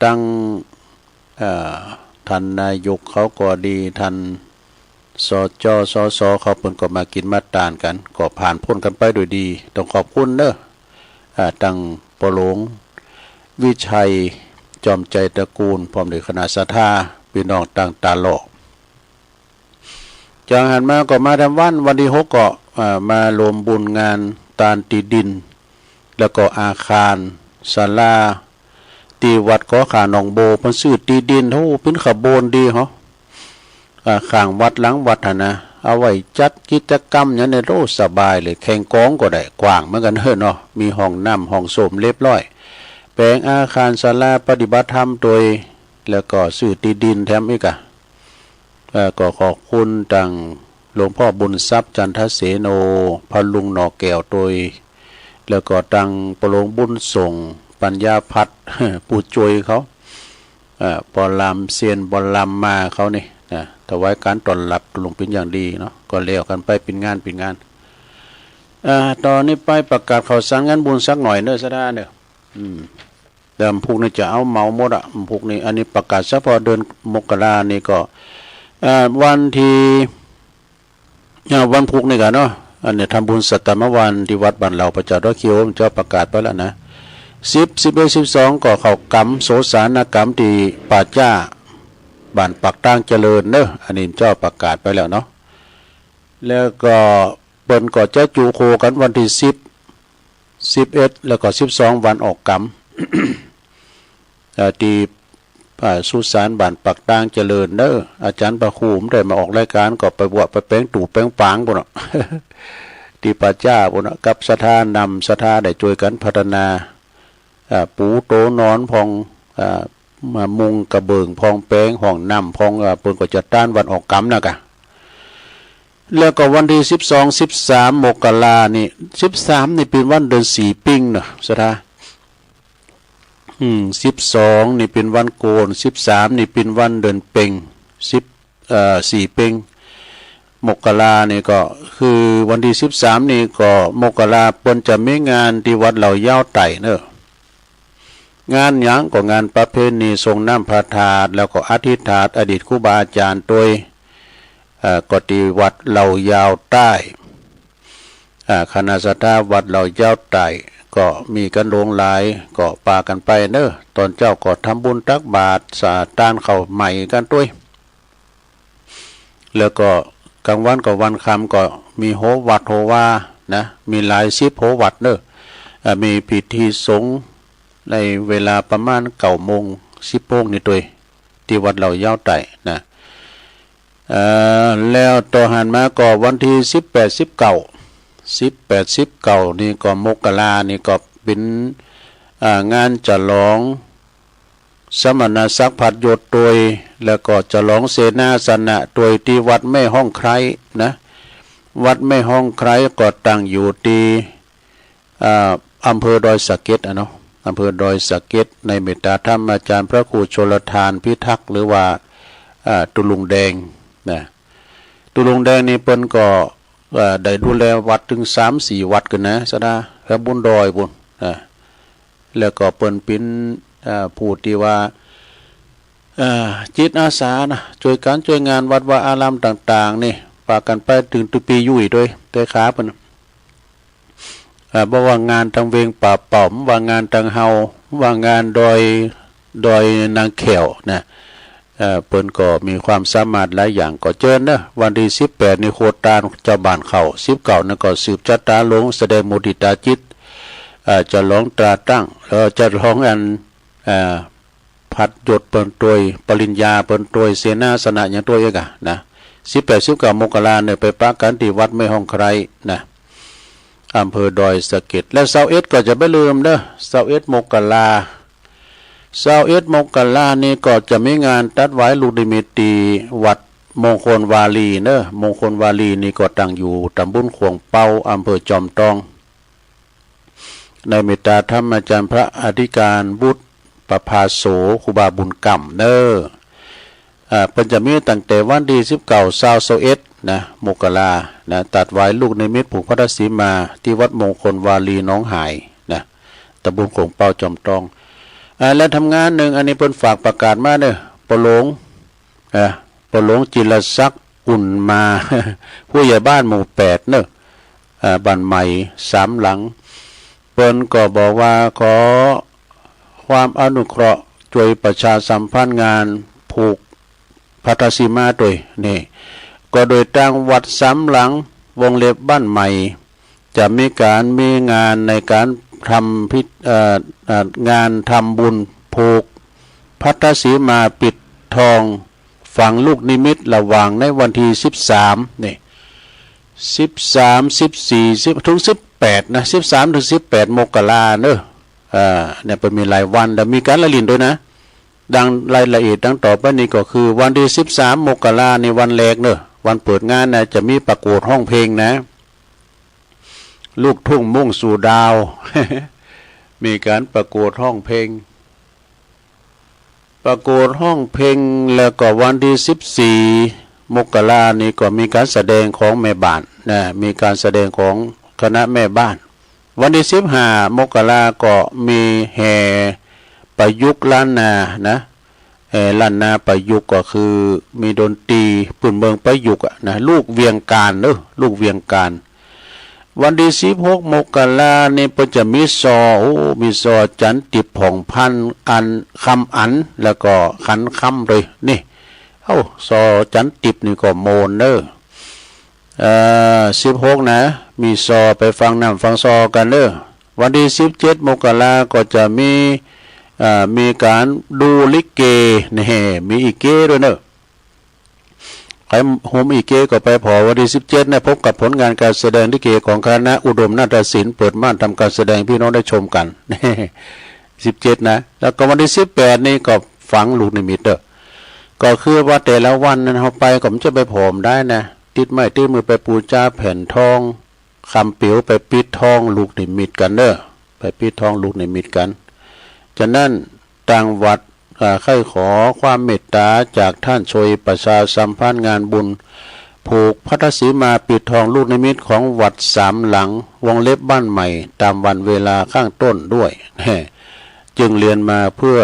ตั้งท่านนายกเขาก็ดีท่านสจสสเขาเพิ่นก็มากินมาตานกันก็ผ่านพ้นกันไปโดยดีต้องขอบคุณเด้อตั้งปหลวงวิชัยจอมใจตระกูลพร้อมด้วยคณะศรัทธาพี่น้องต่างตาโลกจากหันมาก็มาทำวันที่6ก็มารวมบุญงานตานตีดินแล้วก็อาคารศาลาตีวัดก็ขาหนองโบเพิ่นซื้อตีดินโหเป็นขบวนดีเหรอข้างวัดหลังวัดนะเอาไว้จัดกิจกรรมอย่างในโลสบายเลยแข่งกองก็ได้กว้างเหมือนกันเนาะมีห้องน้ำห้องโสมเรียบร้อยแปลงอาคารศาลาปฏิบัติธรรมโดยแล้วก็ซื้อตีดินแถมอีกก็ขอบคุณตังหลวงพ่อบุญทรัพย์จันทเสโนพลุงหนอแก้วโดยแล้วก็ตังปหลวงบุญส่งปัญญาพัฒน์ปู่จวยเขาปอลำเซียนบอลำมาเขานี่นะถวายการต้อนรับหลวงเป็นอย่างดีเนาะก็เลี้ยวกันไปเป็นงานตอนนี้ไปประกาศข่าวสารงานบุญสักหน่อยเนอะสะดาเนอะเดิมพวกนี้จะเอาเมาหมดพวกนี้อันนี้ประกาศเฉพาะเดือนมกรานี่ก็วันที่วันพุธนี่กันเนาะอันนี้ทำบุญสัตตมวันที่วัดบ้านเราประจักษ์ดอกเขียวจะประกาศไปแล้วนะ10 11 12ก็เข้ากรรมโสสานกรรมที่ป่าจ้าบ้านปักตั้งเจริญเนอะอันนี้เจ้าประกาศไปแล้วเนาะแล้วก็เปิ้นก็จะจูโคกันวันที่10 11แล้วก็12วันออกกรรม ที่สุสานบ้านปักตั้งเจริญเนอะอาจารย์ประคูมได้มาออกรายการก็ไปบวชไปแป้งตู่แป้งปางพุ่นเนาะ ที่ป่าจ้าพุ่นเนาะกับศรัทธานำศรัทธาได้ช่วยกันพัฒนาปูโตนอนพองมามุงกระเบิงพองแป้งห้องน้ำพองเปิ้นก็จะต้านวันออกกรรมนะกะแล้วก็วันที่12 13มกรานี่13นี่เป็นวันเดือน4ปิ้งเนาะศรัทธา12นี่เป็นวันโกน13นี่เป็นวันเดือนเพ็ง4เพ็งมกรานี่ก็คือวันที่13นี่ก็มกราเปิ้นจะมีงานที่วัดเหล่ายาวไต่เนอะงานหยังก็งานประเพณีทรงน้ำพระธาตุแล้วก็อธิษฐานอดีตครูบาอาจารย์โดยก็ที่วัดเหล่ายาวใต้คณะศรัทธาวัดเหล่ายาวใต้ก็มีกันหลวงหลายก็ปากันไปเนอะตอนเจ้าก็ทำบุญตักบาตรสาตานเข้าใหม่กันด้วยแล้วก็กลางวันก็วันค่ำก็มีโหวัดโหวานะมีหลาย10โหวัดเนอะมีพิธีสงฆ์ในเวลาประมาณ9 โมง 10 โมงนี่ตัวที่วัดเหล่ายาวไต่นะแล้วต่อหันมาก็วันที่18 19นี่ก็มกรานี่ก็เป็นงานฉลองสมณศักดิ์ผัดยศโดยแล้วก็ฉลองเสนาสนะโดยที่วัดแม่ห้องไคร้นะวัดแม่ห้องไคร้ก็ตั้งอยู่ที่อำเภอดอยสะเก็ดเนาะอำเภอดอยสะเก็ดในเมตตาธรรมอาจารย์พระครูชลทานพิทักษ์หรือว่าตุลุงแดงนะตุลุงแดงนี่เปิ้นก็ได้ดูแลวัดถึง 3-4 วัดกันนะสะดาพระบุญดอยบุญแล้วก็เปิ้นเป็นผู้ที่ว่าจิตอาสานะช่วยการช่วยงานวัดว่าอารามต่างๆนี่พากันไปถึงตุปียุ่ยด้วยเตะขาเปิ้นบ่ว่างานทางเวงป่าป่อมว่างานทางเฮาว่างานดอยนางแขวนะเปิ้นก็มีความสามารถหลายอย่างก็เจิญนะวันที่18นี่โคตานเจ้าบ้านเขา19นั่นก็สืบจัตตาหลวงแสดงมุทิตาจิตจะร้องตราตั้งแล้วจะร้องอันพัดยศเปิ้นตัวยปริญญาเปิ้นตัวยเสนาสนะอย่างตัวเองนะ18 19มกราเนี่ยไปปะกันที่วัดแม่ห้องไคร้นะ อำเภอดอยสะเก็ดและ21ก็จะไม่ลืมเด้อ21มกรา21มกรานี่ก็จะมีงานตัดไว้ลูกนิมิตตีวัดมงคลวาลีเนอะมงคลวาลีนี่ก็ตั้งอยู่ตำบลขวงเปาอำเภอจอมทองในเมตตาธรรมอาจารย์พระอธิการบุตรประภาโสครูบาบุญกำเนอะเพิ่นจะมีตั้งแต่วันที่19-21นะมกรานะตัดไว้ลูกนิมิตผูกพัทธสีมาที่วัดมงคลวาลีน้องหายนะตำบลขวงเปาจอมทองและทำงานหนึ่งอันนี้เพิ่นฝากประกาศมาเด้อปหลงปหลงจิรศักดิ์อุ่นมา ผู้ใหญ่บ้านหมู่8เนอะบ้านใหม่3หลังเพิ่นก็บอกว่าขอความอนุเคราะห์ช่วยประชาสัมพันธ์งานผูกพัทธสีมาด้วยนี่ก็โดยตั้งวัด3หลังวงเล็บบ้านใหม่จะมีงานในการทำงานทำบุญผูกพัทธสีมาปิดทองฝังลูกนิมิตระหว่างในวันที่13นี่13 14ถึง18นะ13ถึง18มกราเนอะเนี่ยเป็นมีหลายวันแต่มีการละลินด้วยนะดังรายละเอียดดังต่อไปนี้ก็คือวันที่13มกราในวันแรกเนอะวันเปิดงานนะจะมีประกวดห้องเพลงนะลูกทุ่งมุ่งสู่ดาว มีการประกวดห้องเพลงแล้วก็วันที่14มกรานี่ก็มีการแสดงของแม่บ้านนะมีการแสดงของคณะแม่บ้านวันที่15มกราก็มีแห่ประยุกต์ล้านนานะล้านนาประยุกต์ก็คือมีดนตรีปืนเมืองประยุกต์นะลูกเวียงการลูกเวียงการวันที่16มกรานี่เพิ่นจะมีมีซอจันติบผ่องพันอันคำอันแล้วก็ขันคำเลยนี่ซอจันติบนี่ก็โมน16นะมีซอไปฟังน้ำฟังซอกันวันที่17มกราก็จะมีการดูลิเกนี่มีอีเกด้วยใครโฮมอีเกก็ไปพอวันที่17นะพบกับผลงานการแสดงลิเกของคณะอุดมนาฏศิลป์เปิดม่านทำการแสดงพี่น้องได้ชมกัน17นะแล้วก็วันที่18นี่ก็ฝังลูกนิมิตก็คือว่าแต่ละวันนั้นเราไปก็มันจะไปผอมได้นะติดไม้ติดมือไปปูจ้าแผ่นทองคำเปียวไปปิดทองลูกนิมิตกันไปปิดทองลูกนิมิตกันฉะนั้นต่างวัดค่อยขอความเมตตาจากท่านช่วยประชาสัมพันธ์งานบุญผูกพัทธสีมาปิดทองลูกนิมิตของวัด3หลังวงเล็บบ้านใหม่ตามวันเวลาข้างต้นด้วยจึงเรียนมาเพื่อ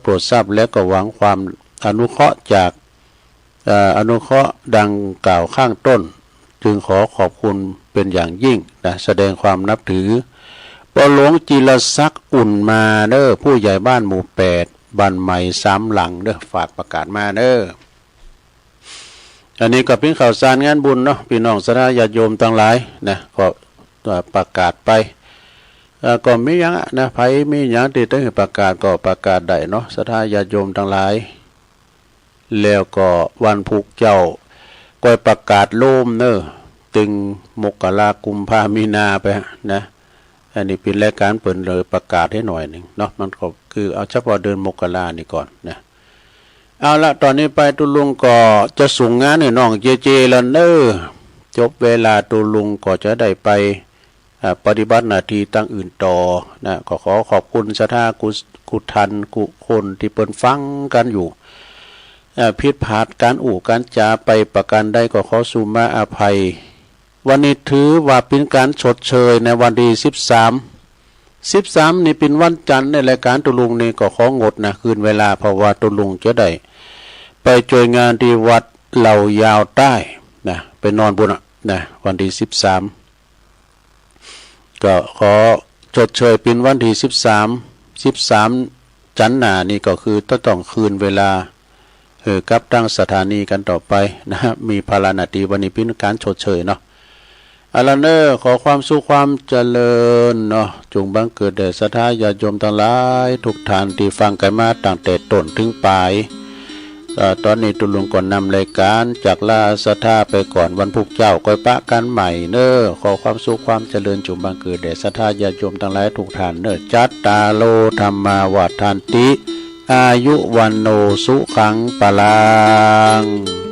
โปรดทราบและก็หวังความอนุเคราะห์จากอนุเคราะห์ดังกล่าวข้างต้นจึงขอขอบคุณเป็นอย่างยิ่งนะแสดงความนับถือปหลวงจิรศักดิ์อุ่นมาผู้ใหญ่บ้านหมู่8บ้านใหม่3หลังฝากประกาศมาอันนี้ก็เป็นข่าวสารงานบุญพี่น้องศรัทธาญาติโยมทั้งหลายนะก็ประกาศไปก็มีอย่างนะไผมีอย่างที่ต้องประกาศก็ประกาศได้ศรัทธาญาติโยมทั้งหลายแล้วก็วันผูกเจ้าก็ประกาศโลมตึงมกรากุมภามีนาไปนะอันนี้เป็นรายการเปิดเลยประกาศให้หน่อยหนึ่งมันก็คือเอาเฉพาะเดือนมกรานี่ก่อนนะเอาละตอนนี้ไปตุลุงก็จะส่งงานให้น้องเจแล้วจบเวลาตุลุงก็จะได้ไปปฏิบัติหน้าที่ตั้งอื่นต่อนะก็ขอขอบคุณศรัทธากุทันกุคนที่เปิดฟังกันอยู่ผิดพลาดการการจาไปประการใดก็ขอสุมาอภัยวันนี้ถือว่าเป็นการชดเชยในวันที่13นี่เป็นวันจันทร์ในรายการตุลุงนี่ก็ของดนะคืนเวลาเพราะว่าตุลุงจะได้ไปช่วยงานที่วัดเหล่ายาวใต้นะไปนอนบุญนะวันที่13ก็ขอชดเชยเป็นวันที่13จันทร์หน้านี่ก็คือต้องคืนเวลากับตั้งสถานีกันต่อไปนะมีภาระหน้าที่วันนี้เป็นการชดเชยอาลาขอความสุขความเจริญจงบังเกิดแด่ศรัทธาญาติโยมทั้งหลายทุกท่านที่ฟังกันมาตั้งแต่ต้นถึงปลาย ตอนนี้ตุลุงก่อนนำรายการจากลาสถาไปก่อนวันพุกเจ้าก้อยปะกันใหม่เนอขอความสุขความเจริญจุมบังเกิดแด่สถาญาติโยมทั้งหลายทุกท่านเนอจัตตาโลธรรมาวัฏฐันติอายุวันโนสุขังปลัง